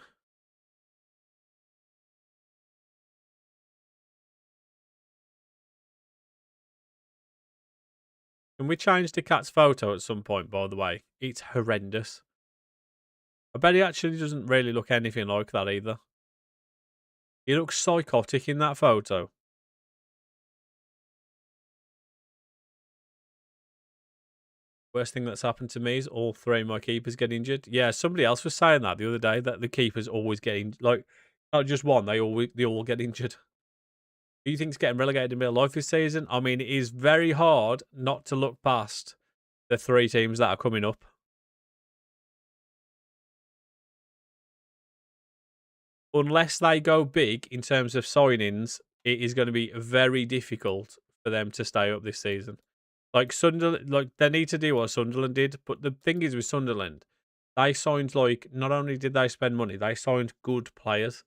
Can we change the cat's photo at some point, by the way? It's horrendous. I bet he actually doesn't really look anything like that either. He looks psychotic in that photo. Worst thing that's happened to me is all 3 of my keepers get injured. Yeah, somebody else was saying that the other day, that the keepers always get injured. Like, not just one, they all get injured. Who do you think's getting relegated in real life this season? I mean, it is very hard not to look past the 3 teams that are coming up. Unless they go big in terms of signings, it is going to be very difficult for them to stay up this season. Like Sunderland, like they need to do what Sunderland did. But the thing is with Sunderland, they signed like not only did they spend money, they signed good players.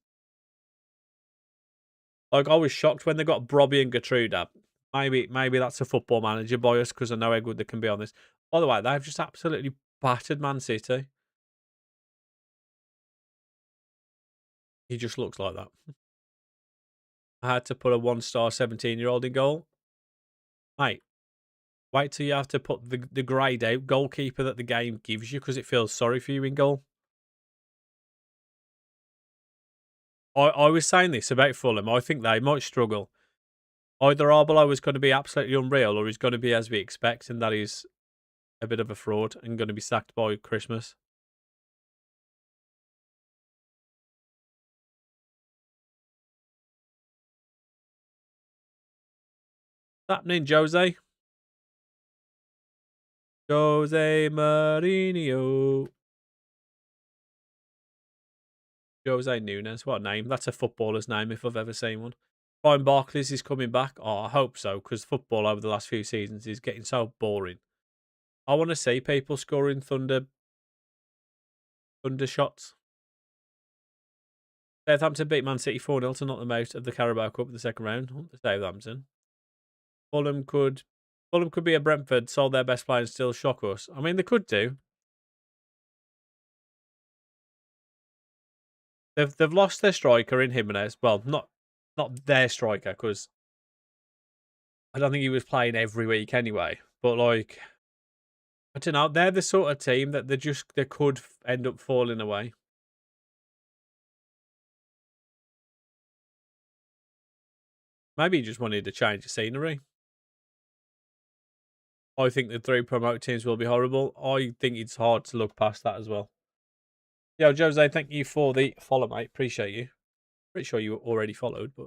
Like I was shocked when they got Brobby and Gertruda. Maybe that's a football manager bias because I know how good they can be on this. By the way, they've just absolutely battered Man City. He just looks like that. I had to put a 1-star 17-year-old in goal. Mate, wait till you have to put the greyed out goalkeeper that the game gives you because it feels sorry for you in goal. I was saying this about Fulham. I think they might struggle. Either Arbeloa is going to be absolutely unreal or he's going to be as we expect, and that is a bit of a fraud and going to be sacked by Christmas. What's happening, Jose? Jose Mourinho. Jose Nunes. What a name. That's a footballer's name if I've ever seen one. Ryan Barclays is coming back. Oh, I hope so, because football over the last few seasons is getting so boring. I want to see people scoring thunder shots. Southampton beat Man City 4-0 to knock them out of the Carabao Cup in the second round. Southampton. Fulham could be a Brentford, sold their best player and still shock us. I mean, they could do. They've lost their striker in Jimenez. Well, not their striker, because I don't think he was playing every week anyway. But like, I don't know. They're the sort of team that they could end up falling away. Maybe he just wanted to change the scenery. I think the 3 promote teams will be horrible. I think it's hard to look past that as well. Yo, Jose, thank you for the follow, mate. Appreciate you. Pretty sure you already followed, but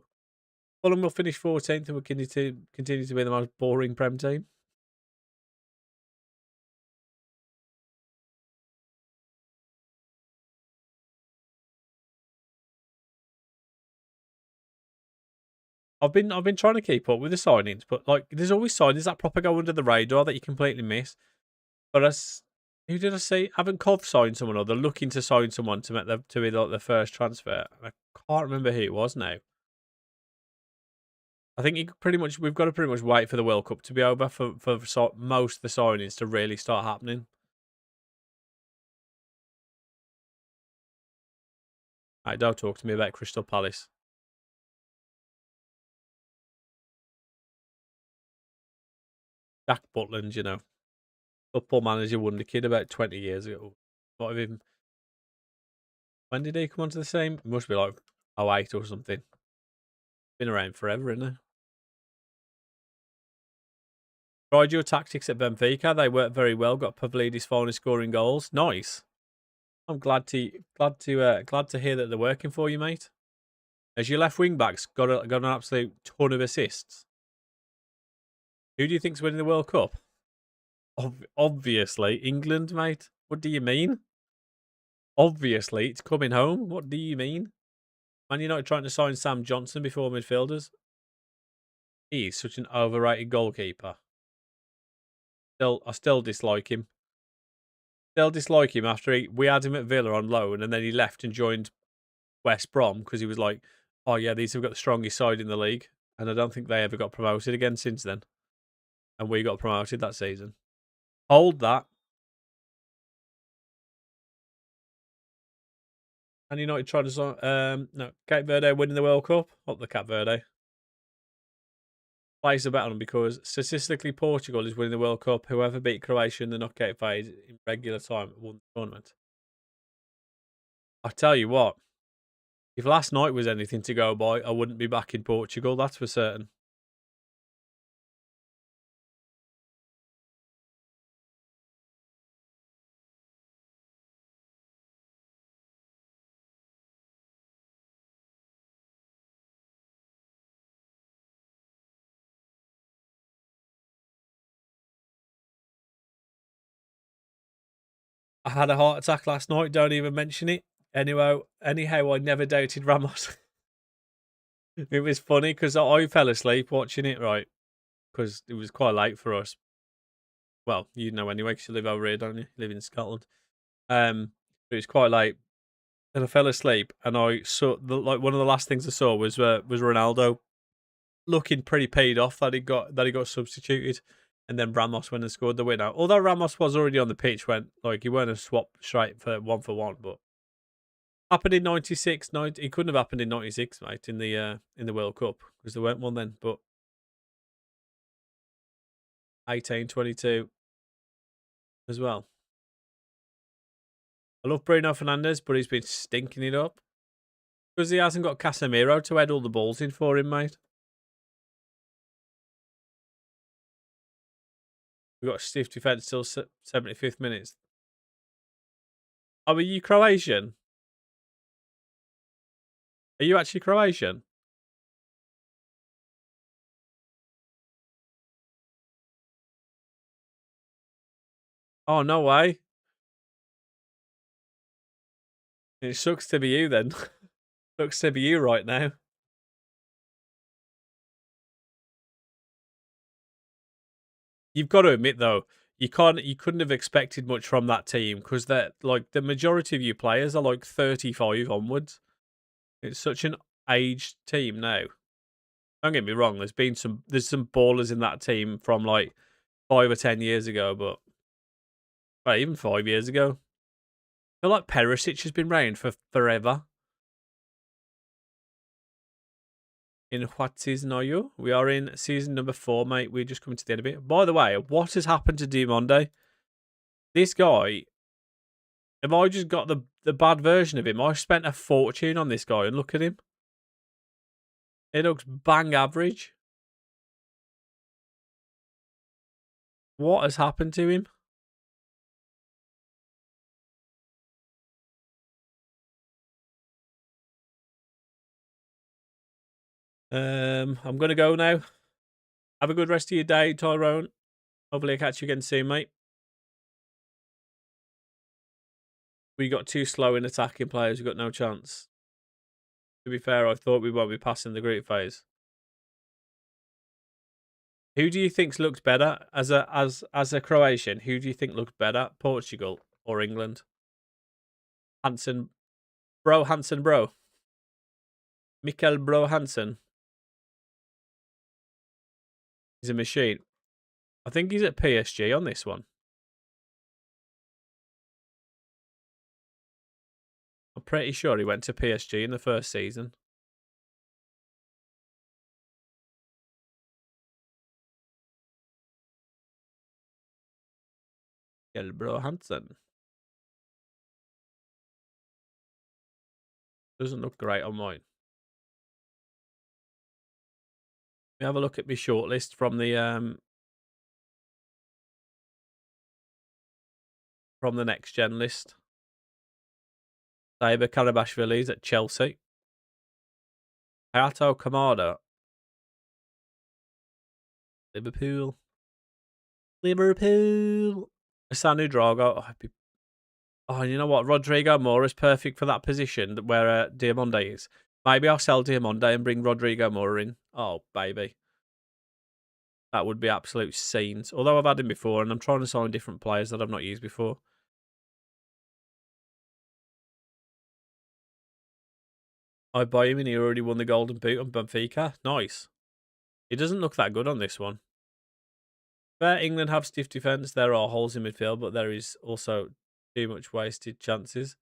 Fulham will finish 14th and will continue to be the most boring Prem team. I've been trying to keep up with the signings, but like there's always signings that proper go under the radar that you completely miss. But who did I see? Haven't Cov signed someone, or they're looking to sign someone to make to be like the first transfer? I can't remember who it was now. I think we've got to pretty much wait for the World Cup to be over for most of the signings to really start happening. Right, don't talk to me about Crystal Palace. Jack Butland, you know. Football manager wonder kid about 20 years ago. What have him? When did he come onto the scene? It must be like '08 or something. Been around forever, isn't he? Tried your tactics at Benfica. They worked very well. Got Pavlidis finally scoring goals. Nice. I'm glad to hear that they're working for you, mate. As your left wing backs got an absolute ton of assists. Who do you think's winning the World Cup? Obviously England, mate. What do you mean? Obviously it's coming home. What do you mean? Man United trying to sign Sam Johnson before midfielders. He's such an overrated goalkeeper. I still dislike him. Still dislike him after we had him at Villa on loan and then he left and joined West Brom because he was like, oh yeah, these have got the strongest side in the league. And I don't think they ever got promoted again since then. And we got promoted that season. Hold that. And United trying to no, Cape Verde winning the World Cup. Up the Cape Verde. Place a bet on them because statistically Portugal is winning the World Cup. Whoever beat Croatia in the knockout phase in regular time won the tournament. I tell you what, if last night was anything to go by, I wouldn't be back in Portugal, that's for certain. I had a heart attack last night, don't even mention it. Anyhow, I never doubted Ramos. It was funny because I fell asleep watching it, right? Because it was quite late for us. Well, you know anyway, because you live over here, don't you? You live in Scotland. But it was quite late, and I fell asleep. And I saw one of the last things I saw was Ronaldo looking pretty paid off that he got substituted, and then Ramos went and scored the winner. Although Ramos was already on the pitch when he weren't a swap straight for one, but happened in '96. It couldn't have happened in '96, mate, in the World Cup because there weren't one then. But 18, 22 as well. I love Bruno Fernandes, but he's been stinking it up because he hasn't got Casemiro to head all the balls in for him, mate. We've got stiff defence till 75th minutes. Oh, are you Croatian? Are you actually Croatian? Oh, no way. It sucks to be you then. Sucks to be you right now. You've got to admit though, you couldn't have expected much from that team because the majority of you players are like 35 onwards. It's such an aged team now. Don't get me wrong, there's some ballers in that team from like 5 or 10 years ago, but even 5 years ago. I feel like Perisic has been around for forever. In what season are you? We are in season number 4, mate. We're just coming to the end of it. By the way, what has happened to Diomande? This guy, have I just got the bad version of him? I spent a fortune on this guy and look at him. It looks bang average. What has happened to him? I'm going to go now. Have a good rest of your day, Tyrone. Hopefully I'll catch you again soon, mate. We got too slow in attacking players. We got no chance. To be fair, I thought we won't be passing the group phase. Who do you think's looked better as a Croatian? Who do you think looked better, Portugal or England? Hansen, bro. Mikkel Bro Hansen. He's a machine. I think he's at PSG on this one. pretty sure he went to PSG in the first season. Bro Hansen. Doesn't look great on mine. Let me have a look at my shortlist from the next gen list. Saber Karabashvili's at Chelsea. Hayato Kamada. Liverpool. Asanu Drago. Oh, you know what? Rodrigo Moura is perfect for that position where Diamonde is. Maybe I'll sell Diamonde and bring Rodrigo Moura in. Oh, baby. That would be absolute scenes. Although I've had him before and I'm trying to sign different players that I've not used before. I buy him and he already won the Golden Boot on Benfica. Nice. He doesn't look that good on this one. Fair, England have stiff defence. There are holes in midfield, but there is also too much wasted chances.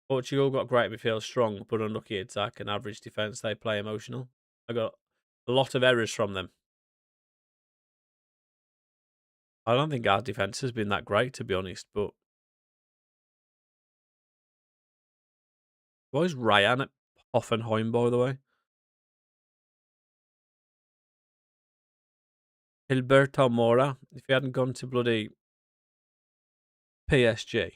Portugal got great midfield, strong but unlucky attack and average defence. They play emotional. I got a lot of errors from them. I don't think our defence has been that great, to be honest, but why is Ryan at Hoffenheim, by the way? Gilberto Moura, if he hadn't gone to bloody PSG.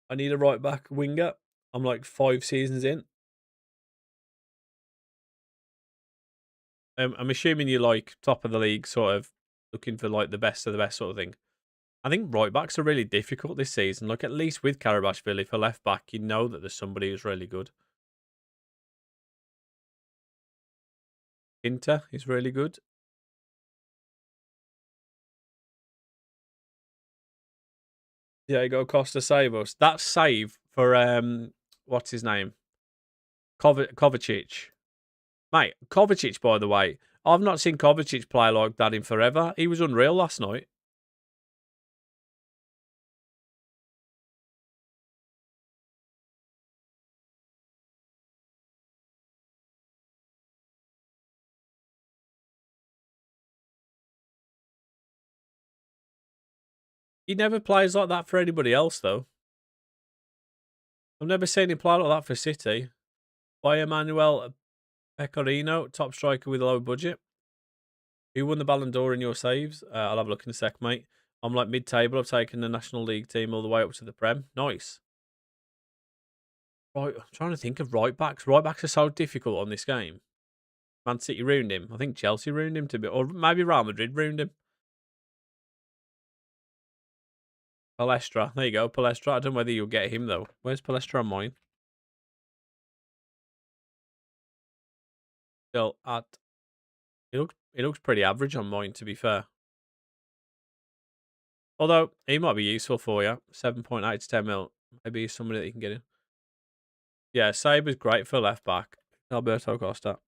I need a right back winger. I'm like 5 seasons in. I'm assuming you like top of the league, sort of looking for like the best of the best sort of thing. I think right backs are really difficult this season. Like at least with Karabashvili for left back, you know that there's somebody who's really good. Inter is really good. Diego Costa save us. That save for what's his name? Kovacic. Mate, Kovacic, by the way, I've not seen Kovacic play like that in forever. He was unreal last night. He never plays like that for anybody else, though. I've never seen him play like that for City. By Emmanuel Pecorino, top striker with a low budget. Who won the Ballon d'Or in your saves? I'll have a look in a sec, mate. I'm like mid-table. I've taken the National League team all the way up to the Prem. Nice. Right, I'm trying to think of right backs. Right backs are so difficult on this game. Man City ruined him. I think Chelsea ruined him to be, or maybe Real Madrid ruined him. Palestra. There you go, Palestra. I don't know whether you'll get him though. Where's Palestra on mine? Still at. It looks pretty average on mine, to be fair. Although he might be useful for you. 7.8 to 10 mil. Maybe he's somebody that you can get in. Yeah, Saber's great for left back. Alberto Costa.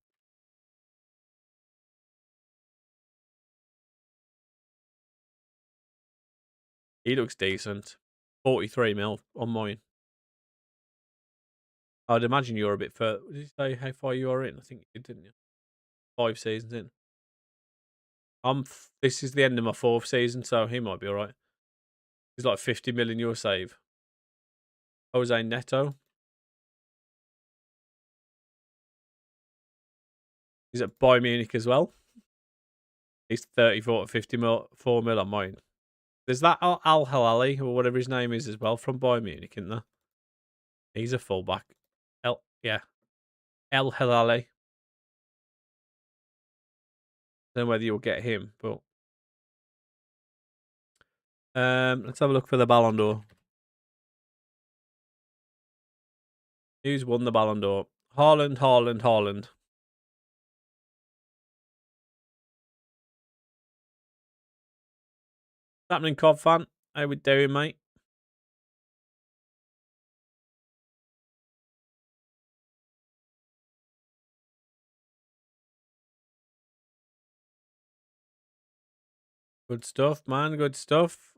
He looks decent. 43 mil on mine. I'd imagine you're a bit further. Did you say how far you are in? I think you did, didn't you? 5 seasons in. This is the end of my 4th season, so he might be all right. He's like 50 million your save. Jose Neto. He's at Bayern Munich as well. He's 34 to 54 mil on mine. There's that Al Hilali or whatever his name is as well from Bayern Munich, isn't there? He's a fullback. El Hilali. Don't know whether you'll get him, but let's have a look for the Ballon d'Or. Who's won the Ballon d'Or? Haaland. What's happening, Cov fan? How we doing, mate? Good stuff, man. Good stuff.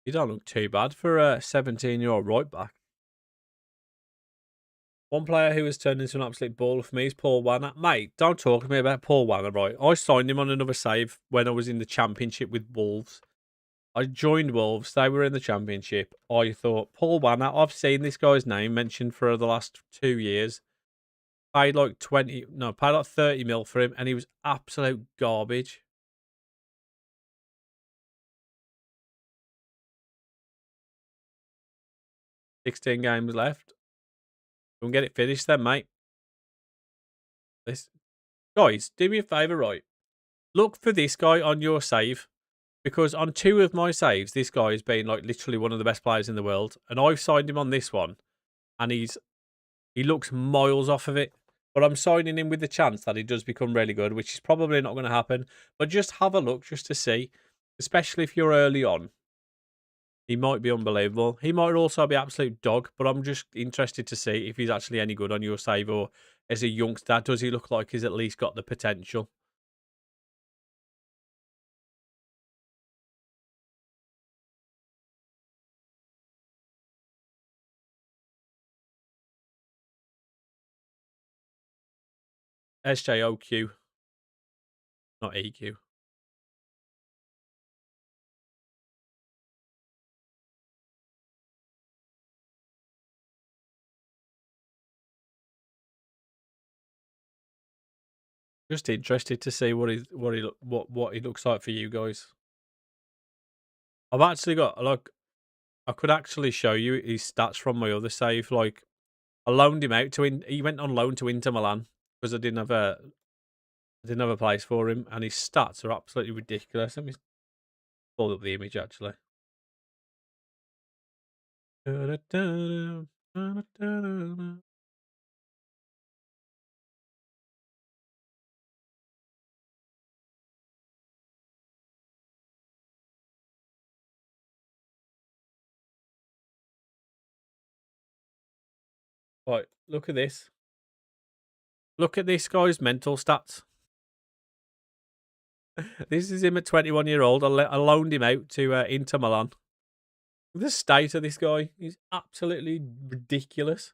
You don't look too bad for a 17-year-old right back. One player who has turned into an absolute baller for me is Paul Wanner. Mate, don't talk to me about Paul Wanner, right? I signed him on another save when I was in the Championship with Wolves. I joined Wolves. They were in the Championship. I thought, Paul Wanner, I've seen this guy's name mentioned for the last 2 years. Paid like 30 mil for him, and he was absolute garbage. 16 games left. Go and get it finished then, mate. This Guys, do me a favour, right? Look for this guy on your save. Because on two of my saves, this guy has been like literally one of the best players in the world. And I've signed him on this one. And he looks miles off of it. But I'm signing him with the chance that he does become really good, which is probably not going to happen. But just have a look just to see. Especially if you're early on. He might be unbelievable. He might also be absolute dog, but I'm just interested to see if he's actually any good on your save, or as a youngster, does he look like he's at least got the potential? SJOQ, not EQ. Just interested to see what he looks like for you guys. I've actually got like I could actually show you his stats from my other save. Like I loaned him out to he went on loan to Inter Milan because I didn't have a place for him, and his stats are absolutely ridiculous. Let me pull up the image actually. Right, look at this. Look at this guy's mental stats. This is him at 21-year-old. I loaned him out to Inter Milan. The state of this guy is absolutely ridiculous.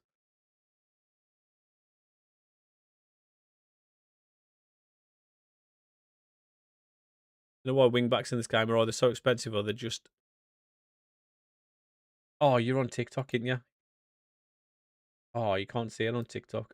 You know why wing backs in this game are either so expensive or they're just. Oh, you're on TikTok, aren't you? Oh, you can't see it on TikTok.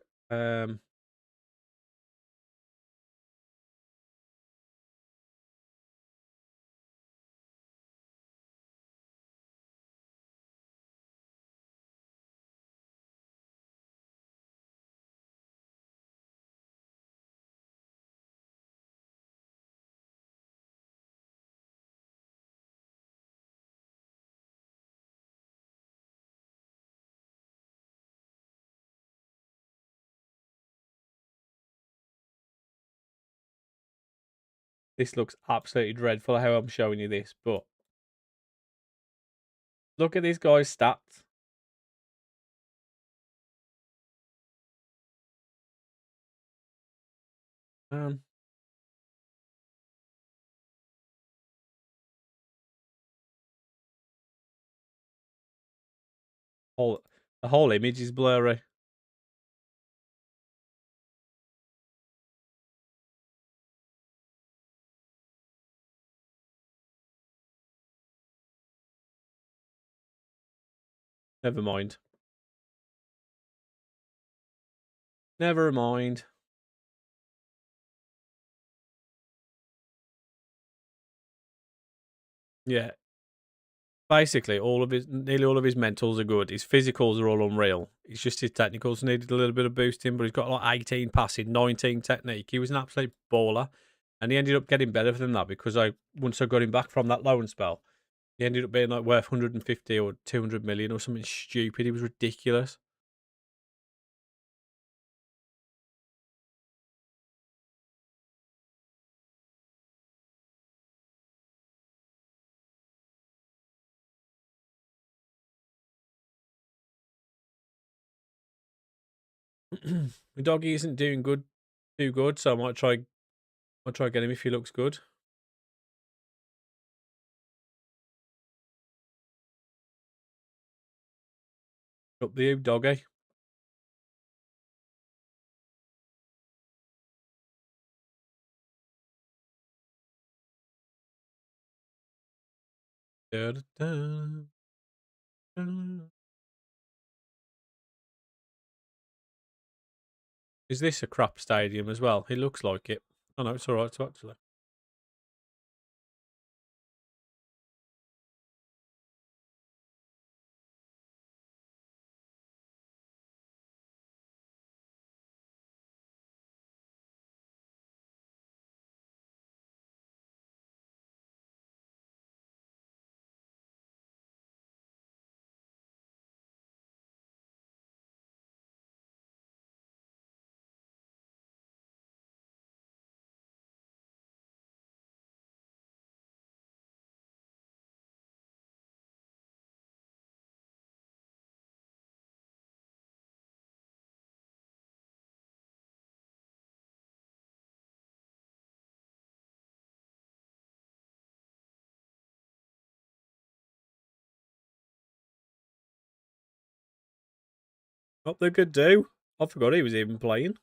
This looks absolutely dreadful how I'm showing you this, but look at this guy's stats. Um, whole the whole image is blurry. Never mind. Never mind. Yeah, basically, nearly all of his mentals are good. His physicals are all unreal. It's just his technicals needed a little bit of boosting, but he's got like 18 passing, 19 technique. He was an absolute baller, and he ended up getting better than that because once I got him back from that loan spell, he ended up being like worth 150 or 200 million or something stupid. He was ridiculous. The doggy isn't doing too good, so I might try get him if he looks good. Up the you, doggy. Da-da-da. Is this a crap stadium as well? It looks like it. Oh no, it's alright to actually. What they could do. I forgot he was even playing.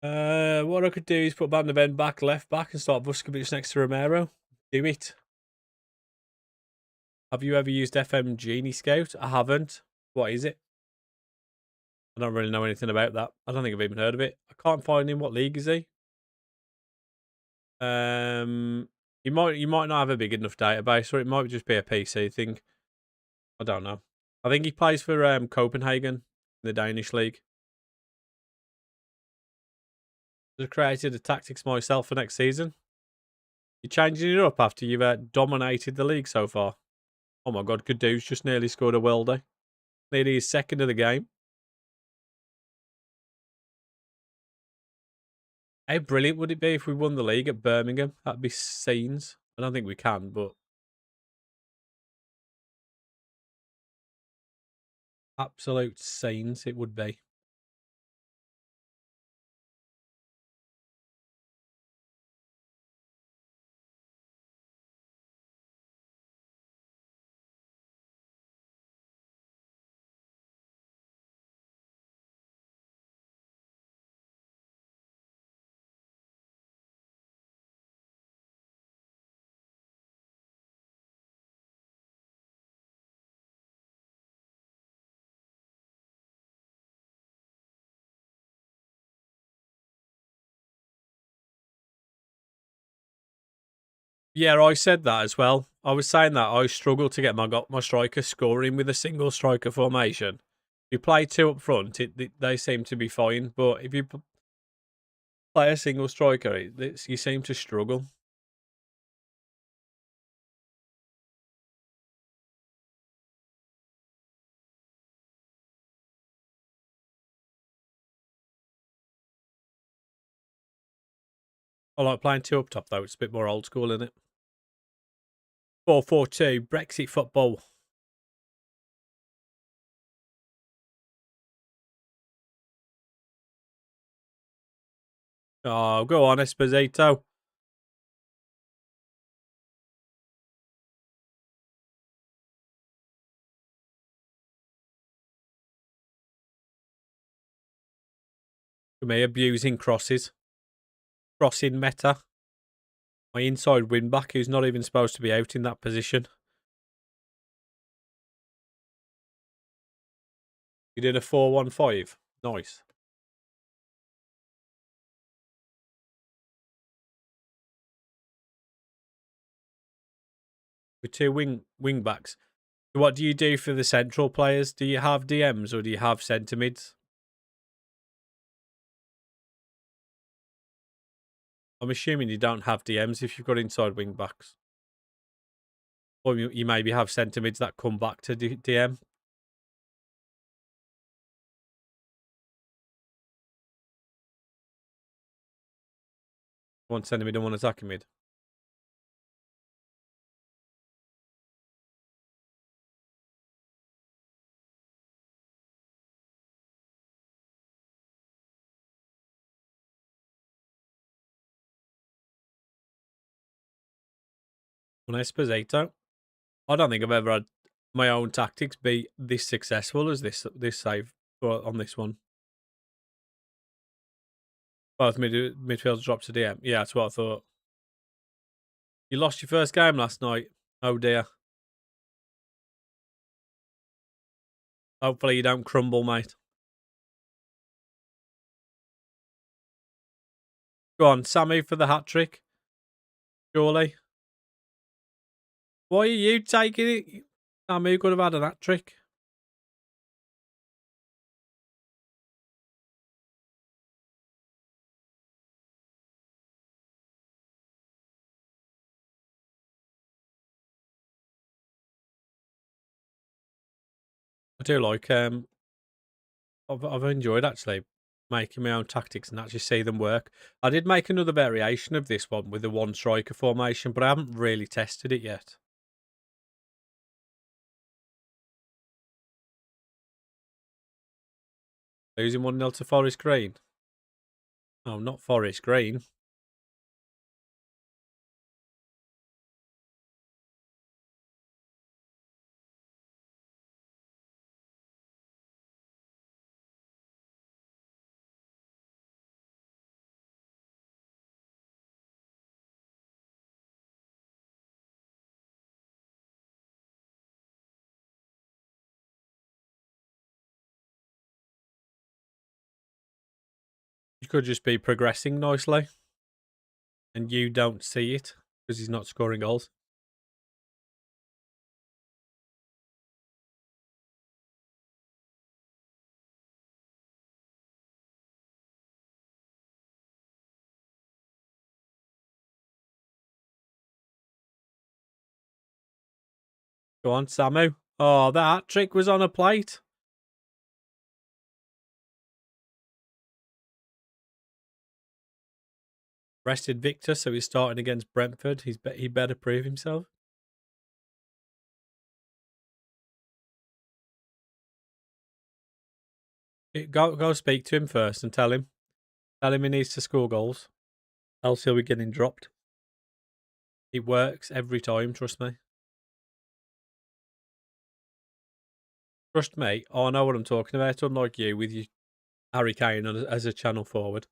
What I could do is put Van der Ven back, left back, and start Vuskovic next to Romero. Do it. Have you ever used FM Genie Scout? I haven't. What is it? I don't really know anything about that. I don't think I've even heard of it. I can't find him. What league is he? You might not have a big enough database, or it might just be a PC thing. I don't know. I think he plays for Copenhagen in the Danish league. Just created the tactics myself for next season. You're changing it up after you've dominated the league so far. Oh my god, good dude's just nearly scored a worldie. Nearly his second of the game. How brilliant would it be if we won the league at Birmingham? That'd be scenes. I don't think we can, but absolute scenes it would be. Yeah, I said that as well. I was saying that I struggle to get my striker scoring with a single striker formation. If you play two up front, they seem to be fine. But if you play a single striker, you seem to struggle. I like playing two up top, though. It's a bit more old school, isn't it? 4-4-2, Brexit football. Oh, go on, Esposito. For me, abusing crosses. Crossing meta. My inside wing back, who's not even supposed to be out in that position. You did a 4-1-5. Nice. With two wing backs. What do you do for the central players? Do you have DMs or do you have centre mids? I'm assuming you don't have DMs if you've got inside wing backs. Or you maybe have centre mids that come back to DM. One centre mid and one attacking mid. One Esposito. I don't think I've ever had my own tactics be this successful as this save on this one. Both midfielders dropped to DM. Yeah, that's what I thought. You lost your first game last night. Oh dear. Hopefully you don't crumble, mate. Go on, Sammy for the hat trick. Surely. Why are you taking it? Sammy could have had a hat trick. I do like I've enjoyed actually making my own tactics and actually see them work. I did make another variation of this one with the one striker formation, but I haven't really tested it yet. Losing 1-0 to Forest Green. Oh, not Forest Green. You could just be progressing nicely and you don't see it because he's not scoring goals. Go on, Samu. Oh, that trick was on a plate. Rested Victor, so he's starting against Brentford. He better prove himself. Go speak to him first and tell him he needs to score goals, else he'll be getting dropped. It works every time. Trust me. Trust me. Oh, I know what I'm talking about. Unlike you with your Harry Kane as a channel forward.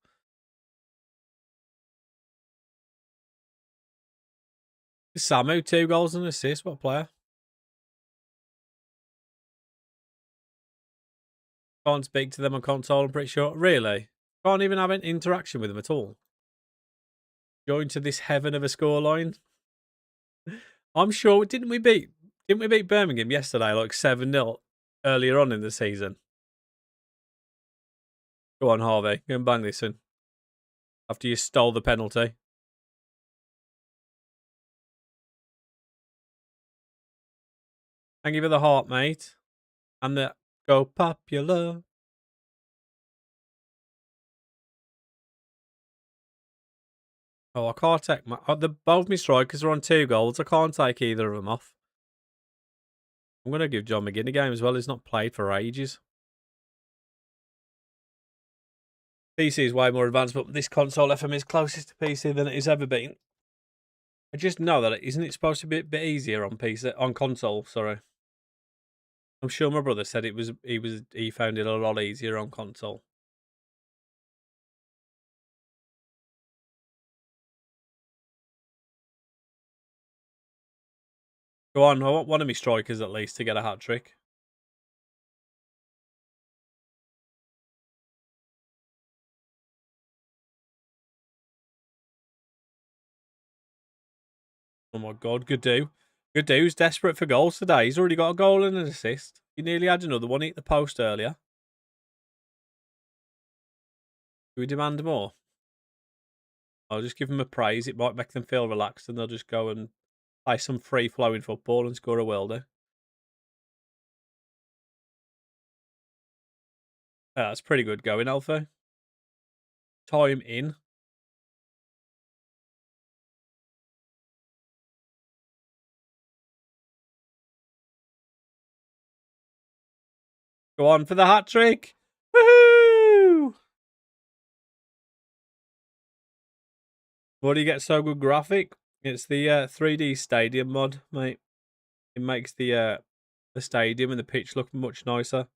Samu, 2 goals and an assist. What player? Can't speak to them on console, I'm pretty sure. Really? Can't even have an interaction with them at all. Join to this heaven of a scoreline. I'm sure. Didn't we beat Birmingham yesterday like 7-0 earlier on in the season? Go on, Harvey. Go and bang this in. After you stole the penalty. Thank you for the heart, mate. And the go popular. Oh, I can't take both my strikers are on 2 goals. I can't take either of them off. I'm going to give John McGinn a game as well. He's not played for ages. PC is way more advanced, but this console FM is closest to PC than it has ever been. I just know that isn't it supposed to be a bit easier on PC on console? Sorry, I'm sure my brother said he found it a lot easier on console. Go on, I want one of my strikers at least to get a hat trick. Oh my god, good do. Good do's desperate for goals today. He's already got a goal and an assist. He nearly had another one. Hit the post earlier. Do we demand more? I'll just give them a praise. It might make them feel relaxed and they'll just go and play some free-flowing football and score a worlder. Yeah, that's pretty good going, Alpha. Time in. Go on for the hat trick. Woohoo! What do you get so good graphic? It's the 3D Stadium mod, mate. It makes the the stadium and the pitch look much nicer.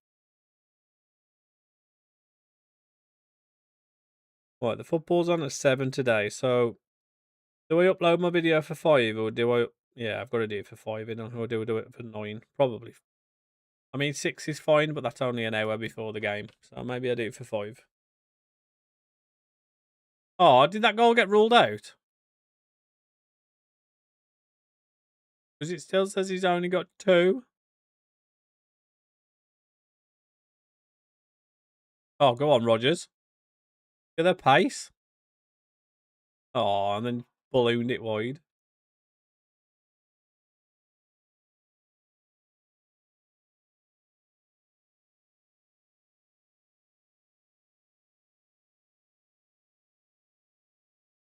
Right, the football's on at 7 today, so do I upload my video for 5 or do I? Yeah, I've got to do it for 5, or do I do it for 9? Probably. I mean, 6 is fine, but that's only an hour before the game, so maybe I do it for 5. Oh, did that goal get ruled out? Because it still says he's only got 2. Oh, go on, Rogers. Get their pace. Oh, and then ballooned it wide.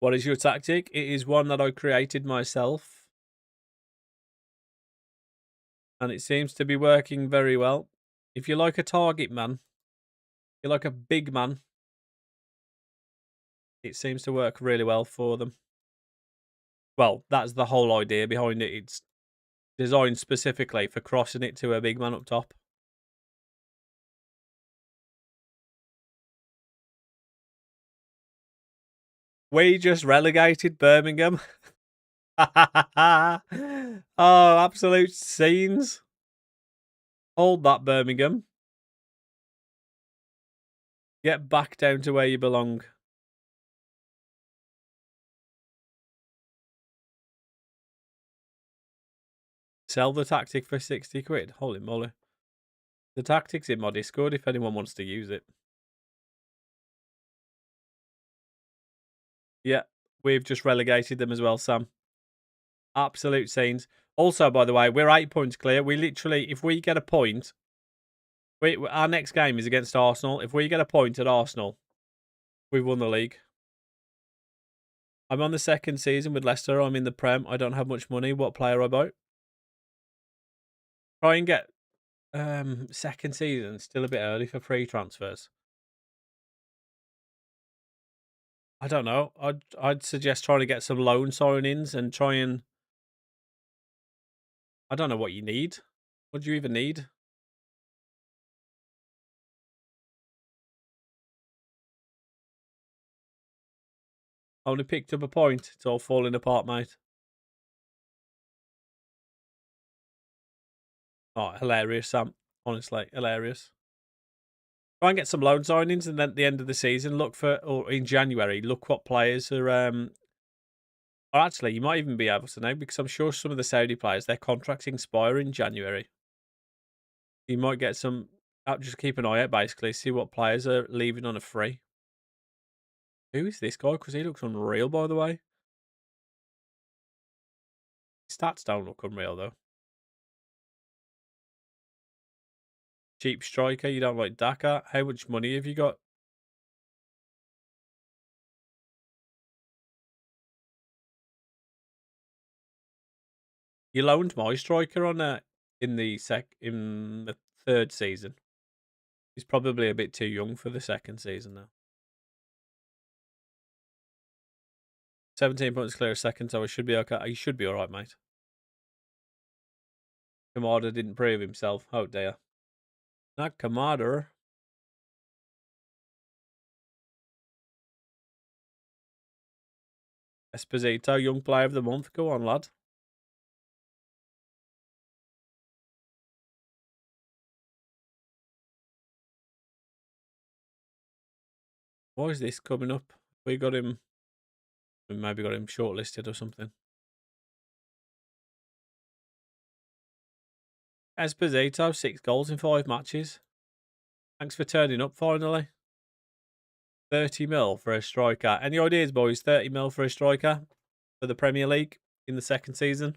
What is your tactic? It is one that I created myself, and it seems to be working very well. If you like a target man, you like a big man, it seems to work really well for them. Well, that's the whole idea behind it. It's designed specifically for crossing it to a big man up top. We just relegated Birmingham. Oh, absolute scenes. Hold that, Birmingham. Get back down to where you belong. Sell the tactic for 60 quid. Holy moly. The tactic's in my Discord if anyone wants to use it. Yeah, we've just relegated them as well, Sam. Absolute scenes. Also, by the way, we're 8 points clear. We literally, if we get a point, our next game is against Arsenal. If we get a point at Arsenal, we've won the league. I'm on the second season with Leicester. I'm in the Prem. I don't have much money. What player I bought? Try and get second season. Still a bit early for free transfers. I don't know. I'd suggest trying to get some loan signings and try and. I don't know what you need. What do you even need? Only picked up a point. It's all falling apart, mate. Oh, hilarious, Sam. Honestly, hilarious. Try and get some loan signings, and then at the end of the season, look for, or in January, look what players are. Or actually, you might even be able to know because I'm sure some of the Saudi players, their contracts expire in January. You might get some. Just keep an eye out, basically, see what players are leaving on a free. Who is this guy? Because he looks unreal, by the way. His stats don't look unreal though. Cheap striker. You don't like Daka. How much money have you got? You loaned my striker on in the third season. He's probably a bit too young for the second season now. 17 points clear a second, so I should be okay. You should be all right, mate. Kamada didn't prove himself. Oh dear. Not Kamada. Esposito, young player of the month. Go on, lad. Why is this coming up? We got him. We maybe got him shortlisted or something. Esposito, 6 goals in 5 matches. Thanks for turning up finally. 30 mil for a striker. Any ideas, boys? 30 mil for a striker for the Premier League in the second season.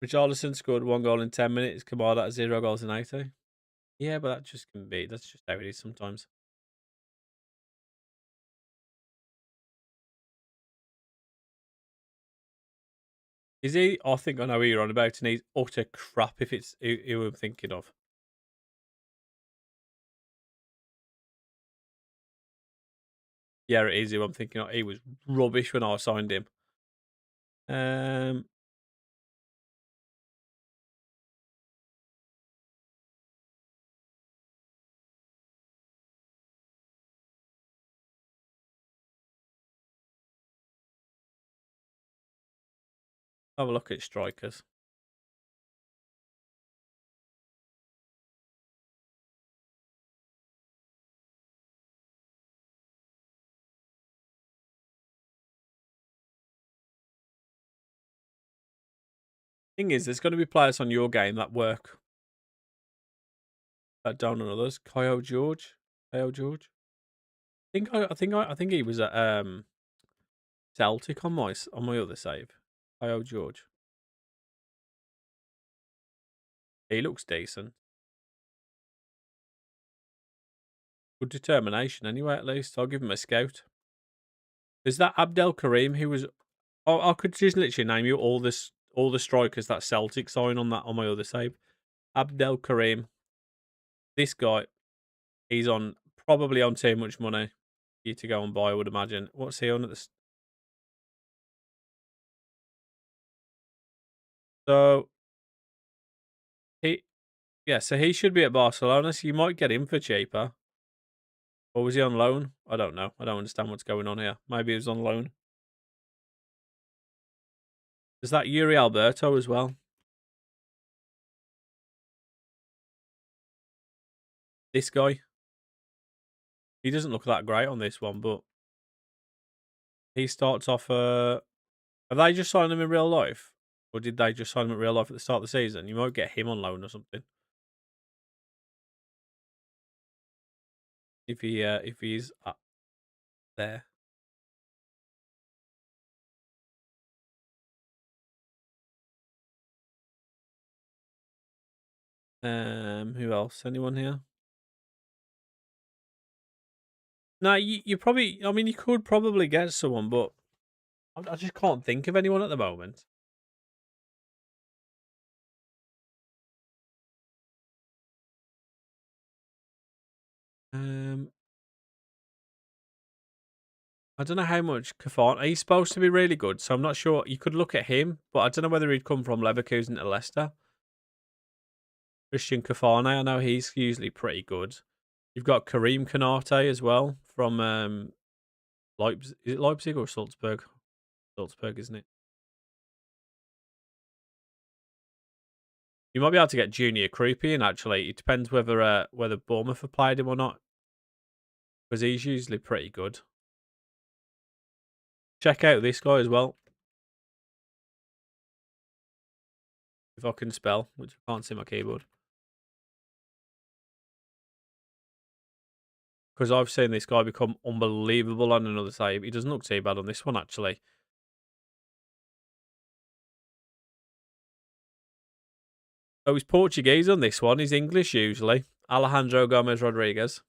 Richarlison scored 1 goal in 10 minutes. Kamada 0 goals in 80. Yeah, but that just can be. That's just how it is sometimes. Is he? I think I know who you're on about, and he's utter crap if it's who I'm thinking of. Yeah, it is who I'm thinking of. He was rubbish when I signed him. Have a look at strikers. Thing is, there's going to be players on your game that work that don't on others. Kyle George. Kyle George. I think he was at Celtic on my other save. Kyle George. He looks decent. Good determination anyway, at least. I'll give him a scout. Is that Abdel Karim who was I could just literally name you all the strikers that Celtic sign on my other save. Abdel Karim. This guy, he's on probably on too much money for you to go and buy, I would imagine. What's he on at the so he so he should be at Barcelona, so you might get him for cheaper. Or was he on loan? I don't know. I don't understand what's going on here. Maybe he was on loan. Is that Yuri Alberto as well? This guy? He doesn't look that great on this one, but he starts off. Have they just signed him in real life, or did they just sign him in real life at the start of the season? You might get him on loan or something if he's up there. Who else? Anyone here? No, you probably. I mean, you could probably get someone, but I just can't think of anyone at the moment. Um, I don't know how much Kafan. He's supposed to be really good, so I'm not sure. You could look at him, but I don't know whether he'd come from Leverkusen to Leicester. Christian Kafane, I know he's usually pretty good. You've got Kareem Kanate as well from Leipzig. Is it Leipzig or Salzburg? Salzburg, isn't it? You might be able to get Junior Creepy in. Actually, it depends whether Bournemouth have played him or not, because he's usually pretty good. Check out this guy as well. If I can spell, which I can't see my keyboard. Because I've seen this guy become unbelievable on another save. He doesn't look too bad on this one, actually. Oh, he's Portuguese on this one. He's English usually. Alejandro Gomez Rodriguez.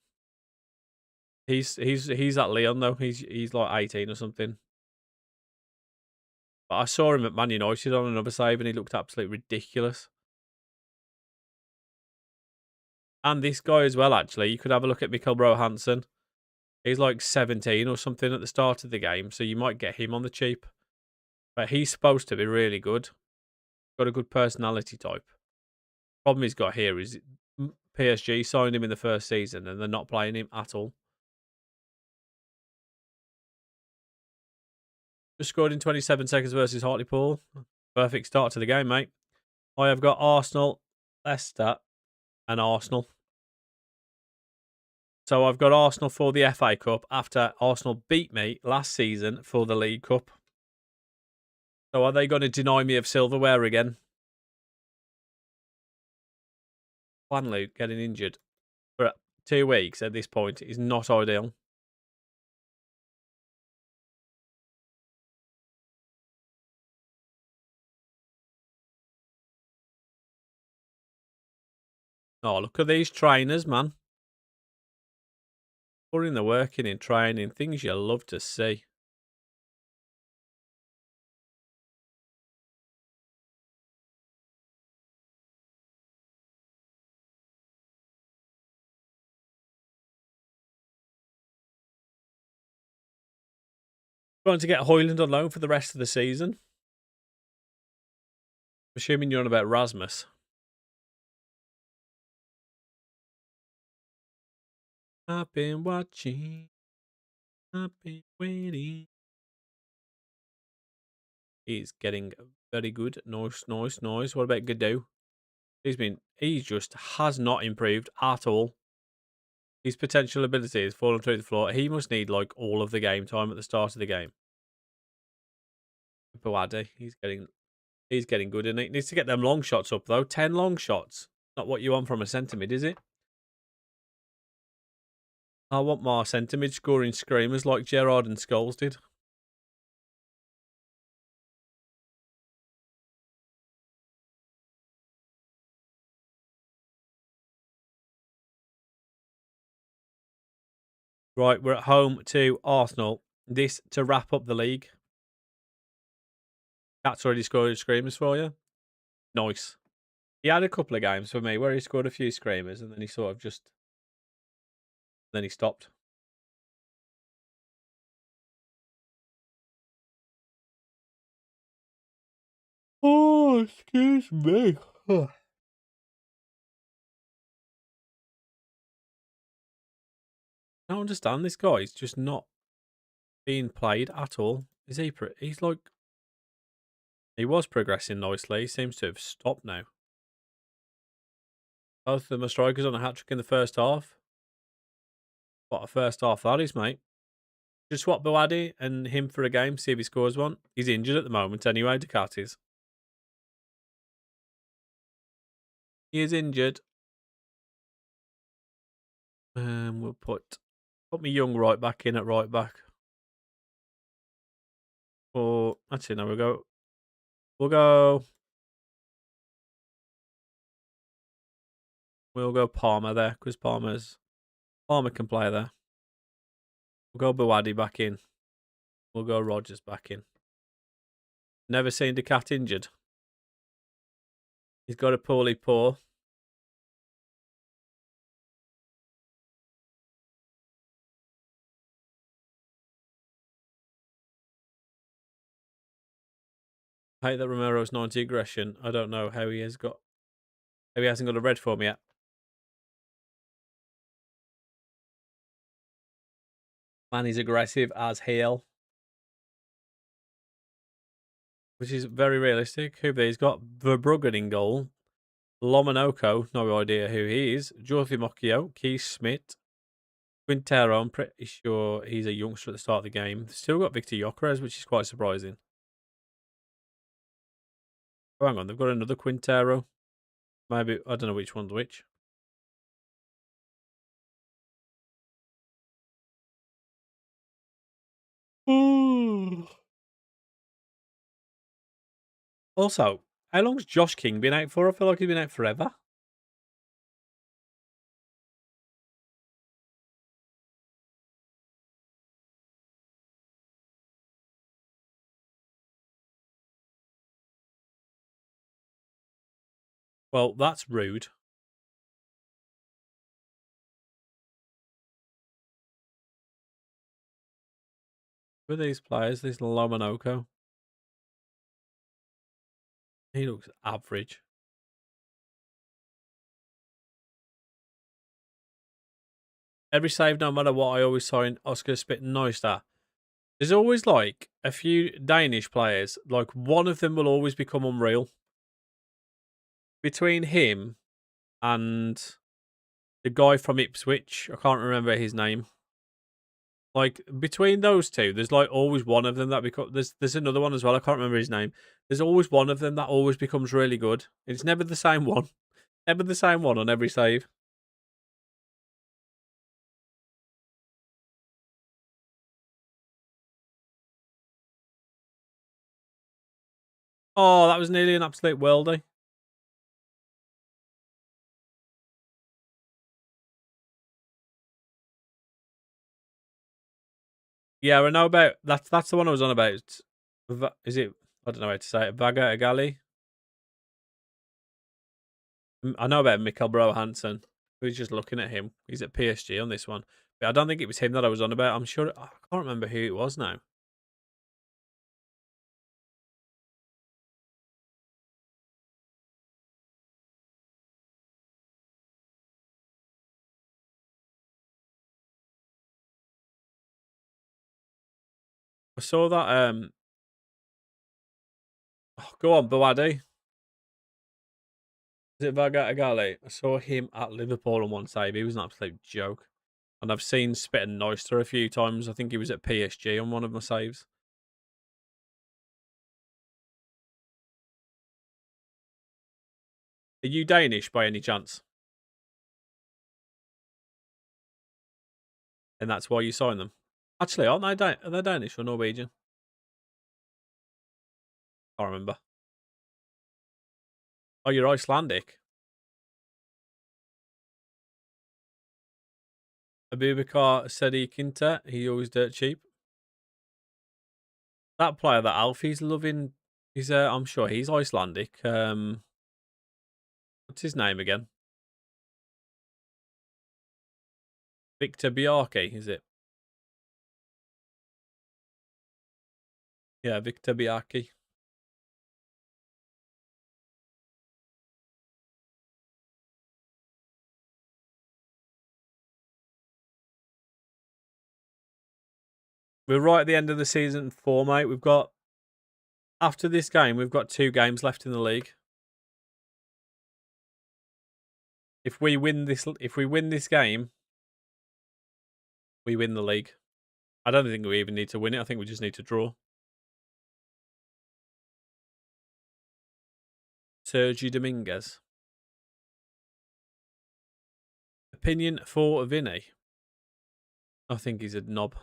He's at Leon though. He's like 18 or something. But I saw him at Man United on another save, and he looked absolutely ridiculous. And this guy as well, actually. You could have a look at Mikkel Bro Hansen. He's like 17 or something at the start of the game, so you might get him on the cheap. But he's supposed to be really good. Got a good personality type. Problem he's got here is PSG signed him in the first season, and they're not playing him at all. Just scored in 27 seconds versus Hartlepool. Perfect start to the game, mate. I have got Arsenal, Leicester, and Arsenal. So I've got Arsenal for the FA Cup after Arsenal beat me last season for the League Cup. So are they going to deny me of silverware again? Juan Luke getting injured for 2 weeks at this point is not ideal. Oh, look at these trainers, man. Putting the work in training, things you love to see. Trying to get Hoyland on loan for the rest of the season. Assuming you're on about Rasmus. I've been watching. I've been waiting. He's getting very good. Nice, nice, nice. What about Godot? He just has not improved at all. His potential ability is fallen through the floor. He must need like all of the game time at the start of the game. Boadi, he's getting good, and he needs to get them long shots up though. 10 long shots. Not what you want from a centre mid, is it? I want more centre mid scoring screamers like Gerrard and Scholes did. Right, we're at home to Arsenal. This to wrap up the league. Cat's already scored screamers for you. Nice. He had a couple of games for me where he scored a few screamers and then he sort of just then he stopped. Oh, excuse me. I don't understand this guy. He's just not being played at all. Is he? He's like he was progressing nicely. He seems to have stopped now. Both of them are strikers on a hat trick in the first half. What a first half that is, mate. Just swap Boadi and him for a game, see if he scores one. He's injured at the moment anyway, Ducatis. He is injured. We'll put me young right back in at right back. Or actually, no, We'll go Palmer there because Palmer can play there. We'll go Bawadi back in. We'll go Rogers back in. Never seen the cat injured. He's got a poorly paw. I hate that Romero's 90 aggression. I don't know how he hasn't got a red for me yet. Man, he's aggressive as hell. Which is very realistic. Who he's got? Verbruggen in goal. Lomonoko, no idea who he is. Jordi Mocchio, Keith Smith, Quintero, I'm pretty sure he's a youngster at the start of the game. Still got Victor Gyökeres, which is quite surprising. Oh, hang on, they've got another Quintero. Maybe, I don't know which one's which. Also, how long's Josh King been out for? I feel like he's been out forever. Well, that's rude. Who are these players? This Lomonoko. He looks average. Every save, no matter what, I always sign Oscar spitting noise at. There's always like a few Danish players, like one of them will always become unreal. Between him and the guy from Ipswich, I can't remember his name. Like between those two, there's like always one of them that there's another one as well. I can't remember his name. There's always one of them that always becomes really good. It's never the same one. Never the same one on every save. Oh, that was nearly an absolute worldie. Yeah, I know about that's the one I was on about. Is it? I don't know how to say it. Vaga Agali. I know about Mikkel Bro Hansen. Who's just looking at him. He's at PSG on this one, but I don't think it was him that I was on about. I'm sure I can't remember who it was now. I saw that. Oh, go on, Bawadi. Is it Gali? I saw him at Liverpool on one save. He was an absolute joke. And I've seen Spitting Noister a few times. I think he was at PSG on one of my saves. Are you Danish by any chance? And that's why you signed them? Actually, aren't they, are they Danish or Norwegian? Can't remember. Oh, you're Icelandic. Abubakar Sadi Kinta. He always dirt cheap. That player that Alfie's loving, he's I'm sure he's Icelandic. What's his name again? Victor Bjarke, is it? Yeah, Victor Bjarke. We're right at the end of the season 4, mate. We've got, after this game, we've got 2 games left in the league. If we win this game, we win the league. I don't think we even need to win it. I think we just need to draw. Sergi Dominguez. Opinion for Vinny. I think he's a knob.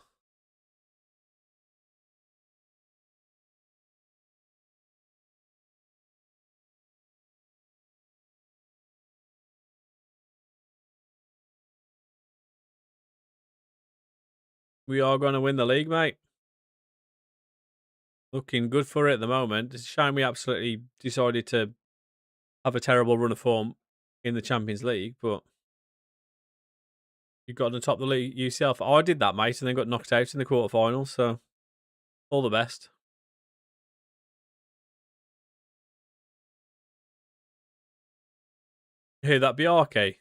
We are going to win the league, mate. Looking good for it at the moment. It's a shame we absolutely decided to have a terrible run of form in the Champions League, but you got on the top of the league yourself. Oh, I did that, mate, and then got knocked out in the quarterfinals, so all the best. Who, that Bjarke?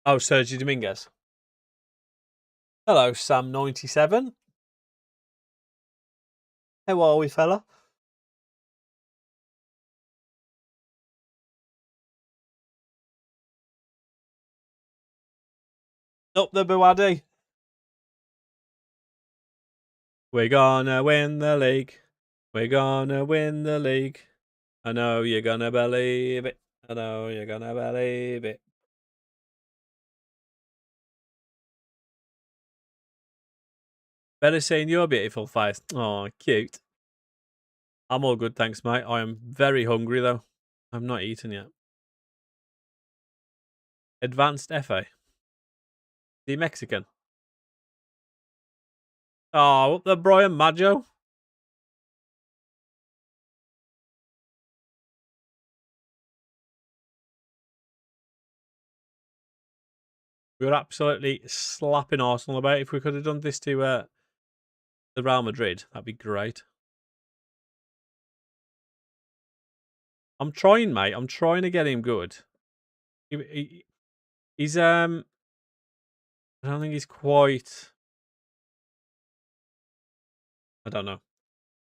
Oh, Sergio Dominguez. Hello, Sam97. How are we, fella? Up the Buwadi. We're gonna win the league. We're gonna win the league. I know you're gonna believe it. I know you're gonna believe it. Better seeing your beautiful face. Oh, cute. I'm all good, thanks, mate. I am very hungry, though. I'm not eaten yet. Advanced FA. The Mexican. Oh, up the Brian Maggio. We were absolutely slapping Arsenal about. If we could have done this to the Real Madrid, that'd be great. I'm trying, mate. I'm trying to get him good. He's I don't think he's quite. I don't know.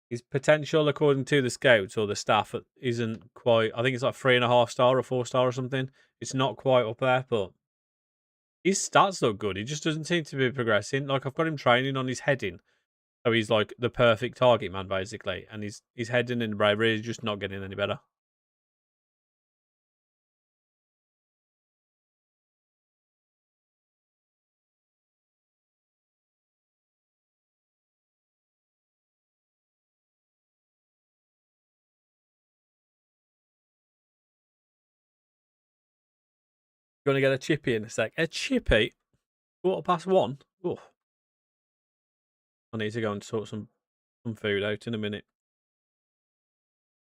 His potential, according to the scouts or the staff, isn't quite. I think it's like 3.5 star or 4 star or something. It's not quite up there, but his stats look good. He just doesn't seem to be progressing. Like, I've got him training on his heading, so he's like the perfect target man, basically. And his heading and bravery is just not getting any better. Going to get a chippy in a sec. A chippy? 1:15? Oh, I need to go and sort some food out in a minute.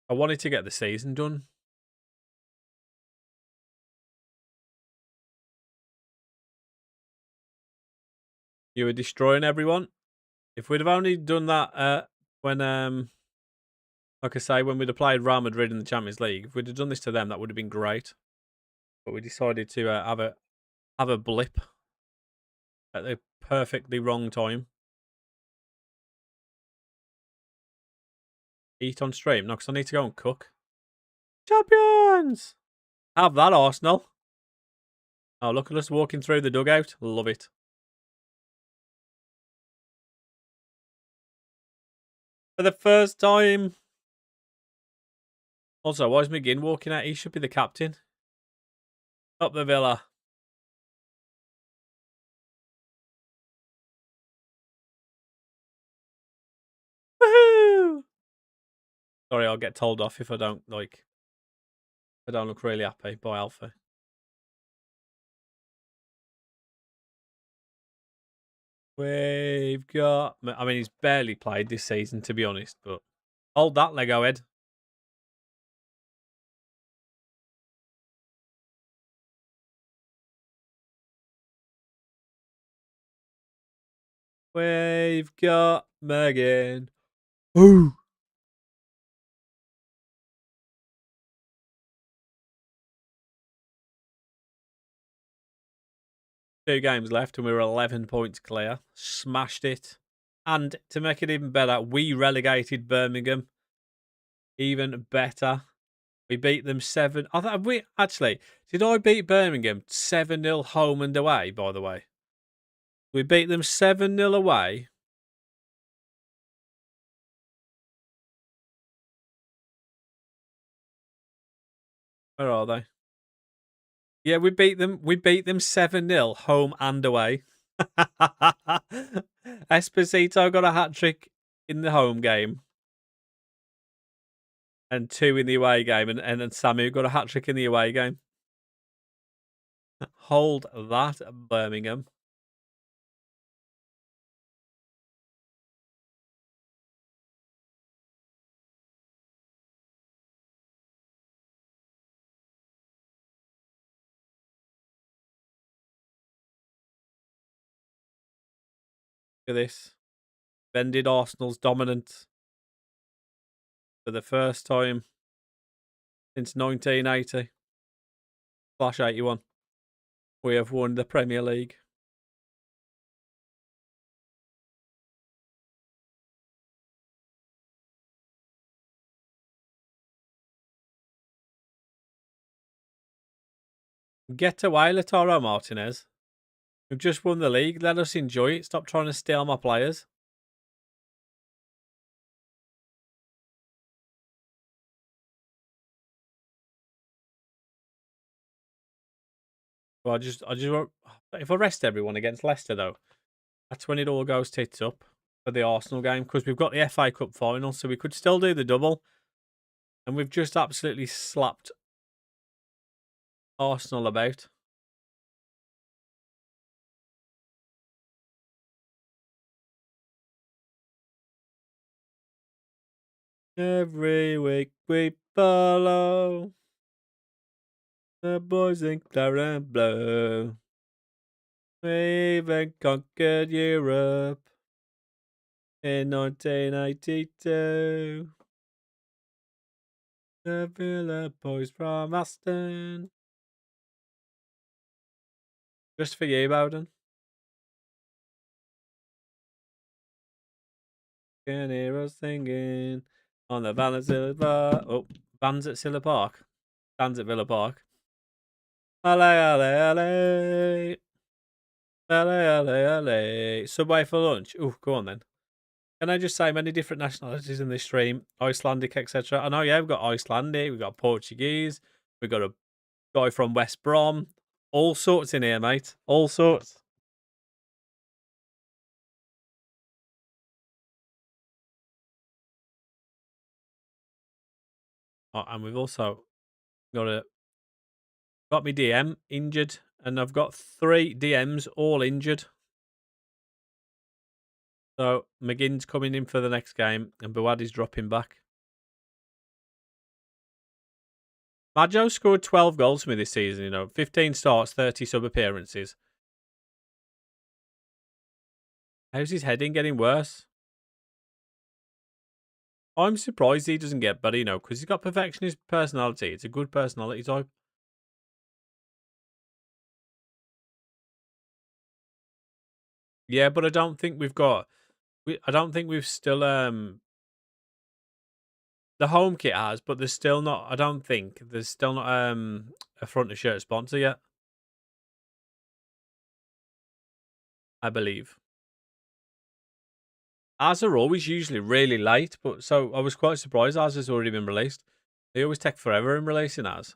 I wanted to get the season done. You were destroying everyone. If we'd have only done that when Like I say, when we'd have played Real Madrid in the Champions League, if we'd have done this to them, that would have been great. But we decided to have a blip at the perfectly wrong time. Eat on stream? No, because I need to go and cook. Champions! Have that, Arsenal. Oh, look at us walking through the dugout. Love it. For the first time. Also, why is McGinn walking out? He should be the captain. Up the Villa. Woohoo! Sorry, I'll get told off if I don't look really happy. Bye, Alfie. We've got... I mean, he's barely played this season, to be honest, but... Hold that, Lego Ed. We've got Megan. Ooh. Two games left and we were 11 points clear. Smashed it. And to make it even better, we relegated Birmingham. Even better. We beat them 7. Did I beat Birmingham 7-0 home and away, by the way? We beat them 7-0 away. Where are they? Yeah, we beat them 7-0 home and away. Esposito got a hat-trick in the home game. And 2 in the away game. And then Samu got a hat-trick in the away game. Hold that, Birmingham. Look at this. Bended Arsenal's dominance for the first time since 1980/81. We have won the Premier League. Get away, Lautaro Martinez. We've just won the league. Let us enjoy it. Stop trying to steal my players. Well, if I rest everyone against Leicester, though, that's when it all goes tits up for the Arsenal game, because we've got the FA Cup final, so we could still do the double. And we've just absolutely slapped Arsenal about. Every week we follow the boys in claret and blue. We even conquered Europe in 1982. The Villa boys from Aston. Just for you, Bowden. Can hear us singing on the van at Villa Park. Oh, bands at Villa Park. Bands at Villa Park. Ale, ale, ale. Ale, ale, ale. Subway for lunch. Oh, go on then. Can I just say many different nationalities in this stream? Icelandic, etc. I know, yeah, we've got Icelandic, we've got Portuguese, we've got a guy from West Brom. All sorts in here, mate. All sorts. Oh, and we've also got me DM injured, and I've got 3 DMs all injured. So McGinn's coming in for the next game, and Buwadi's dropping back. Majo scored 12 goals for me this season, 15 starts, 30 sub-appearances. How's his heading getting worse? I'm surprised he doesn't get better, because he's got perfectionist personality. It's a good personality type. Yeah, but I don't think we've got. I don't think we've still. The home kit has, but there's still not. I don't think there's still not a front of shirt sponsor yet. I believe. Ours are always usually really late, but so I was quite surprised ours has already been released. They always take forever in releasing ours.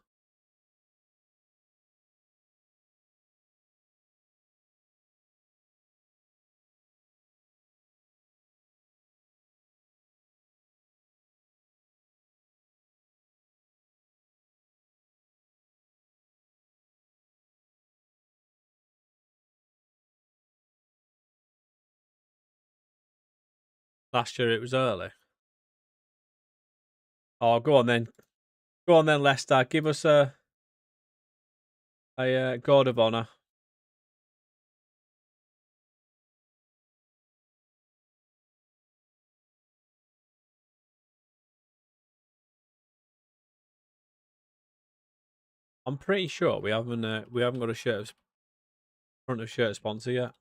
Last year it was early. Oh, go on then. Go on then, Leicester. Give us a guard of honour. I'm pretty sure we haven't got a front of shirt sponsor yet.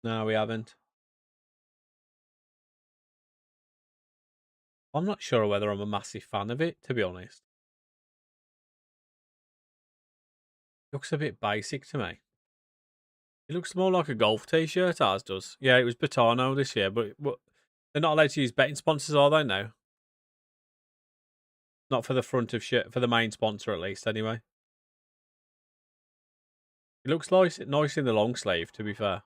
No, we haven't. I'm not sure whether I'm a massive fan of it, to be honest. Looks a bit basic to me. It looks more like a golf t-shirt, ours does. Yeah, it was Batano this year, but they're not allowed to use betting sponsors, are they now? Not for the front of shirt, for the main sponsor at least, anyway. It looks nice in the long sleeve, to be fair.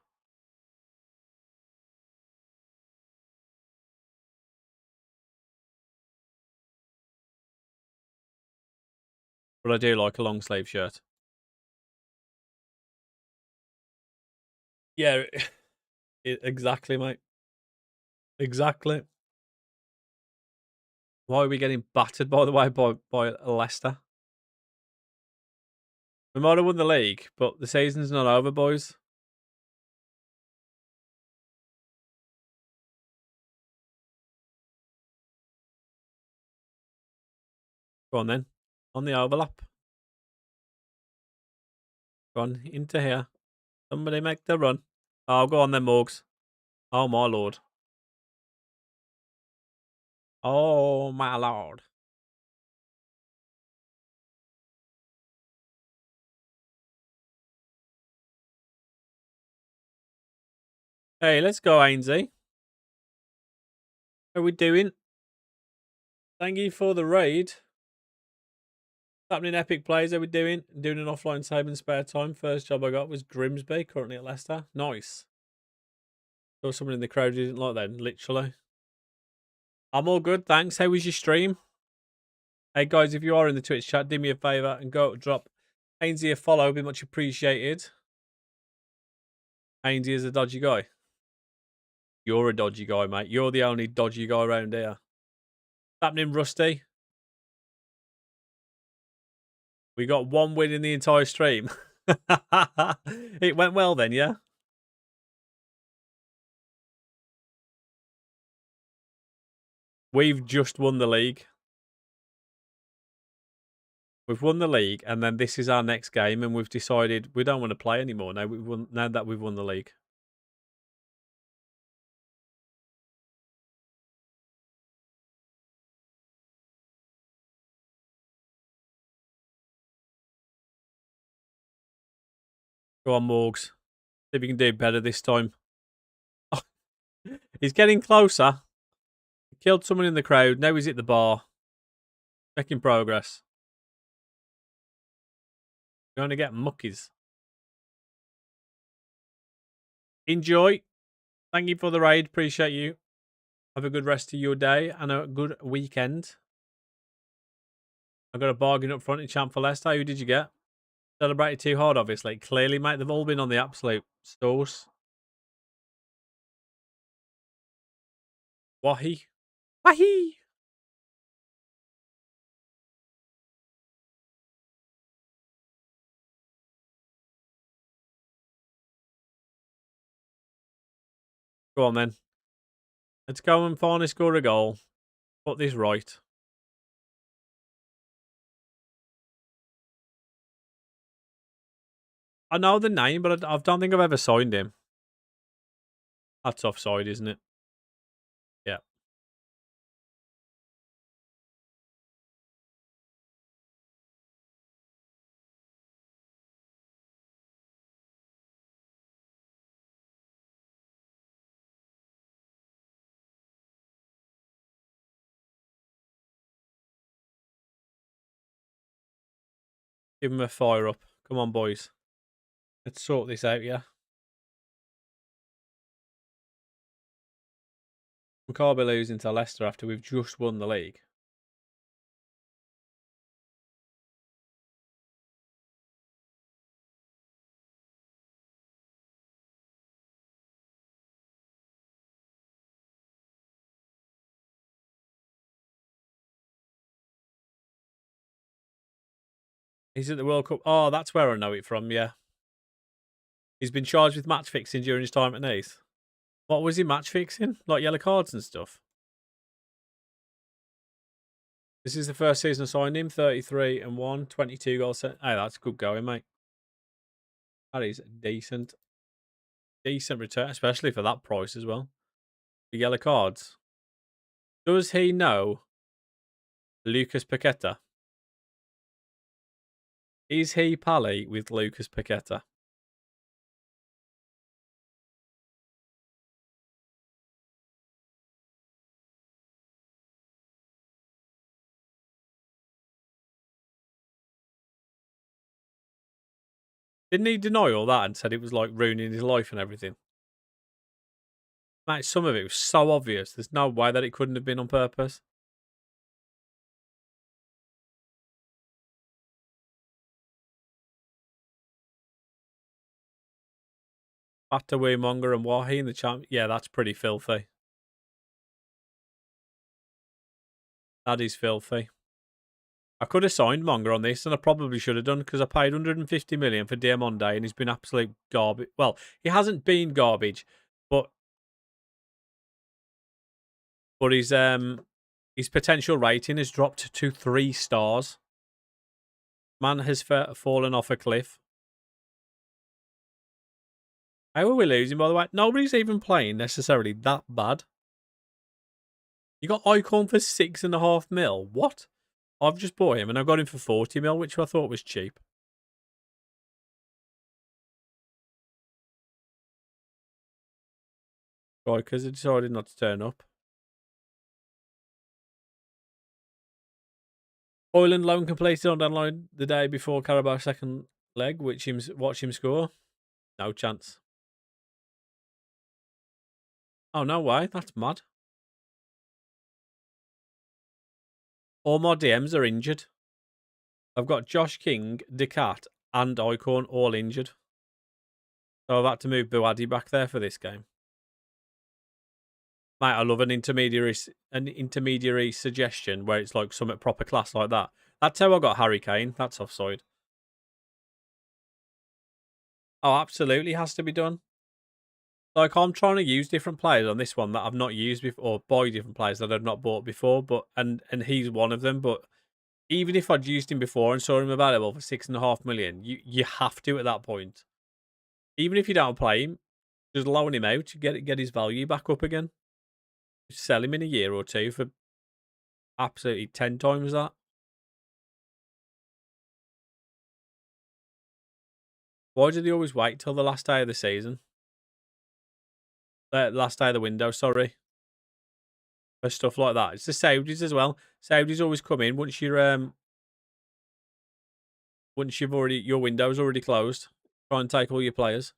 But I do like a long sleeve shirt. Yeah, exactly, mate. Exactly. Why are we getting battered, by the way, by Leicester? We might have won the league, but the season's not over, boys. Go on then. On the overlap. Go on into here. Somebody make the run. Oh, go on then, Morgs. Oh my lord. Oh my lord. Hey, let's go, Ainsley. How are we doing? Thank you for the raid. Happening epic plays. How we doing? Doing an offline save in spare time. First job I got was Grimsby, currently at Leicester. Nice. Saw someone in the crowd who didn't like that, literally. I'm all good, thanks. How was your stream? Hey guys, if you are in the Twitch chat, do me a favour and go drop Ainsley a follow, be much appreciated. Ainsley is a dodgy guy. You're a dodgy guy, mate. You're the only dodgy guy around here. What's happening, Rusty? We got one win in the entire stream. It went well then, yeah? We've just won the league. We've won the league, and then this is our next game, and we've decided we don't want to play anymore now that we've won the league. Go on, Morgs. See if we can do better this time. He's getting closer. He killed someone in the crowd. Now he's at the bar. Making progress. Going to get muckies. Enjoy. Thank you for the raid. Appreciate you. Have a good rest of your day and a good weekend. I got a bargain up front in Champ for Leicester. Who did you get? Celebrated too hard, obviously. Clearly, mate, they've all been on the absolute stores. Wahi. Wahi. Go on then. Let's go and finally score a goal. Put this right. I know the name, but I don't think I've ever signed him. That's offside, isn't it? Yeah. Give him a fire up. Come on, boys. Let's sort this out, yeah? We can't be losing to Leicester after we've just won the league. He's at the World Cup. Oh, that's where I know it from, yeah. He's been charged with match fixing during his time at Nice. What was he match fixing? Like yellow cards and stuff? This is the first season I signed him. 33 and 1, 22 goals. Hey, that's good going, mate. That is decent. Decent return, especially for that price as well. The yellow cards. Does he know Lucas Paqueta? Is he pally with Lucas Paqueta? Didn't he deny all that and said it was like ruining his life and everything? Mate, some of it was so obvious. There's no way that it couldn't have been on purpose. Ataway, Monger and Wahi in the champ. Yeah, that's pretty filthy. That is filthy. I could have signed Monger on this, and I probably should have done because I paid 150 million for Diamonde, and he's been absolute garbage. Well, he hasn't been garbage, but his potential rating has dropped to 3 stars. Man has fallen off a cliff. How are we losing, by the way? Nobody's even playing necessarily that bad. You got Icon for 6.5 mil. What? I've just bought him and I got him for 40 mil, which I thought was cheap. Right, because I decided not to turn up. Hoyland loan completed on deadline the day before Carabao second leg, watch him score. No chance. Oh, no way. That's mad. All my DMs are injured. I've got Josh King, Decat, and Icon all injured. So I've had to move Buadi back there for this game. Mate, I love an intermediary suggestion where it's like something proper class like that. That's how I got Harry Kane. That's offside. Oh, absolutely has to be done. Like, I'm trying to use different players on this one that I've not used before, or buy different players that I've not bought before, but and he's one of them. But even if I'd used him before and saw him available for 6.5 million, you have to at that point. Even if you don't play him, just loan him out to get his value back up again. Sell him in a year or two for absolutely 10 times that. Why do they always wait till the last day of the season? Last day of the window, sorry. For stuff like that. It's the Saudis as well. Saudis always come in once you've already your window's already closed. Try and take all your players.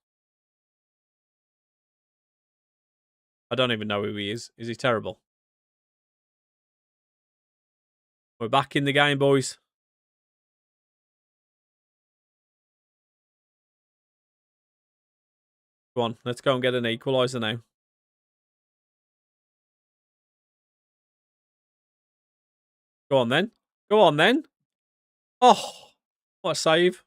I don't even know who he is. Is he terrible? We're back in the game, boys. Go on, let's go and get an equaliser now. Go on then. Go on then. Oh, what a save.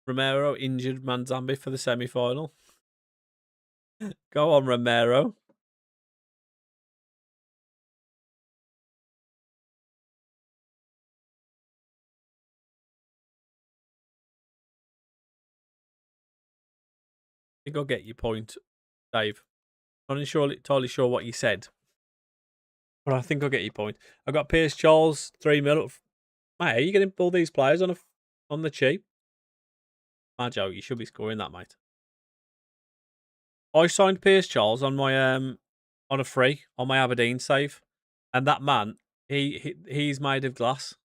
Romero injured Manzambi for the semi-final. Go on, Romero. I think I'll get your point, Dave. Not entirely sure what you said, but I think I'll get your point. I got Pierce Charles 3 mil. Mate, are you getting all these players on the cheap? Majo, you should be scoring that, mate. I signed Pierce Charles on my on a free on my Aberdeen save, and that man, he's made of glass.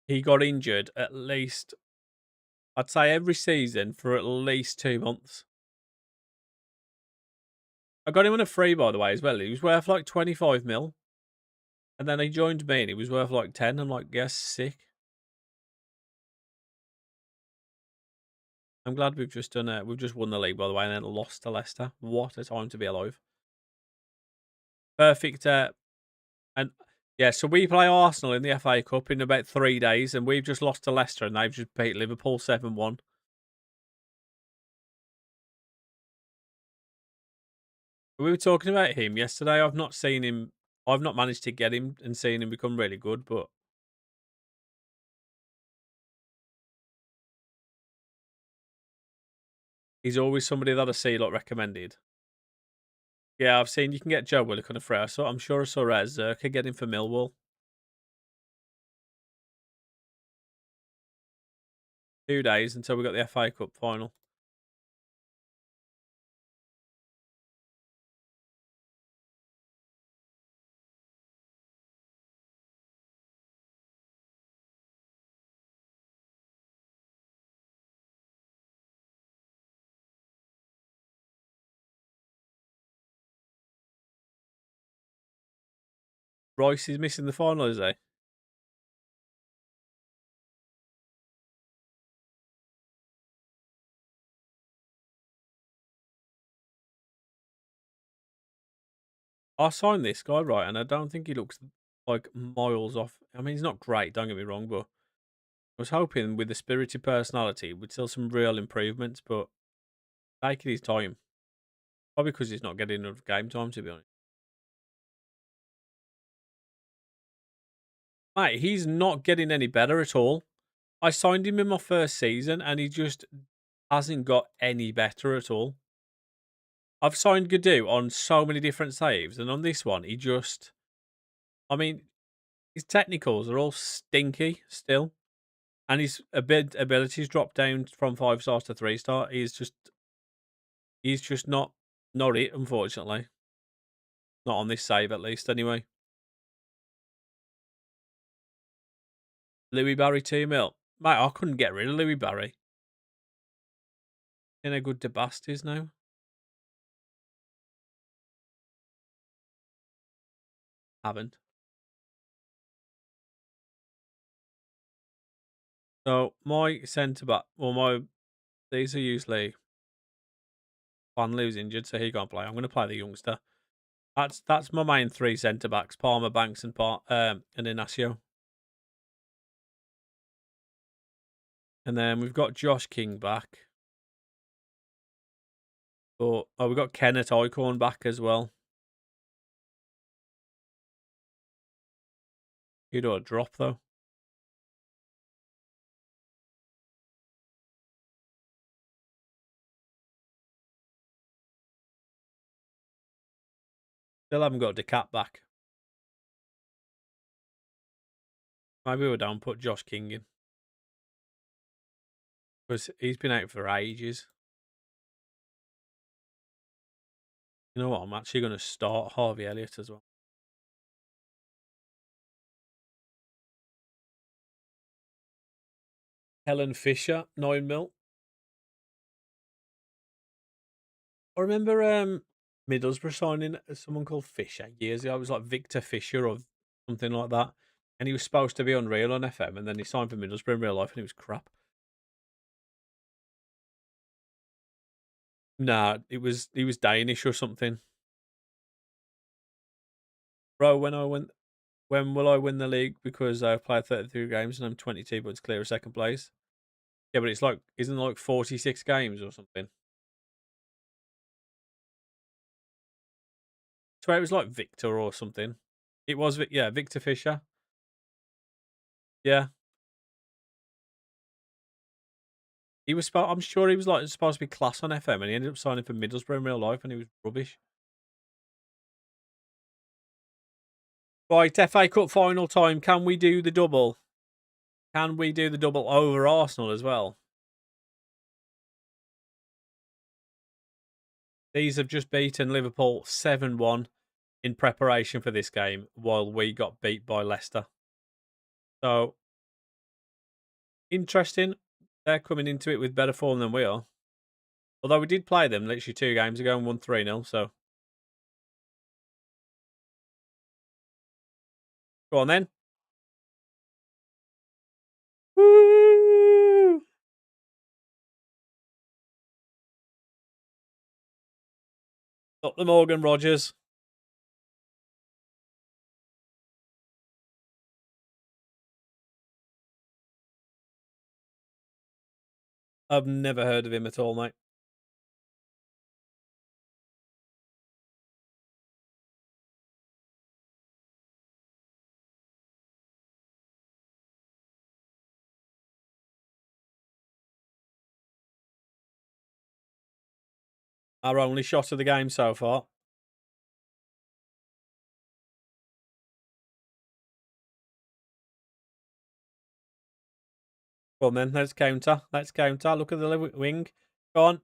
He got injured at least, I'd say, every season for at least 2 months. I got him on a free, by the way, as well. He was worth like 25 mil. And then he joined me and he was worth like 10. I'm like, yes, sick. I'm glad we've just won the league, by the way, and then lost to Leicester. What a time to be alive. Perfect. And yeah, so we play Arsenal in the FA Cup in about 3 days, and we've just lost to Leicester and they've just beat Liverpool 7-1. We were talking about him yesterday. I've not seen him. I've not managed to get him and seen him become really good, but he's always somebody that I see like recommended. Yeah, I've seen you can get Joe Willock on a free. So I'm sure I saw Zerka get him for Millwall. 2 days until we got the FA Cup final. Rice is missing the final, is he? I signed this guy, right, and I don't think he looks like miles off. I mean, he's not great, don't get me wrong, but I was hoping with the spirited personality we'd see some real improvements, but taking his time. Probably because he's not getting enough game time, to be honest. Mate, he's not getting any better at all. I signed him in my first season and he just hasn't got any better at all. I've signed Gadoo on so many different saves, and on this one, I mean, his technicals are all stinky still, and his abilities dropped down from 5 stars to 3 star. He's just not it, unfortunately. Not on this save, at least, anyway. Louis Barry 2 mil. Mate, I couldn't get rid of Louis Barry. In a good debast is now. Haven't. So my centre back, these are usually Fanley's injured, so he can't play. I'm going to play the youngster. That's my main 3 centre backs: Palmer, Banks, and Inacio. And then we've got Josh King back. But we've got Kenneth Icorn back as well. He'd ought to drop though. Still haven't got Decat back. Maybe we don't put Josh King in. Because he's been out for ages. You know what? I'm actually going to start Harvey Elliott as well. Helen Fisher, 9 mil. I remember Middlesbrough signing someone called Fisher years ago. It was like Victor Fisher or something like that. And he was supposed to be unreal on FM, and then he signed for Middlesbrough in real life, and he was crap. Nah, he was Danish or something. Bro, when I went When will I win the league? Because I've played 33 games and I'm 22 points clear of second place. Yeah, but it's like, isn't it like 46 games or something? I swear it was like Victor or something. It was, yeah, Victor Fisher. Yeah. I'm sure he was like supposed to be class on FM and he ended up signing for Middlesbrough in real life and he was rubbish. Right, FA Cup final time. Can we do the double? Can we do the double over Arsenal as well? These have just beaten Liverpool 7-1 in preparation for this game while we got beat by Leicester. So, interesting. They're coming into it with better form than we are. Although we did play them literally 2 games ago and won 3-0. So, go on then. Woo! Up the Morgan Rogers. I've never heard of him at all, mate. Our only shot of the game so far. Go on then, let's counter. Let's counter. Look at the wing. Go on.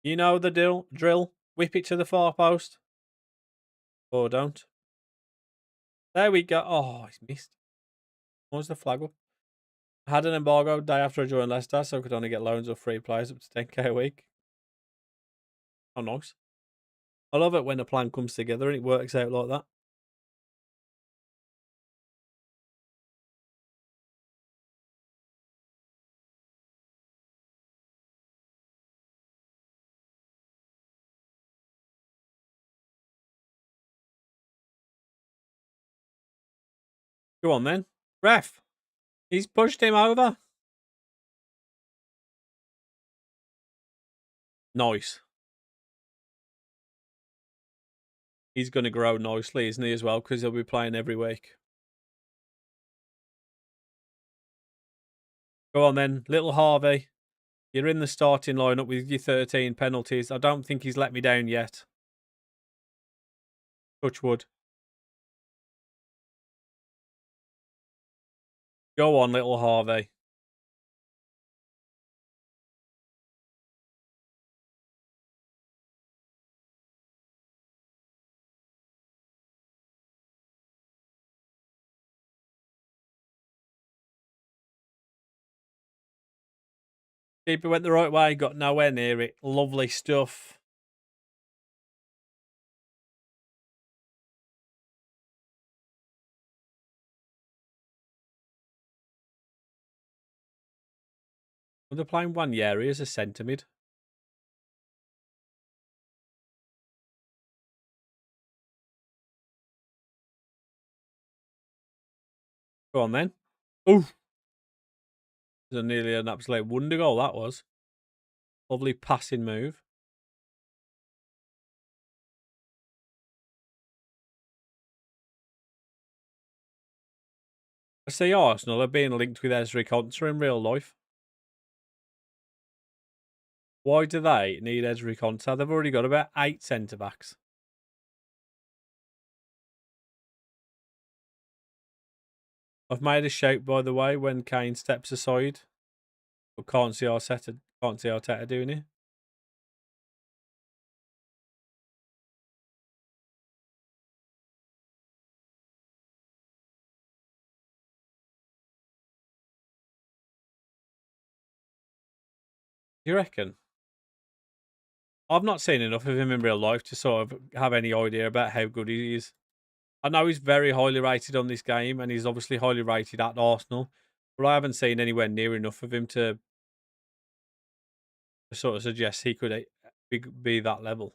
You know the drill. Whip it to the far post. Or don't. There we go. Oh, he's missed. What was the flag up? I had an embargo day after I joined Leicester, so I could only get loans or free players up to 10k a week. Oh, nice. I love it when a plan comes together and it works out like that. Go on then. Ref. He's pushed him over. Nice. He's going to grow nicely, isn't he, as well? Because he'll be playing every week. Go on then. Little Harvey. You're in the starting lineup with your 13 penalties. I don't think he's let me down yet. Touch wood. Go on, little Harvey. Keeper went the right way, got nowhere near it. Lovely stuff. Well, they're playing Wanyeri as a centre mid. Go on then. Oof. It was nearly an absolute wonder goal, that was. Lovely passing move. I see Arsenal are being linked with Ezri Konsa in real life. Why do they need Ezri Konsa? They've already got about 8 centre backs. I've made a shout, by the way, when Kane steps aside. But can't see Arteta doing it. You reckon? I've not seen enough of him in real life to sort of have any idea about how good he is. I know he's very highly rated on this game, and he's obviously highly rated at Arsenal, but I haven't seen anywhere near enough of him to sort of suggest he could be that level.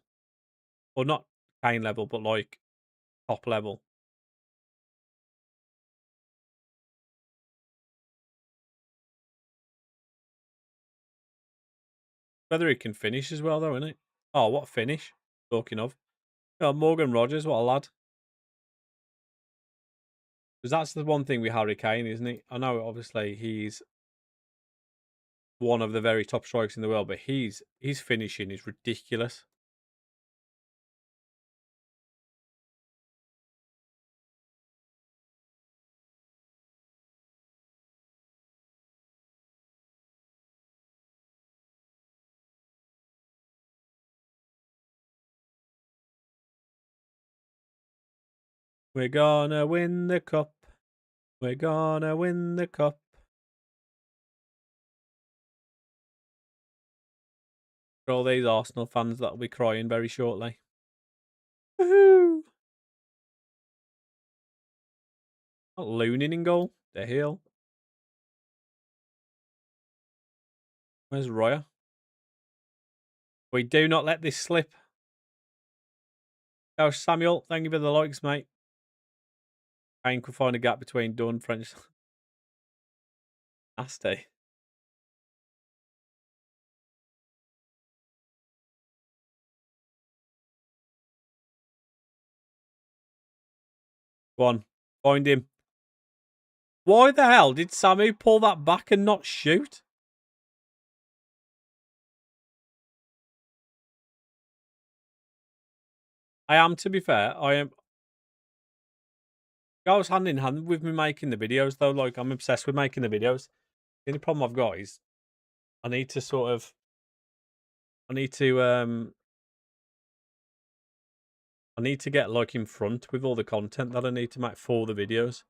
Or not Kane level, but like top level. Whether he can finish as well, though, isn't it? Oh, what finish? Talking of. Oh, Morgan Rogers, what a lad. Because that's the one thing with Harry Kane, isn't he? I know, obviously, he's one of the very top strikers in the world, but his finishing is ridiculous. We're gonna win the cup. We're gonna win the cup. For all these Arsenal fans that'll be crying very shortly. Woohoo! Not Looning in goal. The hell. Where's Royer? We do not let this slip. Oh, Samuel, thank you for the likes, mate. Kane could find a gap between Dunn, French. Nasty. Go on. Find him. Why the hell did Samu pull that back and not shoot? I am, to be fair. I am. Goes hand in hand with me making the videos, though. Like, I'm obsessed with making the videos. The only problem I've got is I need to sort of. I need to get like in front with all the content that I need to make for the videos.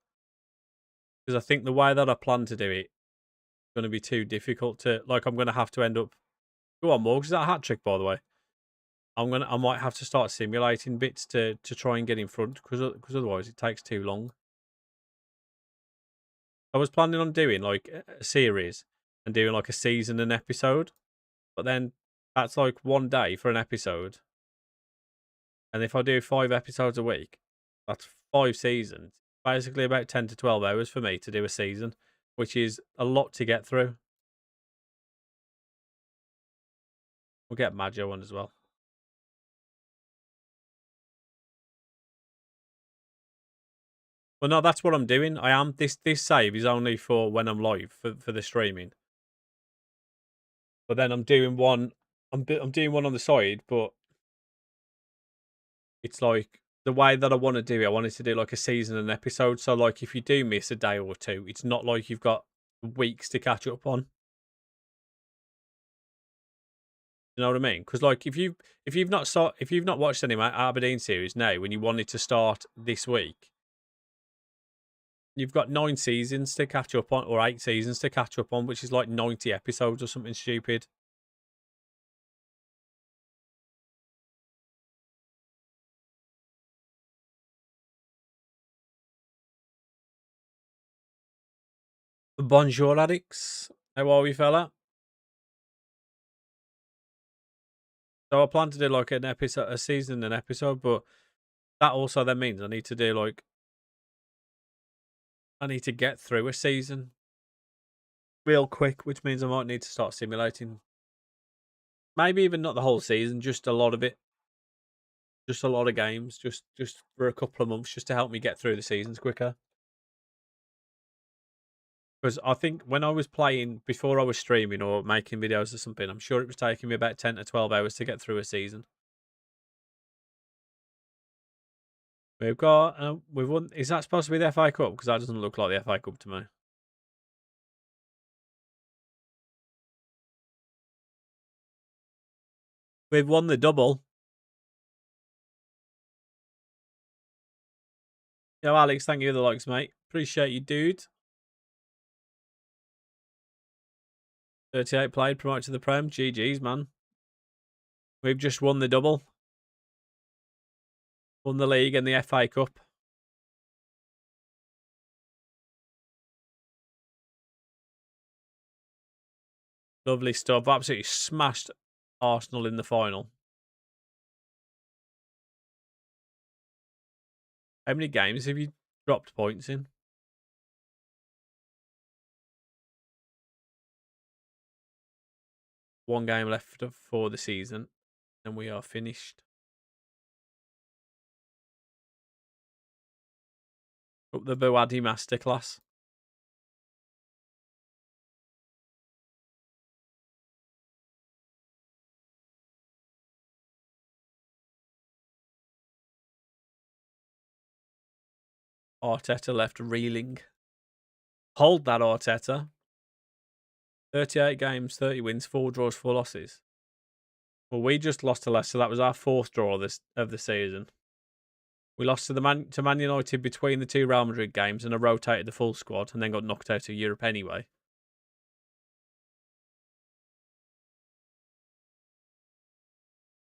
Because I think the way that I plan to do it is going to be too difficult to, like, I'm going to have to end up. Go on, Morgs. Is that a hat trick, by the way? I might have to start simulating bits to try and get in front because otherwise it takes too long. I was planning on doing like a series and doing like a season and episode, but then that's like one day for an episode. And if I do 5 episodes a week, that's 5 seasons. Basically about 10 to 12 hours for me to do a season, which is a lot to get through. We'll get Maggio on as well. Well, no, that's what I'm doing. I am this save is only for when I'm live for the streaming. But then I'm doing one. I'm doing one on the side, but it's like the way that I want to do it. I wanted to do like a season and episode. So like if you do miss a day or two, it's not like you've got weeks to catch up on. You know what I mean? Because like if you've not watched any Aberdeen series now, when you wanted to start this week, you've got 9 seasons to catch up on, or 8 seasons to catch up on, which is like 90 episodes or something stupid. Bonjour, addicts. How are we, fella? So I plan to do like an episode, a season, an episode, but that also then means I need to do like I need to get through a season real quick, which means I might need to start simulating. Maybe even not the whole season, just a lot of it, just a lot of games, just for a couple of months, just to help me get through the seasons quicker. Because I think when I was playing before I was streaming or making videos or something, I'm sure it was taking me about 10 to 12 hours to get through a season. We've won. Is that supposed to be the FA Cup? Because that doesn't look like the FA Cup to me. We've won the double. Yo, Alex, thank you for the likes, mate. Appreciate you, dude. 38 played, promoted to the Prem. GG's, man. We've just won the double. Won the league and the FA Cup. Lovely stuff. Absolutely smashed Arsenal in the final. How many games have you dropped points in? 1 game left for the season, and we are finished. Up the Buwadi Masterclass. Arteta left reeling. Hold that, Arteta. 38 games, 30 wins, 4 draws, 4 losses. Well, we just lost to Leicester. That was our 4th draw of the season. We lost to Man United between the 2 Real Madrid games, and I rotated the full squad, and then got knocked out of Europe anyway.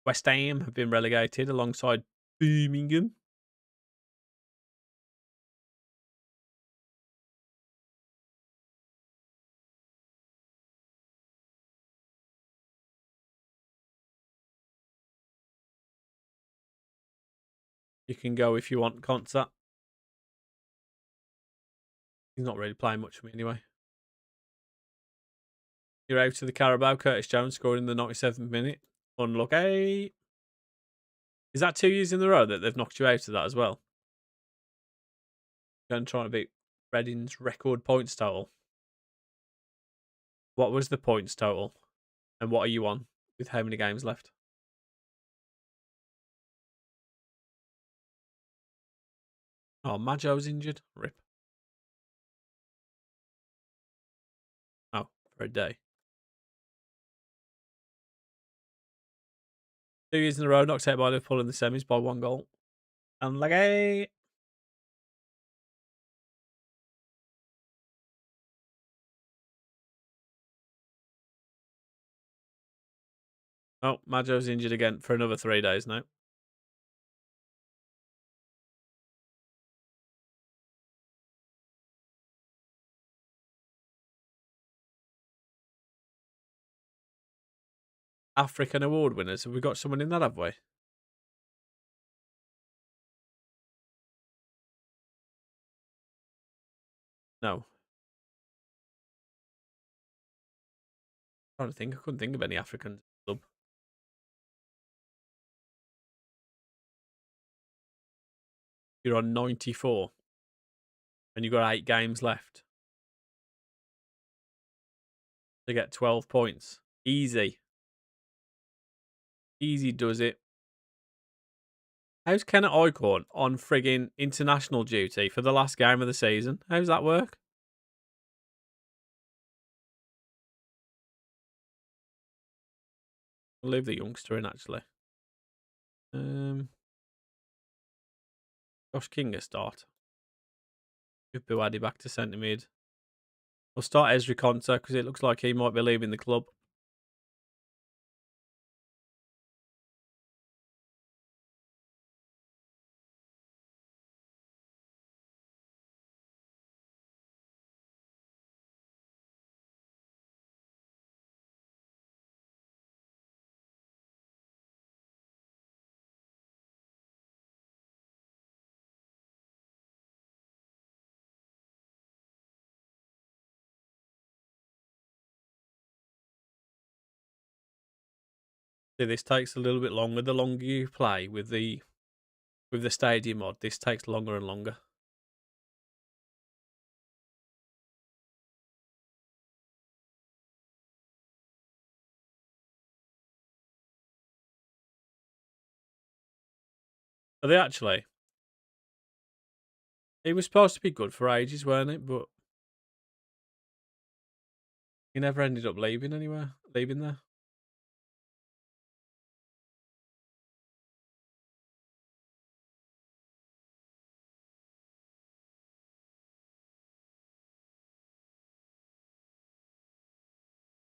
West Ham have been relegated alongside Birmingham. You can go if you want, Concert. He's not really playing much for me anyway. You're out of the Carabao. Curtis Jones scored in the 97th minute. Unlucky. Is that 2 years in a row that they've knocked you out of that as well? Going to try to beat Reading's record points total. What was the points total? And what are you on with how many games left? Oh, Majo's injured. Rip. Oh, for a day. 2 years in a row, knocked out by Liverpool in the semis by 1 goal. Unlucky. Oh, Majo's injured again for another 3 days now. African award winners. Have we got someone in that, have we? No. I'm trying to think. I couldn't think of any African club. You're on 94. And you've got 8 games left to get 12 points. Easy. Easy does it. How's Kenneth Eichhorn on frigging international duty for the last game of the season? How's that work? We'll leave the youngster in, actually. Josh King a start. Give Buwadi back to centre mid. We'll start Ezri Konsa because it looks like he might be leaving the club. See, this takes a little bit longer. The longer you play with the stadium mod, this takes longer and longer. Are they actually? It was supposed to be good for ages, weren't it? But he never ended up leaving there.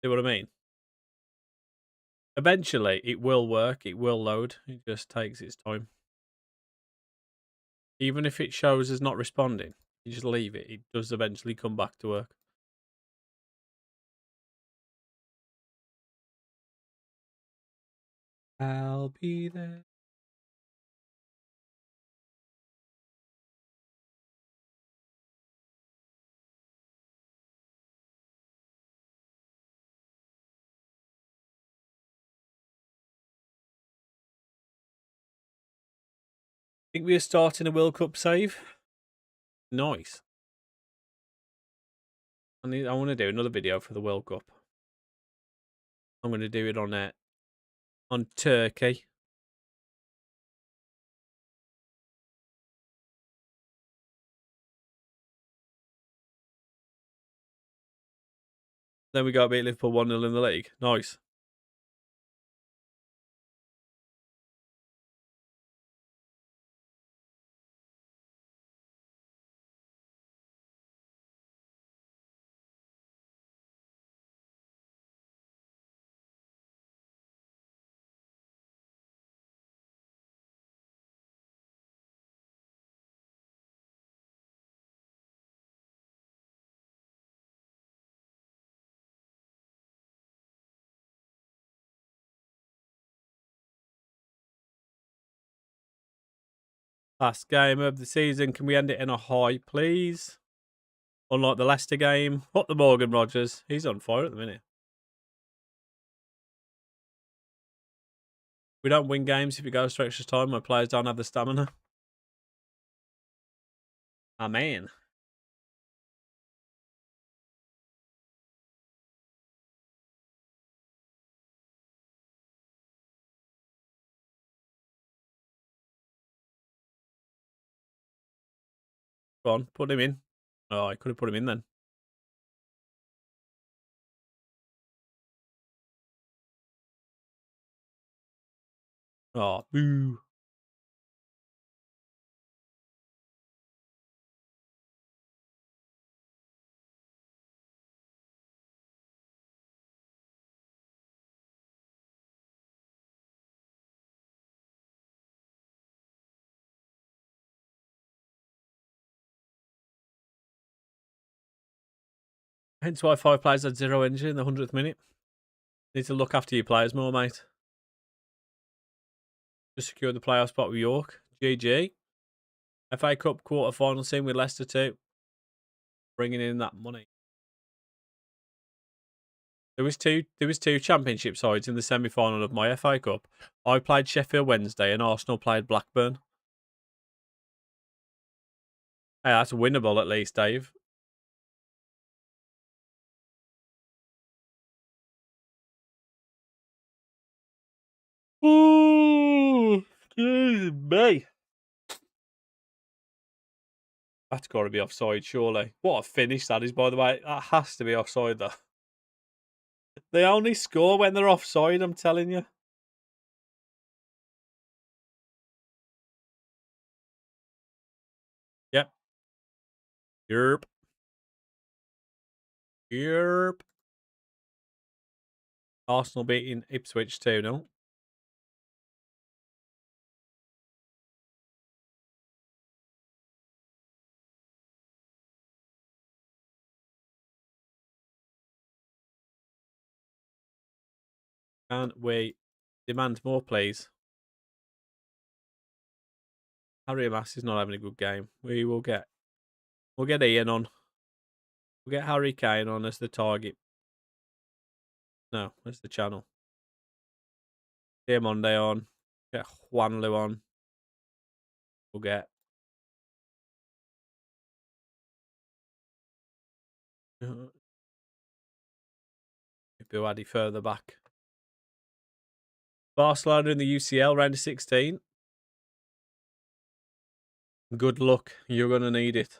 See what I mean? Eventually, it will work. It will load. It just takes its time. Even if it shows as not responding, you just leave it. It does eventually come back to work. I'll be there. Think we are starting a World Cup save. Nice. I want to do another video for the World Cup. I'm going to do it on Turkey. Then we got to beat Liverpool 1-0 in the league. Nice. Last game of the season. Can we end it in a high, please? Unlike the Leicester game. What the Morgan Rogers. He's on fire at the minute. We don't win games if it goes to extra time. My players don't have the stamina. Amen. Go on, put him in. Oh, I could have put him in then. Oh, boo. Hence why 5 players had 0 energy in the 100th minute. Need to look after your players more, mate. Just secured the playoff spot with York. GG. FA Cup quarter-final scene with Leicester too. Bringing in that money. There was two championship sides in the semi-final of my FA Cup. I played Sheffield Wednesday and Arsenal played Blackburn. Hey, that's winnable at least, Dave. Ooh, excuse me. That's got to be offside, surely. What a finish that is, by the way. That has to be offside, though. They only score when they're offside, I'm telling you. Yep. Yerp. Yerp. Arsenal beating Ipswich 2-0. Can we demand more, please? Harry Mass is not having a good game. We'll get Ian on. We'll get Harry Kane on as the target. No, that's the channel. Monday on. Get Juan Lu on. We'll get Buadi further back. Barcelona in the UCL round of 16. Good luck. You're going to need it.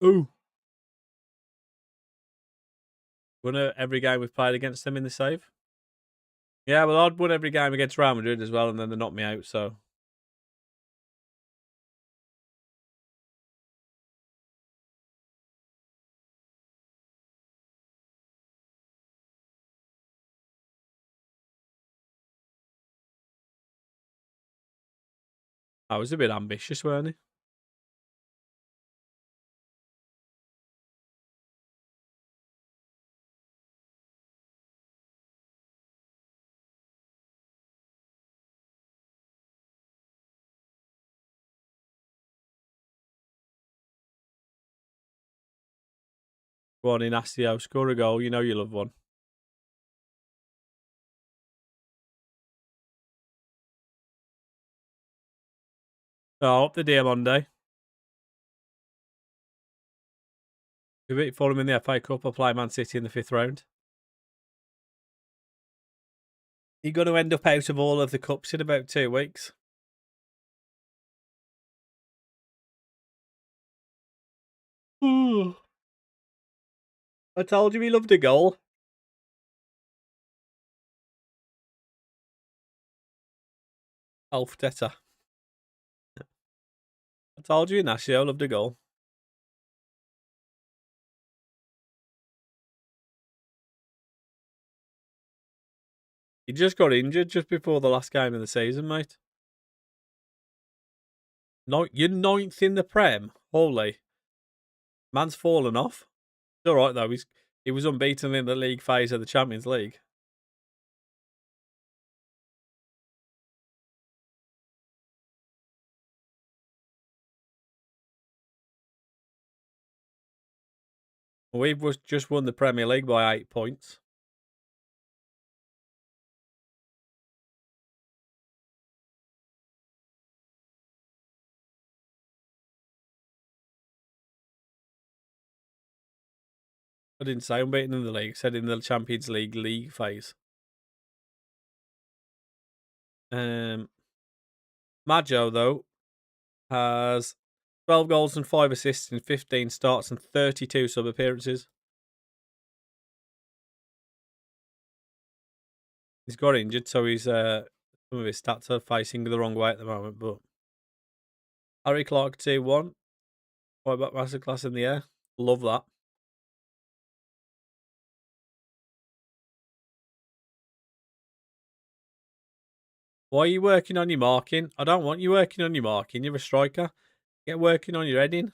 Ooh. Won every game we've played against them in the save. Yeah, well, I'd won every game against Real Madrid as well, and then they knocked me out, so. I was a bit ambitious, weren't I? Go on, Inacio, score a goal. You know you love one. Oh, up the day Monday. We beat Fulham in the FA Cup. I'll play Man City in the 5th round. You're going to end up out of all of the cups in about 2 weeks. I told you he loved a goal. Alfteta. I told you Inacio loved a goal. He just got injured just before the last game of the season, mate. No, you're 9th in the Prem. Holy. Man's fallen off. It's all right, though. He was unbeaten in the league phase of the Champions League. We've just won the Premier League by 8 points. I didn't say unbeaten in the league. I said in the Champions League phase. Maggio, though, has 12 goals and 5 assists in 15 starts and 32 sub-appearances. He's got injured, so he's some of his stats are facing the wrong way at the moment. But Harry Clark 2-1. Right back masterclass in the air. Love that. Why are you working on your marking? I don't want you working on your marking. You're a striker. Get working on your heading.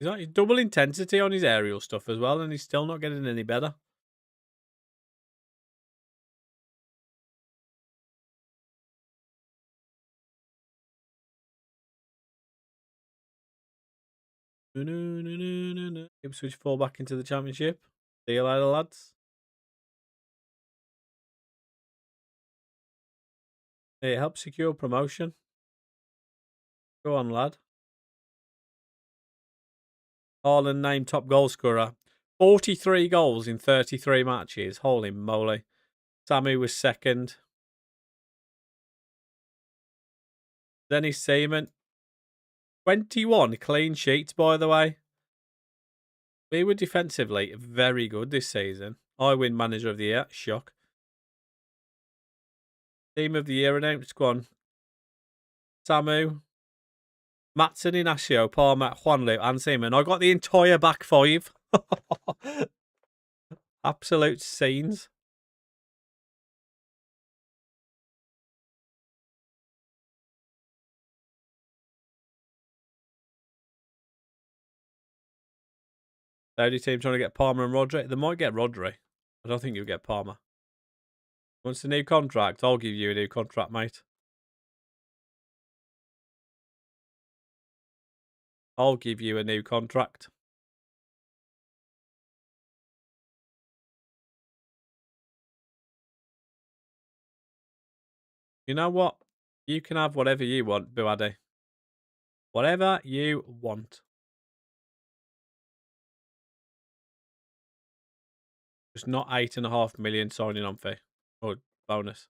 He's got double intensity on his aerial stuff as well, and he's still not getting any better. Ipswich fall back into the Championship. See you later, lads. It helps secure promotion. Go on, lad. Haaland named top goal scorer. 43 goals in 33 matches. Holy moly. Samu was second. Dennis Seaman. 21 clean sheets, by the way. We were defensively very good this season. I win Manager of the Year. Shock. Team of the Year announced. Go on. Samu. Matson, Inacio, Palmer, Juanlu, and Seaman. I got the entire back 5. Absolute scenes. Saudi team trying to get Palmer and Rodri. They might get Rodri. I don't think you'll get Palmer. Wants a new contract? I'll give you a new contract, mate. I'll give you a new contract. You know what? You can have whatever you want, Buade. Whatever you want. Just not 8.5 million signing on fee or bonus.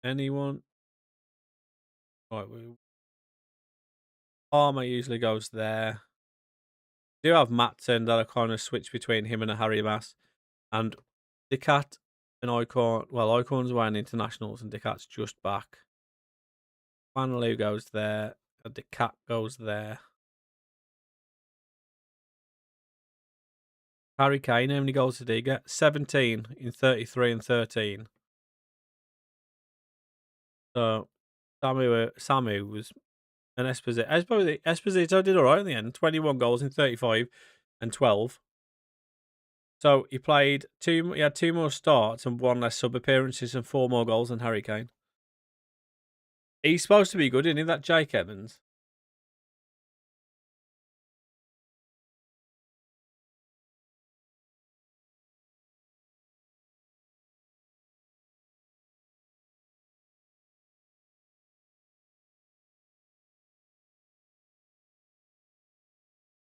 Anyone? Right, Palmer usually goes there. Do have Matson that I kind of switch between him and a Harry Mass, and Dicat and Icon. Well, Icon's winning internationals and Dicat's just back. Fanaloo goes there. Dicat goes there. Harry Kane, how many goals did he get? 17 in 33 and 13. So Samu was an Esposito. Esposito did all right in the end. 21 goals in 35 and 12. So he played two. He had 2 more starts and 1 less sub appearances and 4 more goals than Harry Kane. He's supposed to be good, isn't he? That Jake Evans.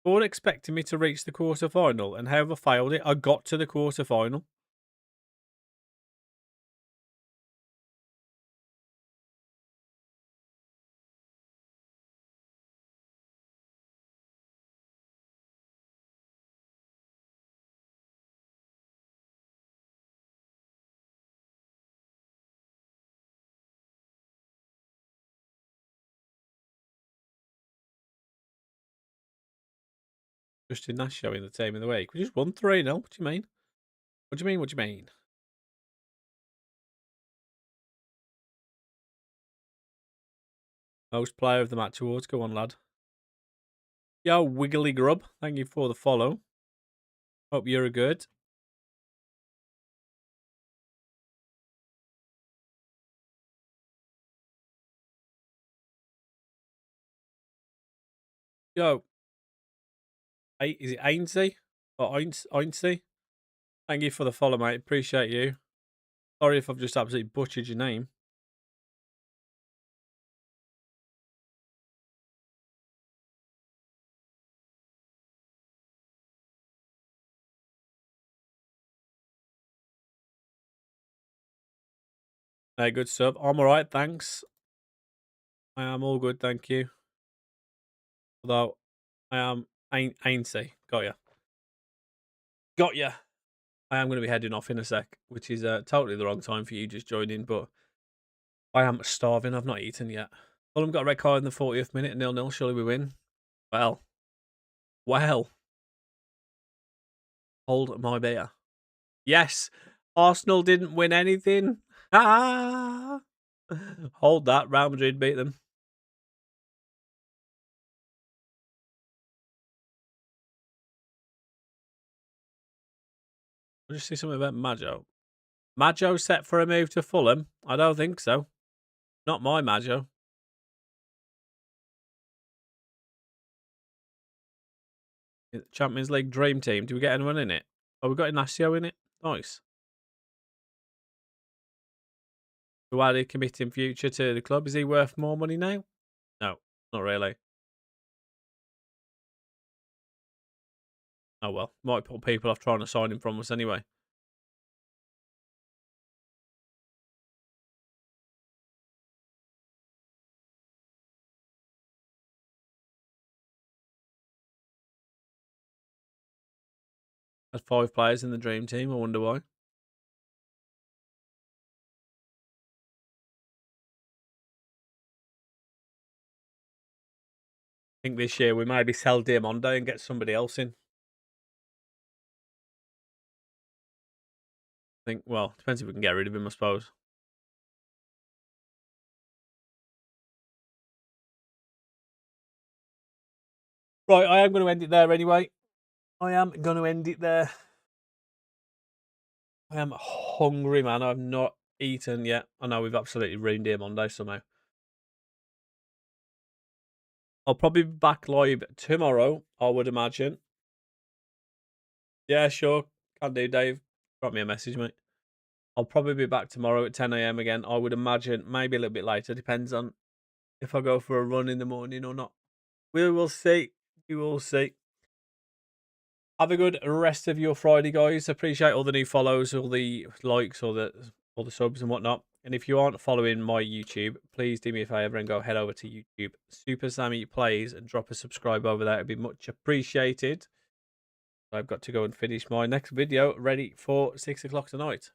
All expecting me to reach the quarter final, and however failed it, I got to the quarter final. Justin Nash showing the team of the week. We just won 3-0. What do you mean? What do you mean? What do you mean? Most player of the match awards. Go on, lad. Yo, Wiggly Grub. Thank you for the follow. Hope you're good. Yo. Is it Ainsey? Or Ainsey? Thank you for the follow, mate. Appreciate you. Sorry if I've just absolutely butchered your name. Hey, good sub. I'm alright, thanks. I am all good, thank you. Although, I am Ainsey. Got ya. Got ya. I am going to be heading off in a sec, which is totally the wrong time for you just joining, but I am starving. I've not eaten yet. Fulham got a red card in the 40th minute, 0-0. Surely we win. Well. Hold my beer. Yes, Arsenal didn't win anything. Ah! Hold that. Real Madrid beat them. I just see something about Maggio. Maggio set for a move to Fulham? I don't think so. Not my Maggio. Champions League Dream Team. Do we get anyone in it? Oh, we got Inacio in it. Nice. Who are they committing future to the club? Is he worth more money now? No, not really. Oh well, might put people off trying to sign him from us anyway. There's 5 players in the Dream Team. I wonder why. I think this year we maybe sell Diamondo and get somebody else in. I think, well, depends if we can get rid of him, I suppose. Right, I am going to end it there anyway. I am going to end it there. I am hungry, man. I've not eaten yet. I know we've absolutely ruined Diamondo somehow. I'll probably be back live tomorrow, I would imagine. Yeah, sure. Can do, Dave. Drop me a message, mate. I'll probably be back tomorrow at 10 a.m. again. I would imagine maybe a little bit later. Depends on if I go for a run in the morning or not. We will see. We will see. Have a good rest of your Friday, guys. Appreciate all the new follows, all the likes, all the subs and whatnot. And if you aren't following my YouTube, please do me a favor and go head over to YouTube, Super Sammy Plays, and drop a subscribe over there. It'd be much appreciated. I've got to go and finish my next video ready for 6 o'clock tonight.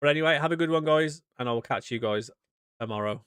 But anyway, have a good one, guys, and I will catch you guys tomorrow.